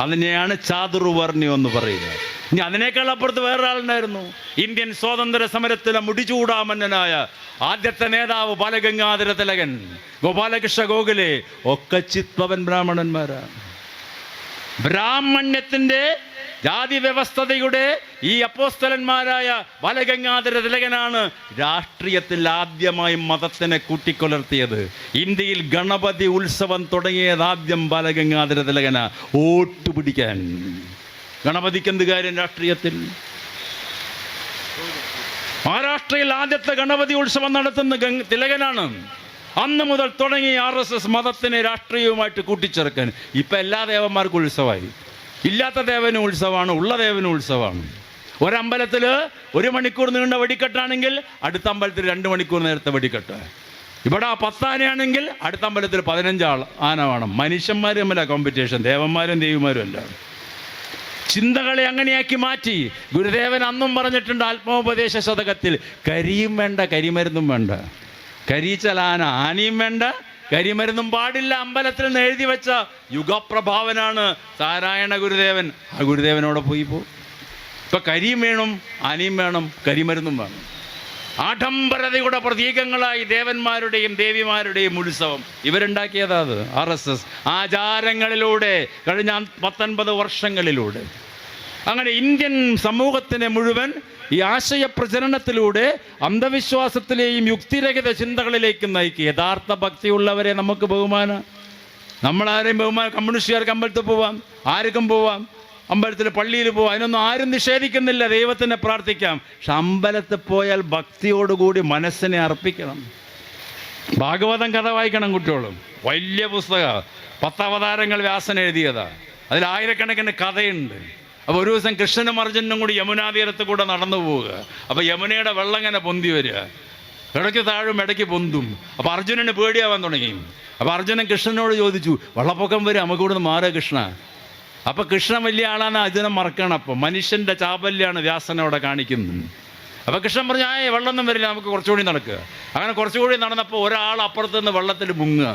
അതിനെയാണ് ചാതുർവർണ്ണ്യം എന്ന് പറയുക. ഇനി അതിനേക്കാൾ അപ്പുറത്ത് വേറൊരാളുണ്ടായിരുന്നു, ഇന്ത്യൻ സ്വാതന്ത്ര്യ സമരത്തിലെ മുടിചൂടാമന്നനായ ആദ്യത്തെ നേതാവ് ബാലഗംഗാധര തിലകൻ, ഗോപാലകൃഷ്ണ ഗോഖലെ, ഒക്കെ ചിത്പവൻ ബ്രാഹ്മണന്മാരാണ്. ബ്രാഹ്മണ്യത്തിൻ്റെ ജാതി വ്യവസ്ഥതയുടെ ഈ അപ്പോസ്തലന്മാരായ ബാലഗംഗാധര തിലകനാണ് രാഷ്ട്രീയത്തിൽ ആദ്യമായി മതത്തിനെ കൂട്ടിക്കൊലർത്തിയത്. ഇന്ത്യയിൽ ഗണപതി ഉത്സവം തുടങ്ങിയത് ആദ്യം ബാലഗംഗാധര തിലകന, വോട്ട് പിടിക്കാൻ. ഗണപതിക്ക് എന്ത് കാര്യം രാഷ്ട്രീയത്തിൽ? മഹാരാഷ്ട്രയിൽ ആദ്യത്തെ ഗണപതി ഉത്സവം നടത്തുന്ന തിലകനാണ്. അന്ന് മുതൽ തുടങ്ങി RSS മതത്തിനെ രാഷ്ട്രീയവുമായിട്ട് കൂട്ടിച്ചേർക്കാൻ. ഇപ്പം എല്ലാ ദേവന്മാർക്കും ഉത്സവമായി. ഇല്ലാത്ത ദേവനും ഉത്സവമാണ്, ഉള്ള ദേവനും ഉത്സവമാണ്. ഒരമ്പലത്തിൽ 1 മണിക്കൂർ നീണ്ട വെടിക്കെട്ടാണെങ്കിൽ അടുത്ത അമ്പലത്തിൽ 2 മണിക്കൂർ നേരത്തെ വെടിക്കെട്ട്. ഇവിടെ 10 ആനയാണെങ്കിൽ അടുത്ത അമ്പലത്തിൽ 15 ആന വേണം. മനുഷ്യന്മാർ തമ്മില കോമ്പറ്റീഷൻ, ദേവന്മാരും ദേവിമാരും അല്ല. ചിന്തകളെ അങ്ങനെയാക്കി മാറ്റി. ഗുരുദേവൻ അന്നും പറഞ്ഞിട്ടുണ്ട് ആത്മോപദേശ ശതകത്തിൽ, കരിയും വേണ്ട കരിമരുന്നും വേണ്ട. കരിച്ചാൽ ആനയും വേണ്ട, കരിമരുന്നും പാടില്ല. അമ്പലത്തിൽ നിന്ന് എഴുതി വെച്ച യുഗപ്രഭാവനാണ് നാരായണ ഗുരുദേവൻ. ആ ഗുരുദേവനോടെ പോയി ഇപ്പം കരിയും വേണം, ആനയും വേണം, കരിമരുന്നും വേണം. ആഡംബരതയുടെ പ്രതീകങ്ങളായി ദേവന്മാരുടെയും ദേവിമാരുടെയും ഉത്സവം ഇവരുണ്ടാക്കിയതാ അത് RSS. ആചാരങ്ങളിലൂടെ കഴിഞ്ഞ 19 വർഷങ്ങളിലൂടെ അങ്ങനെ ഇന്ത്യൻ സമൂഹത്തിനെ മുഴുവൻ ഈ ആശയപ്രചരണത്തിലൂടെ അന്ധവിശ്വാസത്തിലെയും യുക്തിരഹിത ചിന്തകളിലേക്കും നയിക്കുക. യഥാർത്ഥ ഭക്തിയുള്ളവരെ നമുക്ക് ബഹുമാനം. നമ്മളാരെയും ബഹുമാനം. കമ്മ്യൂണിസ്റ്റുകാർക്ക് അമ്പലത്തിൽ പോവാം, ആർക്കും പോവാം, അമ്പലത്തിൽ പള്ളിയിൽ പോവാം, അതിനൊന്നും ആരും നിഷേധിക്കുന്നില്ല. ദൈവത്തിനെ പ്രാർത്ഥിക്കാം. പക്ഷെ അമ്പലത്തിൽ പോയാൽ ഭക്തിയോടുകൂടി മനസ്സിനെ അർപ്പിക്കണം. ഭാഗവതം കഥ വായിക്കണം കുട്ടികളും. വലിയ പുസ്തകം, 10 അവതാരങ്ങൾ വ്യാസൻ എഴുതിയതാണ്. അതിൽ ആയിരക്കണക്കിന് കഥയുണ്ട്. അപ്പോൾ ഒരു ദിവസം കൃഷ്ണനും അർജുനനും കൂടി യമുനാ തീരത്ത് കൂടെ നടന്നു പോവുക. അപ്പോൾ യമുനയുടെ വെള്ളം ഇങ്ങനെ പൊന്തി വരിക, ഇടയ്ക്ക് താഴും ഇടയ്ക്ക് പൊന്തും. അപ്പോൾ അർജുനന് പേടിയാവാൻ തുടങ്ങി. അപ്പോൾ അർജുനൻ കൃഷ്ണനോട് ചോദിച്ചു, വെള്ളപ്പൊക്കം വരും, നമുക്ക് ഇവിടുന്ന് മാറുക കൃഷ്ണ. അപ്പോൾ കൃഷ്ണൻ വലിയ ആളാണ്, അർജുനൻ മറക്കണം. അപ്പോൾ മനുഷ്യൻ്റെ ചാപല്യാണ് വ്യാസനോടെ കാണിക്കുന്നത്. അപ്പോൾ കൃഷ്ണൻ പറഞ്ഞു, വെള്ളമൊന്നും വരില്ല, നമുക്ക് കുറച്ചുകൂടി നടക്കുക. അങ്ങനെ കുറച്ചുകൂടി നടന്നപ്പോൾ ഒരാൾ അപ്പുറത്ത് നിന്ന് വെള്ളത്തിൽ മുങ്ങുക.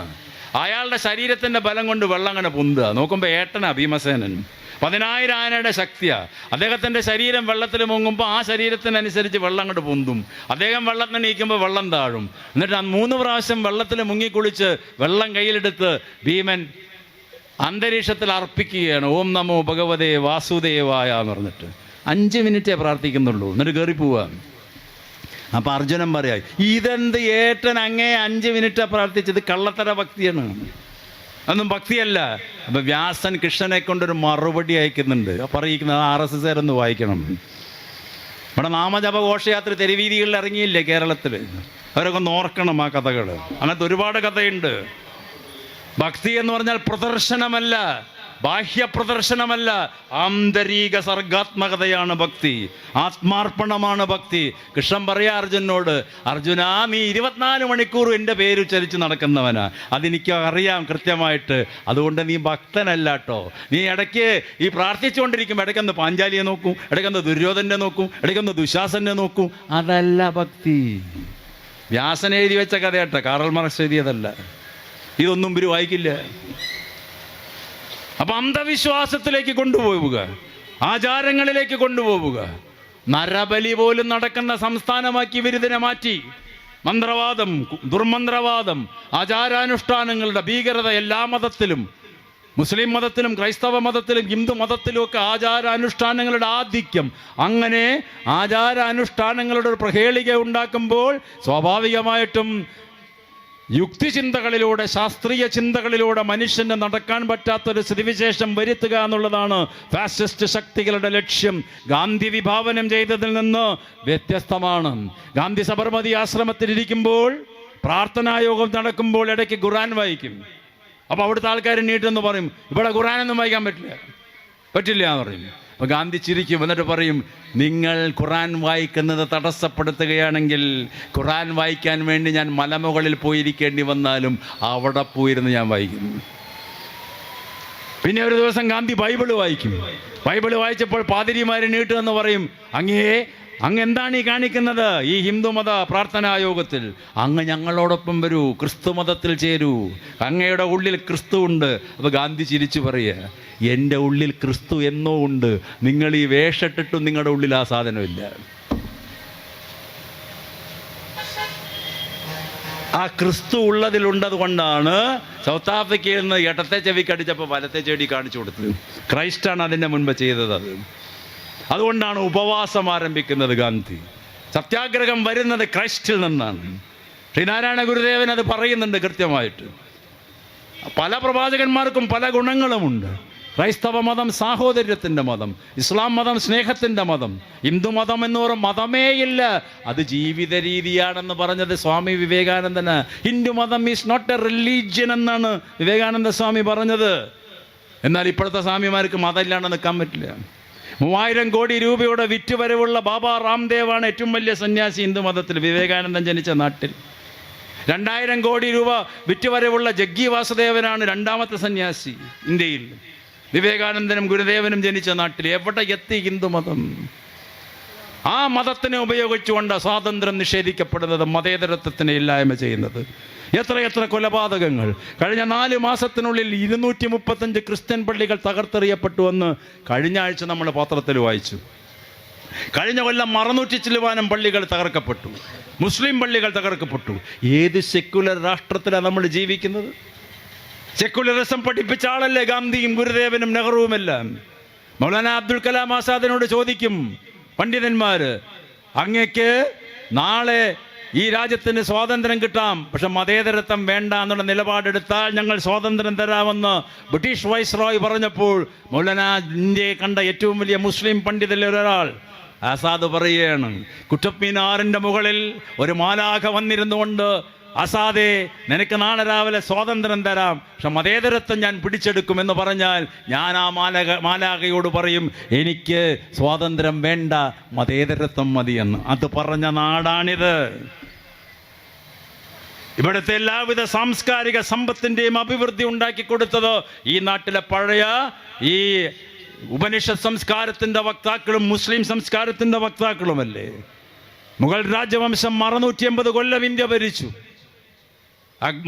അയാളുടെ ശരീരത്തിൻ്റെ ബലം കൊണ്ട് വെള്ളം അങ്ങനെ പൊന്തുക. നോക്കുമ്പോൾ ഏട്ടനാ ഭീമസേനൻ. 10,000 ആനയുടെ ശക്തിയാണ്. അദ്ദേഹത്തിൻ്റെ ശരീരം വെള്ളത്തിൽ മുങ്ങുമ്പോൾ ആ ശരീരത്തിനനുസരിച്ച് വെള്ളം അങ്ങോട്ട് പൊന്തും. അദ്ദേഹം വെള്ളത്തിന് നീക്കുമ്പോൾ വെള്ളം താഴും. എന്നിട്ട് 3 പ്രാവശ്യം വെള്ളത്തിൽ മുങ്ങിക്കുളിച്ച് വെള്ളം കയ്യിലെടുത്ത് ഭീമൻ അന്തരീക്ഷത്തിൽ അർപ്പിക്കുകയാണ്. ഓം നമോ ഭഗവതേ വാസുദേവായ എന്ന് പറഞ്ഞിട്ട് 5 മിനിറ്റേ പ്രാർത്ഥിക്കുന്നുള്ളൂ. എന്നിട്ട് കയറി പോവാ. അപ്പം അർജുനൻ പറയാ, ഇതെന്ത് ഏട്ടൻ അങ്ങേ 5 മിനിറ്റാണ് പ്രാർത്ഥിച്ചത്? കള്ളത്തര ഭക്തിയാണ്, അതൊന്നും ഭക്തിയല്ല. അപ്പം വ്യാസൻ കൃഷ്ണനെ കൊണ്ടൊരു മറുപടി അയക്കുന്നുണ്ട്. പറയിക്കുന്നത് RSSകാരൊന്ന് വായിക്കണം. ഇവിടെ നാമജപ ഘോഷയാത്ര തെരുവീതികളിൽ ഇറങ്ങിയില്ലേ കേരളത്തിൽ? അവരൊക്കെ ഒന്ന് ഓർക്കണം ആ കഥകൾ. അങ്ങനത്തെ ഒരുപാട് കഥയുണ്ട്. ഭക്തി എന്ന് പറഞ്ഞാൽ പ്രദർശനമല്ല, ബാഹ്യ പ്രദർശനമല്ല, ആന്തരിക സർഗാത്മകതയാണ് ഭക്തി, ആത്മാർപ്പണമാണ് ഭക്തി. കൃഷ്ണൻ പറയാ അർജുനോട്, അർജുന നീ 24 മണിക്കൂർ എൻ്റെ പേര് ഉച്ചരിച്ച് നടക്കുന്നവനാ, അതെനിക്ക് അറിയാം കൃത്യമായിട്ട്. അതുകൊണ്ട് നീ ഭക്തനല്ല കേട്ടോ. നീ ഇടയ്ക്ക് ഈ പ്രാർത്ഥിച്ചുകൊണ്ടിരിക്കുമ്പോൾ ഇടയ്ക്കൊന്ന് പാഞ്ചാലിയെ നോക്കും, ഇടയ്ക്കൊന്ന് ദുര്യോധനെ നോക്കും, ഇടയ്ക്കൊന്ന് ദുശാസനെ നോക്കും. അതല്ല ഭക്തി. വ്യാസൻ എഴുതി വെച്ച കഥയാട്ടോ, കാറൽ മാർക്സ് എഴുതിയതല്ല. ഇതൊന്നും ഇവർ വായിക്കില്ല. അപ്പം അന്ധവിശ്വാസത്തിലേക്ക് കൊണ്ടുപോവുക, ആചാരങ്ങളിലേക്ക് കൊണ്ടുപോവുക. നരബലി പോലും നടക്കുന്ന സംസ്ഥാനമാക്കി ഇവരിതിനെ മാറ്റി. മന്ത്രവാദം, ദുർമന്ത്രവാദം, ആചാരാനുഷ്ഠാനങ്ങളുടെ ഭീകരത എല്ലാ മതത്തിലും, മുസ്ലിം മതത്തിലും ക്രൈസ്തവ മതത്തിലും ഹിന്ദു മതത്തിലുമൊക്കെ ആചാരാനുഷ്ഠാനങ്ങളുടെ ആധിക്യം. അങ്ങനെ ആചാരാനുഷ്ഠാനങ്ങളുടെ ഒരു പ്രഹേളിക ഉണ്ടാക്കുമ്പോൾ സ്വാഭാവികമായിട്ടും യുക്തിചിന്തകളിലൂടെ, ശാസ്ത്രീയ ചിന്തകളിലൂടെ മനുഷ്യന് നടക്കാൻ പറ്റാത്തൊരു സ്ഥിതിവിശേഷം വരുത്തുക എന്നുള്ളതാണ് ഫാസിസ്റ്റ് ശക്തികളുടെ ലക്ഷ്യം. ഗാന്ധി വിഭാവനം ചെയ്തതിൽ നിന്ന് വ്യത്യസ്തമാണ്. ഗാന്ധി സബർമതി ആശ്രമത്തിലിരിക്കുമ്പോൾ പ്രാർത്ഥനായോഗം നടക്കുമ്പോൾ ഇടയ്ക്ക് ഖുർആൻ വായിക്കും. അപ്പോൾ അവിടുത്തെ ആൾക്കാർ നീട്ടെന്ന് പറയും, ഇവിടെ ഖുർആനൊന്നും വായിക്കാൻ പറ്റില്ല എന്ന് പറയും. അപ്പോൾ ഗാന്ധി ചിരിക്കും. എന്നിട്ട് പറയും, നിങ്ങൾ ഖുർആൻ വായിക്കുന്നത് തടസ്സപ്പെടുത്തുകയാണെങ്കിൽ ഖുർആൻ വായിക്കാൻ വേണ്ടി ഞാൻ മലമുകളിൽ പോയിരിക്കേണ്ടി വന്നാലും അവിടെ പോയിരുന്ന് ഞാൻ വായിക്കും. പിന്നെ ഒരു ദിവസം ഗാന്ധി ബൈബിള് വായിക്കും. ബൈബിള് വായിച്ചപ്പോൾ പാതിരിമാർ നീട്ടുമെന്ന് പറയും, അങ്ങ് എന്താണ് ഈ കാണിക്കുന്നത്? ഈ ഹിന്ദുമത പ്രാർത്ഥനായോഗത്തിൽ അങ്ങ് ഞങ്ങളോടൊപ്പം വരൂ, ക്രിസ്തു മതത്തിൽ ചേരൂ, അങ്ങയുടെ ഉള്ളിൽ ക്രിസ്തു ഉണ്ട്. അപ്പോൾ ഗാന്ധി ചിരിച്ചു പറയുക, എൻ്റെ ഉള്ളിൽ ക്രിസ്തു എന്നോ ഉണ്ട്, നിങ്ങൾ ഈ വേഷട്ടിട്ടും നിങ്ങളുടെ ഉള്ളിൽ ആ സാധനമില്ല. ആ ക്രിസ്തു ഉള്ളതിലുണ്ടത് കൊണ്ടാണ് സൗത്ത് ആഫ്രിക്കയിൽ നിന്ന് ഇടത്തെ ചെവി കടിച്ചപ്പോൾ വലത്തെ ചെടി കാണിച്ചു കൊടുത്തത്. ക്രൈസ്റ്റാണ് അതിൻ്റെ മുൻപ് ചെയ്തത്. അതുകൊണ്ടാണ് ഉപവാസം ആരംഭിക്കുന്നത് ഗാന്ധി. സത്യാഗ്രഹം വരുന്നത് ക്രൈസ്റ്റിൽ നിന്നാണ്. ശ്രീനാരായണ ഗുരുദേവൻ അത് പറയുന്നുണ്ട് കൃത്യമായിട്ട്. പല പ്രവാചകന്മാർക്കും പല ഗുണങ്ങളുമുണ്ട്. ക്രൈസ്തവ മതം സാഹോദര്യത്തിൻ്റെ മതം, ഇസ്ലാം മതം സ്നേഹത്തിൻ്റെ മതം, ഹിന്ദു മതം എന്ന് പറയുന്ന മതമേ ഇല്ല, അത് ജീവിത രീതിയാണെന്ന് പറഞ്ഞത് സ്വാമി വിവേകാനന്ദന്. ഹിന്ദു മതം ഈസ് നോട്ട് എ റിലീജിയൻ എന്നാണ് വിവേകാനന്ദ സ്വാമി പറഞ്ഞത്. എന്നാൽ ഇപ്പോഴത്തെ സ്വാമിമാർക്ക് മതമില്ലാണ്ട് നിൽക്കാൻ പറ്റില്ല. 3000 കോടി രൂപയുടെ വിറ്റുവരവുള്ള ബാബ രാംദേവാണ് ഏറ്റവും വലിയ സന്യാസി ഹിന്ദു മതത്തിൽ, വിവേകാനന്ദൻ ജനിച്ച നാട്ടിൽ. 2000 കോടി രൂപ വിറ്റുവരവുള്ള ജഗ്ഗി വാസുദേവനാണ് രണ്ടാമത്തെ സന്യാസി ഇന്ത്യയിൽ. വിവേകാനന്ദനും ഗുരുദേവനും ജനിച്ച നാട്ടിൽ. എവിടെ എത്തി ഹിന്ദുമതം? ആ മതത്തിനെ ഉപയോഗിച്ചുകൊണ്ട് സ്വാതന്ത്ര്യം നിഷേധിക്കപ്പെടുന്നത്, മതേതരത്വത്തിനെ ഇല്ലായ്മ ചെയ്യുന്നത്. എത്രയെത്ര കൊലപാതകങ്ങൾ! കഴിഞ്ഞ 4 മാസത്തിനുള്ളിൽ 235 ക്രിസ്ത്യൻ പള്ളികൾ തകർത്തെറിയപ്പെട്ടുവെന്ന് കഴിഞ്ഞ ആഴ്ച നമ്മൾ പത്രത്തിൽ വായിച്ചു. കഴിഞ്ഞ കൊല്ലം 600 ചില്ലുവാനം പള്ളികൾ തകർക്കപ്പെട്ടു, മുസ്ലിം പള്ളികൾ തകർക്കപ്പെട്ടു. ഏത് സെക്യുലർ രാഷ്ട്രത്തിലാണ് നമ്മൾ ജീവിക്കുന്നത്? സെക്യുലറിസം പഠിപ്പിച്ച ആളല്ലേ ഗാന്ധിയും ഗുരുദേവനും നെഹ്റുവുമെല്ലാം. മൗലാന അബ്ദുൽ കലാം ആസാദിനോട് ചോദിക്കും പണ്ഡിതന്മാർ, അങ്ങക്ക് നാളെ ഈ രാജ്യത്തിന് സ്വാതന്ത്ര്യം കിട്ടാം, പക്ഷെ മതേതരത്വം വേണ്ട എന്നുള്ള നിലപാടെടുത്താൽ ഞങ്ങൾ സ്വാതന്ത്ര്യം തരാമെന്ന് ബ്രിട്ടീഷ് വൈസ്രോയ് പറഞ്ഞപ്പോൾ മൗലാന ഇന്ത്യയെ കണ്ട ഏറ്റവും വലിയ മുസ്ലിം പണ്ഡിതരിൽ ഒരാൾ ആസാദ് പറയുകയാണ്, കുത്തബ് മീനാറിൻ്റെ മുകളിൽ ഒരു മാലാഖ വന്നിരുന്നുകൊണ്ട്, ആസാദേ നിനക്ക് നാളെ രാവിലെ സ്വാതന്ത്ര്യം തരാം, പക്ഷെ മതേതരത്വം ഞാൻ പിടിച്ചെടുക്കുമെന്ന് പറഞ്ഞാൽ ഞാൻ ആ മാലാഖയോട് പറയും എനിക്ക് സ്വാതന്ത്ര്യം വേണ്ട, മതേതരത്വം മതിയെന്ന്. അത് പറഞ്ഞ നാടാണിത്. ഇവിടുത്തെ എല്ലാവിധ സാംസ്കാരിക സമ്പത്തിൻ്റെയും അഭിവൃദ്ധി ഉണ്ടാക്കി കൊടുത്തത് ഈ നാട്ടിലെ പഴയ ഈ ഉപനിഷത്ത് സംസ്കാരത്തിൻ്റെ വക്താക്കളും മുസ്ലിം സംസ്കാരത്തിൻ്റെ വക്താക്കളുമല്ലേ. മുഗൾ രാജവംശം 680 കൊല്ലം ഇന്ത്യ ഭരിച്ചു.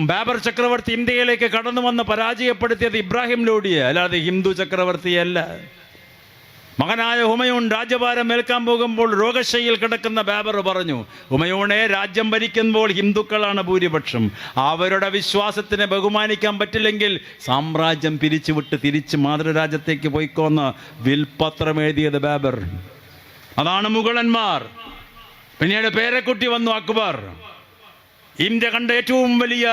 ബാബർ ചക്രവർത്തി ഇന്ത്യയിലേക്ക് കടന്നു വന്ന് പരാജയപ്പെടുത്തിയത് ഇബ്രാഹിം ലോഡിയെ, അല്ലാതെ ഹിന്ദു ചക്രവർത്തിയല്ല. മകനായ ഹുമയൂൺ രാജ്യഭാരം ഏൽക്കാൻ പോകുമ്പോൾ രോഗശയ്യയിൽ കിടക്കുന്ന ബാബർ പറഞ്ഞു, ഹുമയൂണെ, രാജ്യം ഭരിക്കുമ്പോൾ ഹിന്ദുക്കളാണ് ഭൂരിപക്ഷം, അവരുടെ വിശ്വാസത്തിനെ ബഹുമാനിക്കാൻ പറ്റില്ലെങ്കിൽ സാമ്രാജ്യം പിരിച്ചുവിട്ട് തിരിച്ച് മാതൃരാജ്യത്തേക്ക് പോയിക്കോന്ന് വിൽപത്രം എഴുതിയത് ബാബർ. അതാണ് മുഗളന്മാർ. പിന്നീട് പേരക്കുട്ടി വന്നു അക്ബർ, ഇന്ത്യ കണ്ട ഏറ്റവും വലിയ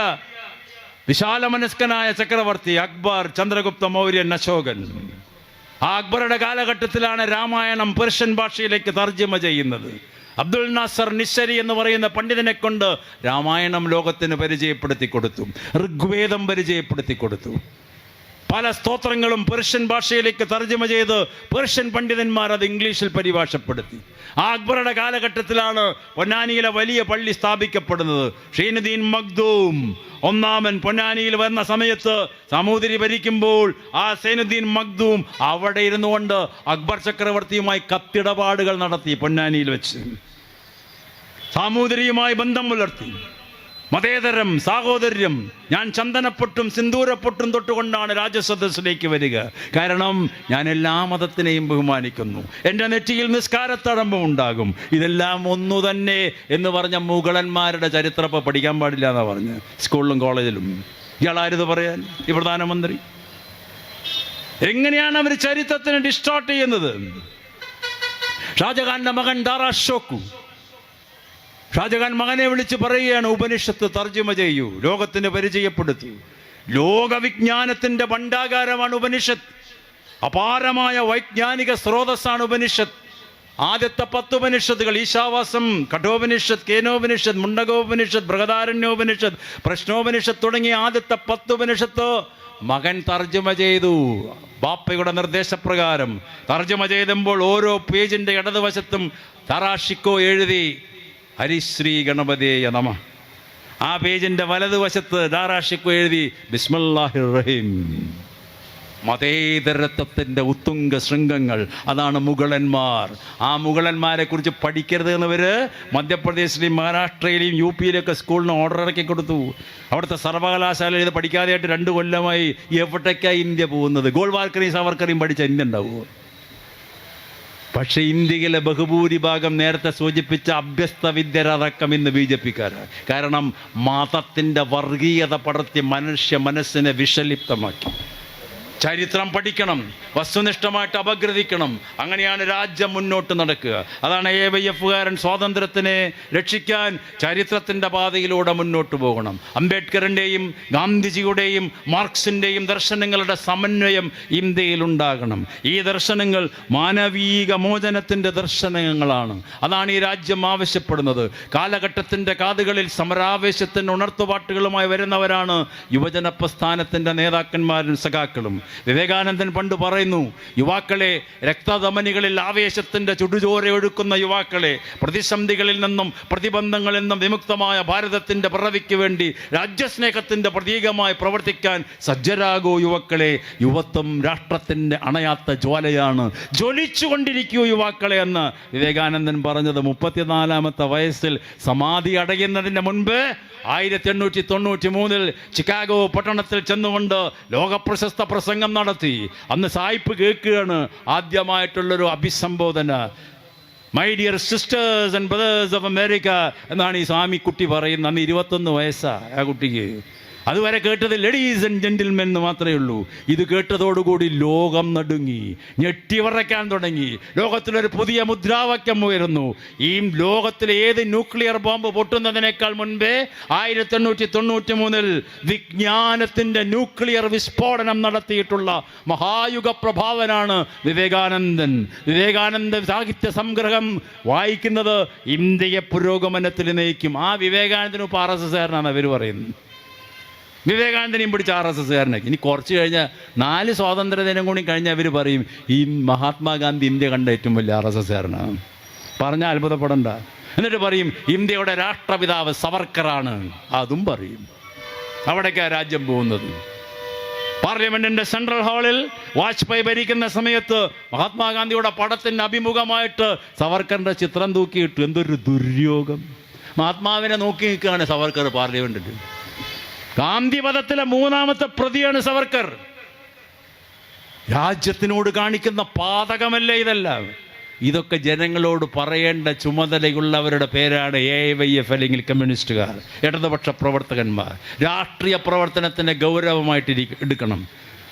വിശാലമനസ്കനായ ചക്രവർത്തി അക്ബർ, ചന്ദ്രഗുപ്ത മൗര്യൻ, അശോകൻ. ആ അക്ബറുടെ കാലഘട്ടത്തിലാണ് രാമായണം പേർഷ്യൻ ഭാഷയിലേക്ക് തർജ്ജമ ചെയ്യുന്നത്. അബ്ദുൽ നാസർ നിശ്ശരി എന്ന് പറയുന്ന പണ്ഡിതനെ കൊണ്ട് രാമായണം ലോകത്തിന് പരിചയപ്പെടുത്തി കൊടുത്തു, ഋഗ്വേദം പരിചയപ്പെടുത്തി കൊടുത്തു. പല സ്തോത്രങ്ങളും പേർഷ്യൻ ഭാഷയിലേക്ക് തർജ്ജമ ചെയ്ത് പേർഷ്യൻ പണ്ഡിതന്മാർ അത് ഇംഗ്ലീഷിൽ പരിഭാഷപ്പെടുത്തി. ആ അക്ബറുടെ കാലഘട്ടത്തിലാണ് പൊന്നാനിയിലെ വലിയ പള്ളി സ്ഥാപിക്കപ്പെടുന്നത്. ഷൈനുദ്ദീൻ മഖ്ദൂം ഒന്നാമൻ പൊന്നാനിയിൽ വന്ന സമയത്ത് സാമൂതിരി ഭരിക്കുമ്പോൾ ആ സൈനുദ്ദീൻ മഖ്ദൂം അവിടെ ഇരുന്നു കൊണ്ട് അക്ബർ ചക്രവർത്തിയുമായി കത്തിടപാടുകൾ നടത്തി. പൊന്നാനിയിൽ വെച്ച് സാമൂതിരിയുമായി ബന്ധം പുലർത്തി. മതേതരം, സാഹോദര്യം. ഞാൻ ചന്ദനപ്പൊട്ടും സിന്ദൂരപ്പൊട്ടും തൊട്ടുകൊണ്ടാണ് രാജസദസ്സിലേക്ക് വരിക. കാരണം ഞാൻ എല്ലാ മതത്തിനെയും ബഹുമാനിക്കുന്നു. എൻ്റെ നെറ്റിയിൽ നിസ്കാരത്തഴമ്പം ഉണ്ടാകും. ഇതെല്ലാം ഒന്നു തന്നെ എന്ന് പറഞ്ഞ മുഗളന്മാരുടെ ചരിത്രം ഇപ്പോൾ പഠിക്കാൻ പാടില്ല എന്നാണ് പറഞ്ഞ് സ്കൂളിലും കോളേജിലും. ഇയാളായിരുന്നു പറയാൻ? ഈ പ്രധാനമന്ത്രി. എങ്ങനെയാണ് അവർ ചരിത്രത്തിനെ ഡിസ്റ്റോർട്ട് ചെയ്യുന്നത്? ഷാജഹാന്റെ മകൻ ദാറാ ഷോക്കു, ഷാജഹാൻ മകനെ വിളിച്ച് പറയുകയാണ്, ഉപനിഷത്ത് തർജ്ജമ ചെയ്യൂ, ലോകത്തിന് പരിചയപ്പെടുത്തൂ. ലോകവിജ്ഞാനത്തിൻ്റെ ഭണ്ഡാകാരമാണ് ഉപനിഷത്ത്. അപാരമായ വൈജ്ഞാനിക സ്രോതസ്സാണ് ഉപനിഷത്ത്. ആദ്യത്തെ 10 ഉപനിഷത്തുകൾ ഈശാവാസം, കഠോപനിഷത്ത്, കേനോപനിഷത്ത്, മുണ്ടകോപനിഷത്ത്, ബൃഹദാരണ്യോപനിഷത്ത്, പ്രശ്നോപനിഷത്ത് തുടങ്ങിയ ആദ്യത്തെ 10 ഉപനിഷത്ത് മകൻ തർജ്ജമ ചെയ്തു. ബാപ്പയുടെ നിർദ്ദേശപ്രകാരം തർജ്ജമ ചെയ്തപ്പോൾ ഓരോ പേജിൻ്റെ ഇടതുവശത്തും തറാഷിക്കോ എഴുതി ഹരിശ്രീ ഗണപതേയ നമ. ആ പേജിൻ്റെ വലതുവശത്ത് ദാറാഷിക്കോ എഴുതി ബിസ്മില്ലാഹിർ റഹീം. മതേതരത്വത്തിൻ്റെ ഉത്തുംഗ ശൃംഗങ്ങൾ. അതാണ് മുഗളന്മാർ. ആ മുഗളന്മാരെ കുറിച്ച് പഠിക്കരുത് എന്നവർ മധ്യപ്രദേശിലെയും മഹാരാഷ്ട്രയിലെയും യു പിയിലൊക്കെ സ്കൂളിന് ഓർഡർ ഇറക്കി കൊടുത്തു. അവിടുത്തെ സർവകലാശാലയിൽ ഇത് പഠിക്കാതെയായിട്ട് 2 കൊല്ലമായി. എവിടേക്കാണ് ഇന്ത്യ പോകുന്നത്? ഗോൾവാൾക്കറിയും സവർക്കറിയും പഠിച്ച ഇന്ത്യ ഉണ്ടാവുമോ? പക്ഷെ ഇന്ത്യയിലെ ബഹുഭൂരിഭാഗം നേരത്തെ സൂചിപ്പിച്ച അഭ്യസ്ത വിദ്യരടക്കം ഇന്ന് BJP-ക്കാരാണ്. കാരണം മതത്തിൻ്റെ വർഗീയത പടർത്തി മനുഷ്യ മനസ്സിനെ വിഷലിപ്തമാക്കി. ചരിത്രം പഠിക്കണം, വസ്തുനിഷ്ഠമായിട്ട് അപഗ്രഥിക്കണം. അങ്ങനെയാണ് രാജ്യം മുന്നോട്ട് നടക്കുക. അതാണ് AYF-കാരൻ സ്വാതന്ത്ര്യത്തിനെ രക്ഷിക്കാൻ ചരിത്രത്തിൻ്റെ പാതയിലൂടെ മുന്നോട്ട് പോകണം. അംബേദ്കറിൻ്റെയും ഗാന്ധിജിയുടെയും മാർക്സിൻ്റെയും ദർശനങ്ങളുടെ സമന്വയം ഇന്ത്യയിലുണ്ടാകണം. ഈ ദർശനങ്ങൾ മാനവീക മോചനത്തിൻ്റെ ദർശനങ്ങളാണ്. അതാണ് ഈ രാജ്യം ആവശ്യപ്പെടുന്നത്. കാലഘട്ടത്തിൻ്റെ കാതുകളിൽ സമരാവേശത്തിൻ്റെ ഉണർത്തുപാട്ടുകളുമായി വരുന്നവരാണ് യുവജന പ്രസ്ഥാനത്തിൻ്റെ നേതാക്കന്മാരും സഖാക്കളും. വിവേകാനന്ദൻ പണ്ട് പറയുന്നു, യുവാക്കളെ, രക്തധമനികളിൽ ആവേശത്തിൻ്റെ ചുടുചോര ഒഴുക്കുന്ന യുവാക്കളെ, പ്രതിസന്ധികളിൽ നിന്നും പ്രതിബന്ധങ്ങളിൽ നിന്നും വിമുക്തമായ ഭാരതത്തിൻ്റെ പിറവിക്ക് വേണ്ടി രാജ്യസ്നേഹത്തിൻ്റെ പ്രതീകമായി പ്രവർത്തിക്കാൻ സജ്ജരാകൂ യുവാക്കളെ. യുവത്വം രാഷ്ട്രത്തിൻ്റെ അണയാത്ത ജ്വാലയാണ്, ജ്വലിച്ചുകൊണ്ടിരിക്കൂ യുവാക്കളെ എന്ന് വിവേകാനന്ദൻ പറഞ്ഞത് 34-ാമത്തെ വയസ്സിൽ സമാധി അടയുന്നതിന് മുൻപ് 1893 ചിക്കാഗോ പട്ടണത്തിൽ ചെന്നുകൊണ്ട് ലോകപ്രശസ്ത പ്രസംഗം നടത്തി. അന്ന് സായിപ്പ് കേൾക്കുകയാണ് ആദ്യമായിട്ടുള്ളൊരു അഭിസംബോധന. My dear sisters and brothers of America എന്നാണ് ഈ സ്വാമിക്കുട്ടി പറയുന്നത്. അന്ന് 21 വയസ്സാണ് ആ കുട്ടിക്ക്. അതുവരെ കേട്ടത് ലേഡീസ് ആൻഡ് ജെന്റിൽമെൻ എന്ന് മാത്രമേ ഉള്ളൂ. ഇത് കേട്ടതോടുകൂടി ലോകം നടുങ്ങി, ഞെട്ടിവിറയ്ക്കാൻ തുടങ്ങി. ലോകത്തിലൊരു പുതിയ മുദ്രാവാക്യം ഉയരുന്നു. ഈ ലോകത്തിലെ ഏത് ന്യൂക്ലിയർ ബോംബ് പൊട്ടുന്നതിനേക്കാൾ മുൻപേ 1893 വിജ്ഞാനത്തിൻ്റെ ന്യൂക്ലിയർ വിസ്ഫോടനം നടത്തിയിട്ടുള്ള മഹായുഗ പ്രഭാവനാണ് വിവേകാനന്ദൻ. വിവേകാനന്ദ സാഹിത്യ സംഗ്രഹം വായിക്കുന്നത് ഇന്ത്യയെ പുരോഗമനത്തിൽ നയിക്കും. ആ വിവേകാനന്ദനും ഇപ്പോൾ RSS-കാരനാണ് അവർ പറയുന്നത്. വിവേകാനന്ദനെയും പിടിച്ച് RSS-കാരനാക്കി. ഇനി കുറച്ച് കഴിഞ്ഞാൽ 4 സ്വാതന്ത്ര്യദിനം കൂടി കഴിഞ്ഞാൽ അവർ പറയും ഈ മഹാത്മാഗാന്ധി ഇന്ത്യ കണ്ട ഏറ്റവും വലിയ RSS-കാരനാണ്. പറഞ്ഞാൽ അത്ഭുതപ്പെടണ്ട. എന്നിട്ട് പറയും ഇന്ത്യയുടെ രാഷ്ട്രപിതാവ് സവർക്കറാണ്. അതും പറയും. അവിടേക്കാണ് രാജ്യം പോകുന്നത്. പാർലമെന്റിന്റെ സെൻട്രൽ ഹാളിൽ വാജ്പേയി ഭരിക്കുന്ന സമയത്ത് മഹാത്മാഗാന്ധിയുടെ പടത്തിന് അഭിമുഖമായിട്ട് സവർക്കറിന്റെ ചിത്രം തൂക്കിയിട്ട് എന്തൊരു ദുര്യോഗം. മഹാത്മാവിനെ നോക്കി നിൽക്കുകയാണ് സവർക്കർ പാർലമെന്റിൽ. ഗാന്ധിവധത്തിലെ 3ാമത്തെ പ്രതിയാണ് സവർക്കർ. രാജ്യത്തിനോട് കാണിക്കുന്ന പാതകമല്ലേ ഇതെല്ലാം? ഇതൊക്കെ ജനങ്ങളോട് പറയേണ്ട ചുമതലയുള്ളവരുടെ പേരാണ് AYF അല്ലെങ്കിൽ കമ്മ്യൂണിസ്റ്റുകാർ, ഇടതുപക്ഷ പ്രവർത്തകന്മാർ. രാഷ്ട്രീയ പ്രവർത്തനത്തിനെ ഗൗരവമായിട്ട് എടുക്കണം.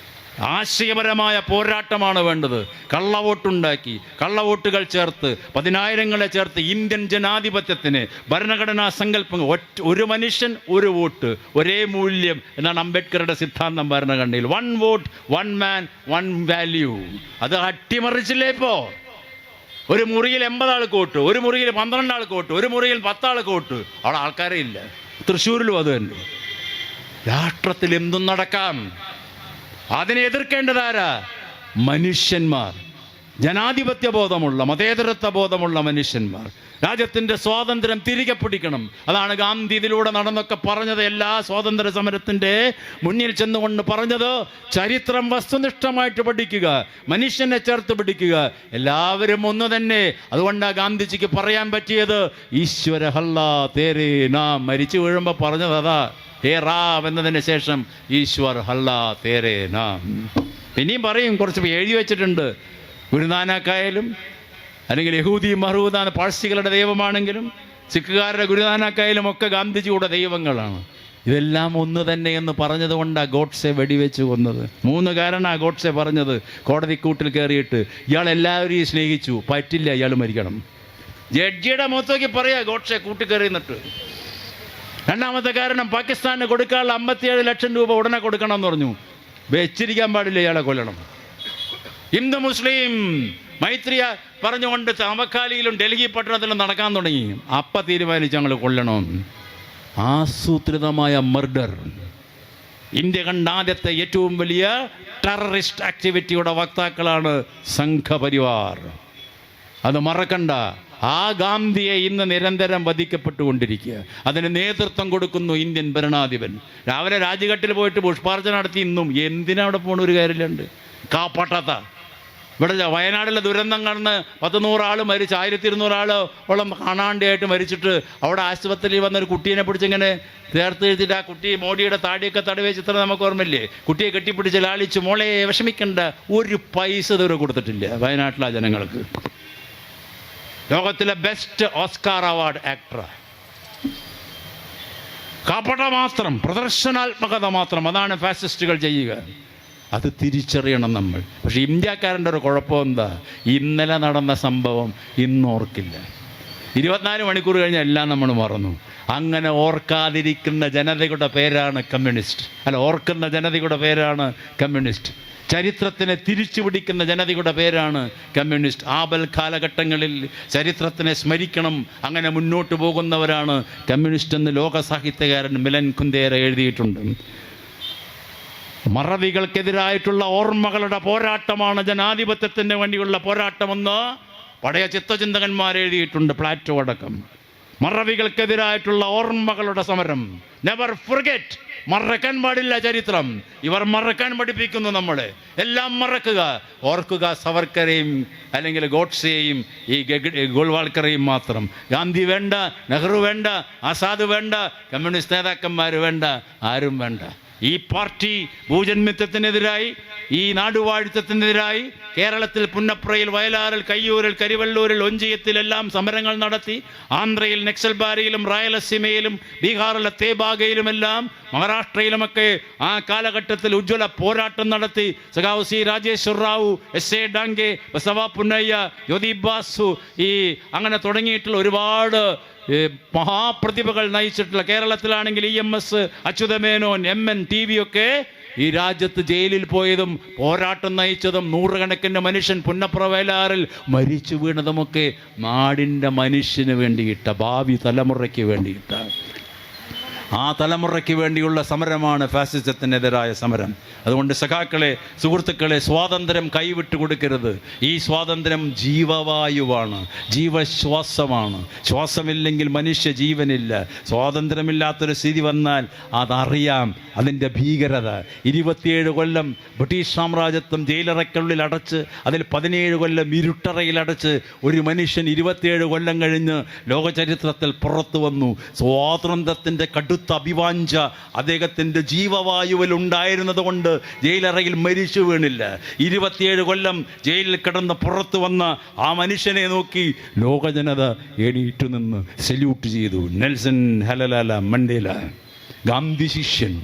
ആശയപരമായ പോരാട്ടമാണ് വേണ്ടത്. കള്ളവോട്ടുണ്ടാക്കി, കള്ളവോട്ടുകൾ ചേർത്ത്, 10,000-ങ്ങളെ ചേർത്ത് ഇന്ത്യൻ ജനാധിപത്യത്തിന് ഭരണഘടനാ സങ്കല്പം, ഒരു മനുഷ്യൻ ഒരു വോട്ട്, ഒരേ മൂല്യം എന്നാണ് അംബേദ്കറുടെ സിദ്ധാന്തം ഭരണഘടനയിൽ. 1 വോട്ട് 1 മാൻ 1 വാല്യൂ. അത് അട്ടിമറിച്ചില്ലേ? ഇപ്പോൾ ഒരു മുറിയിൽ 80 ആൾക്ക് വോട്ട്, ഒരു മുറിയിൽ 12 ആൾക്ക് വോട്ട്, ഒരു മുറിയിൽ 10 ആൾക്ക് വോട്ട്. അവിടെ ആൾക്കാരെ ഇല്ല. തൃശ്ശൂരിലും അത് തന്നെ. രാഷ്ട്രത്തിൽ എന്തും നടക്കാം. അതിനെ എതിർക്കേണ്ടതാരാ? മനുഷ്യന്മാർ, ജനാധിപത്യ ബോധമുള്ള, മതേതരത്വ ബോധമുള്ള മനുഷ്യന്മാർ. രാജ്യത്തിൻ്റെ സ്വാതന്ത്ര്യം തിരികെ പിടിക്കണം. അതാണ് ഗാന്ധി ഇതിലൂടെ നടന്നൊക്കെ പറഞ്ഞത്. എല്ലാ സ്വാതന്ത്ര്യ സമരത്തിൻ്റെ മുന്നിൽ ചെന്നുകൊണ്ട് പറഞ്ഞത് ചരിത്രം വസ്തുനിഷ്ഠമായിട്ട് പഠിക്കുക, മനുഷ്യനെ ചേർത്ത് പിടിക്കുക, എല്ലാവരും ഒന്ന് തന്നെ. അതുകൊണ്ടാണ് ഗാന്ധിജിക്ക് പറയാൻ പറ്റിയത് ഈശ്വര ഹല്ലാ തേരേ നാം. മരിച്ചു വീഴുമ്പോൾ പറഞ്ഞത് അതാ, ഹേ റാം എന്നതിന് ശേഷം ഈശ്വർ ഹല്ലാ തേരേ നാം. പിന്നെയും പറയും, കുറച്ച് എഴുതി വെച്ചിട്ടുണ്ട്. ഗുരുനാനാക്കായാലും അല്ലെങ്കിൽ യഹൂദി മഹ്റൂദാൻ പാഴ്സികളുടെ ദൈവമാണെങ്കിലും സിഖുകാരുടെ ഗുരുനാനാക്കായാലും ഒക്കെ ഗാന്ധിജിയുടെ ദൈവങ്ങളാണ്. ഇതെല്ലാം ഒന്ന് തന്നെ എന്ന് പറഞ്ഞത് കൊണ്ടാണ് ഗോഡ്സെ വെടിവെച്ച് കൊന്നത്. 3 കാരണമാണ് ഗോഡ്സെ പറഞ്ഞത്. കോടതിക്കൂട്ടിൽ കയറിയിട്ട് ഇയാൾ എല്ലാവരെയും സ്നേഹിച്ചു, പറ്റില്ല, ഇയാൾ മരിക്കണം. ജഡ്ജിയുടെ മുഖത്തേക്ക് പറയാ ഗോഡ്സെ കൂട്ടിക്കയറി നിന്നിട്ട്. 2ാമത്തെ കാരണം, പാകിസ്ഥാന് കൊടുക്കാനുള്ള 57 ലക്ഷം രൂപ ഉടനെ കൊടുക്കണം എന്ന് പറഞ്ഞു. വെച്ചിരിക്കാൻ പാടില്ല, ഇയാളെ കൊല്ലണം. ഹിന്ദു മുസ്ലിം മൈത്രിയ പറഞ്ഞുകൊണ്ട് സമക്കാലിയിലും ഡൽഹി പട്ടണത്തിലും നടക്കാൻ തുടങ്ങി. അപ്പം തീരുമാനിച്ച് ഞങ്ങൾ കൊല്ലണമെന്ന്. ആസൂത്രിതമായ മർഡർ. ഇന്ത്യ കണ്ട ആദ്യത്തെ ഏറ്റവും വലിയ ടെററിസ്റ്റ് ആക്ടിവിറ്റിയുടെ വക്താക്കളാണ് സംഘപരിവാർ. അത് മറക്കണ്ട. ആ ഗാന്ധിയെ ഇന്ന് നിരന്തരം വധിക്കപ്പെട്ടുകൊണ്ടിരിക്കുക. അതിന് നേതൃത്വം കൊടുക്കുന്നു ഇന്ത്യൻ ഭരണാധിപൻ. രാവിലെ രാജ്ഘട്ടിൽ പോയിട്ട് പുഷ്പാർച്ചന നടത്തി. ഇന്നും എന്തിനവിടെ പോകണ ഒരു കാര്യമില്ലുണ്ട്. കാപ്പാട്ടാത്ത ഇവിടെ വയനാട്ടിലെ ദുരന്തം കടന്ന് 100-100 ആൾ മരിച്ച്, 1200 ആളോളം കാണാണ്ടായിട്ട് മരിച്ചിട്ട് അവിടെ ആശുപത്രിയിൽ വന്നൊരു കുട്ടീനെ പിടിച്ചിങ്ങനെ ചേർത്ത് എഴുതിയിട്ട് ആ കുട്ടി മോഡിയുടെ താടിയൊക്കെ തടവേ ചിത്രം നമുക്ക് ഓർമ്മയില്ലേ? കുട്ടിയെ കെട്ടിപ്പിടിച്ച് ലാളിച്ച് മോളെ വിഷമിക്കണ്ട, ഒരു പൈസ ദൂരം കൊടുത്തിട്ടില്ല വയനാട്ടിലെ ജനങ്ങൾക്ക്. ലോകത്തിലെ ബെസ്റ്റ് ഓസ്കാർ അവാർഡ് ആക്ടർ. കപട മാത്രം, പ്രദർശനാത്മകത മാത്രം, അതാണ് ഫാസിസ്റ്റുകൾ ചെയ്യുക. അത് തിരിച്ചറിയണം നമ്മൾ. പക്ഷേ ഇന്ത്യക്കാരൻ്റെ ഒരു കുഴപ്പം എന്താ? ഇന്നലെ നടന്ന സംഭവം ഇന്നോർക്കില്ല. 24 മണിക്കൂർ കഴിഞ്ഞാൽ എല്ലാം നമ്മൾ മറന്നു. അങ്ങനെ ഓർക്കാതിരിക്കുന്ന ജനതയുടെ പേരാണ് കമ്മ്യൂണിസ്റ്റ്. അല്ല, ഓർക്കുന്ന ജനതയുടെ പേരാണ് കമ്മ്യൂണിസ്റ്റ്. ചരിത്രത്തിനെ തിരിച്ചു പിടിക്കുന്ന ജനതയുടെ പേരാണ് കമ്മ്യൂണിസ്റ്റ്. ആപൽ കാലഘട്ടങ്ങളിൽ ചരിത്രത്തിനെ സ്മരിക്കണം, അങ്ങനെ മുന്നോട്ട് പോകുന്നവരാണ് കമ്മ്യൂണിസ്റ്റ് എന്ന് ലോക സാഹിത്യകാരൻ മിലൻ കുന്ദേര എഴുതിയിട്ടുണ്ട്. മറവികൾക്കെതിരായിട്ടുള്ള ഓർമ്മകളുടെ പോരാട്ടമാണ് ജനാധിപത്യത്തിന് വേണ്ടിയുള്ള പോരാട്ടമെന്ന് പഴയ ചിത്തചിന്തകന്മാർ എഴുതിയിട്ടുണ്ട്, പ്ലാറ്റോ അടക്കം. മറവികൾക്കെതിരായിട്ടുള്ള ഓർമ്മകളുടെ സമരം. Never forget. മറക്കാൻ പാടില്ല ചരിത്രം. ഇവർ മറക്കാൻ പഠിപ്പിക്കുന്നു നമ്മളെ. എല്ലാം മറക്കുക, ഓർക്കുക സവർക്കറേയും അല്ലെങ്കിൽ ഗോഡ്സെയും ഈ ഗോൾവാൾക്കറേയും മാത്രം. ഗാന്ധി വേണ്ട, നെഹ്റു വേണ്ട, ആസാദ് വേണ്ട, കമ്മ്യൂണിസ്റ്റ് നേതാക്കന്മാർ വേണ്ട, ആരും വേണ്ട. ഈ പാർട്ടി ഭൂജന്മിത്വത്തിനെതിരായി, ഈ നാടുവാഴിത്തത്തിനെതിരായി കേരളത്തിൽ പുന്നപ്രയിൽ, വയലാറിൽ, കയ്യൂരിൽ, കരിവള്ളൂരിൽ, ഒഞ്ചിയത്തിലെല്ലാം സമരങ്ങൾ നടത്തി. ആന്ധ്രയിൽ നക്സൽബാരിയിലും റായലസീമയിലും ബീഹാറിലെ തേബാഗയിലുമെല്ലാം മഹാരാഷ്ട്രയിലുമൊക്കെ ആ കാലഘട്ടത്തിൽ ഉജ്ജ്വല പോരാട്ടം നടത്തി. സഖാവ് സി രാജേശ്വർ റാവു, എസ്.എ. ഡാംഗെ, ബസവ പുന്നയ്യ, ജ്യോതി ബാസു, ഈ അങ്ങനെ തുടങ്ങിയിട്ടുള്ള ഒരുപാട് മഹാപ്രതിഭകൾ നയിച്ചിട്ടുള്ള, കേരളത്തിലാണെങ്കിൽ EMS അച്യുതമേനോൻ, MN TV ഒക്കെ ഈ രാജ്യത്ത് ജയിലിൽ പോയതും പോരാട്ടം നയിച്ചതും നൂറുകണക്കിന് മനുഷ്യൻ പുന്നപ്ര വയലാറിൽ മരിച്ചു വീണതുമൊക്കെ നാടിൻ്റെ മനുഷ്യന് വേണ്ടിയിട്ട, ഭാവി തലമുറയ്ക്ക് വേണ്ടിയിട്ട, ആ തലമുറയ്ക്ക് വേണ്ടിയുള്ള സമരമാണ് ഫാസിസത്തിനെതിരായ സമരം. അതുകൊണ്ട് സഖാക്കളെ, സുഹൃത്തുക്കളെ, സ്വാതന്ത്ര്യം കൈവിട്ട് കൊടുക്കരുത്. ഈ സ്വാതന്ത്ര്യം ജീവവായുവാണ്, ജീവശ്വാസമാണ്. ശ്വാസമില്ലെങ്കിൽ മനുഷ്യ ജീവനില്ല. സ്വാതന്ത്ര്യമില്ലാത്തൊരു സ്ഥിതി വന്നാൽ അതറിയാം, അതിൻ്റെ ഭീകരത. 27 കൊല്ലം ബ്രിട്ടീഷ് സാമ്രാജ്യത്വം ജയിലറയ്ക്കുള്ളിൽ അടച്ച്, അതിൽ 17 കൊല്ലം ഇരുട്ടറയിൽ അടച്ച് ഒരു മനുഷ്യൻ 27 കൊല്ലം കഴിഞ്ഞ് ലോകചരിത്രത്തിൽ പുറത്തു വന്നു. സ്വാതന്ത്ര്യത്തിൻ്റെ കടുത്ത അഭിവാഞ്ച അദ്ദേഹത്തിൻ്റെ ജീവവായുവിൽ ഉണ്ടായിരുന്നത് കൊണ്ട് ജയിലറയിൽ മരിച്ചു വീണില്ല. 27 കൊല്ലം ജയിലിൽ കിടന്ന് പുറത്തു വന്ന ആ മനുഷ്യനെ നോക്കി ലോക ജനത എണീറ്റു നിന്ന് സല്യൂട്ട് ചെയ്തു. നെൽസൺ ഹലലാല മണ്ടേല, ഗാന്ധി ശിഷ്യൻ.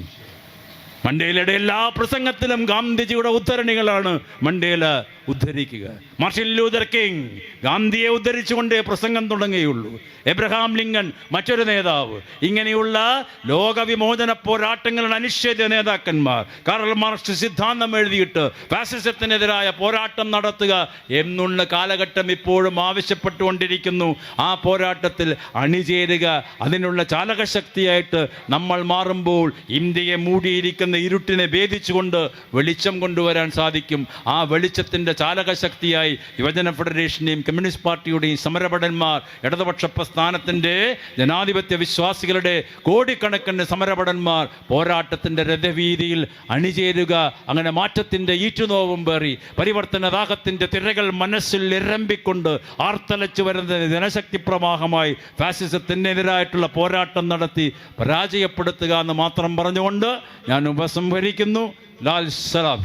മണ്ടേലയുടെ എല്ലാ പ്രസംഗത്തിലും ഗാന്ധിജിയുടെ ഉദ്ധരണികളാണ് മണ്ടേല ഉദ്ധരിക്കുക. മാർട്ടിൻ ലൂതർ കിങ് ഗാന്ധിയെ ഉദ്ധരിച്ചുകൊണ്ടേ പ്രസംഗം തുടങ്ങുകയുള്ളൂ. എബ്രഹാം ലിങ്കൺ മറ്റൊരു നേതാവ്. ഇങ്ങനെയുള്ള ലോകവിമോചന പോരാട്ടങ്ങളുടെ അനിശ്ചിത നേതാക്കന്മാർ. കാറൽ മാർക്സ് സിദ്ധാന്തം എഴുതിയിട്ട് ഫാസിസത്തിനെതിരായ പോരാട്ടം നടത്തുക എന്നുള്ള കാലഘട്ടം ഇപ്പോഴും ആവശ്യപ്പെട്ടുകൊണ്ടിരിക്കുന്നു. ആ പോരാട്ടത്തിൽ അണിചേരുക, അതിനുള്ള ചാലകശക്തിയായിട്ട് നമ്മൾ മാറുമ്പോൾ ഇന്ത്യയെ മൂടിയിരിക്കുന്ന ഇരുട്ടിനെ ഭേദിച്ചുകൊണ്ട് വെളിച്ചം കൊണ്ടുവരാൻ സാധിക്കും. ആ വെളിച്ചത്തിൻ്റെ ചാലകശക്തിയായി യുവജന ഫെഡറേഷൻ്റെയും കമ്മ്യൂണിസ്റ്റ് പാർട്ടിയുടെയും സമരഭടന്മാർ, ഇടതുപക്ഷ പ്രസ്ഥാനത്തിൻ്റെ ജനാധിപത്യ വിശ്വാസികളുടെ കോടിക്കണക്കിന് സമരഭടന്മാർ പോരാട്ടത്തിൻ്റെ രഥവീതിയിൽ അണിചേരുക. അങ്ങനെ മാറ്റത്തിൻ്റെ ഈറ്റുനോവും പേറി പരിവർത്തനദാഹത്തിൻ്റെ തിരകൾ മനസ്സിൽ ഇരമ്പിക്കൊണ്ട് ആർത്തലച്ചു വരുന്ന ജനശക്തി പ്രവാഹമായി ഫാസിസത്തിനെതിരായിട്ടുള്ള പോരാട്ടം നടത്തി പരാജയപ്പെടുത്തുക എന്ന് മാത്രം പറഞ്ഞുകൊണ്ട് ഞാൻ ഉപസംഹരിക്കുന്നു. ലാൽ സലാം.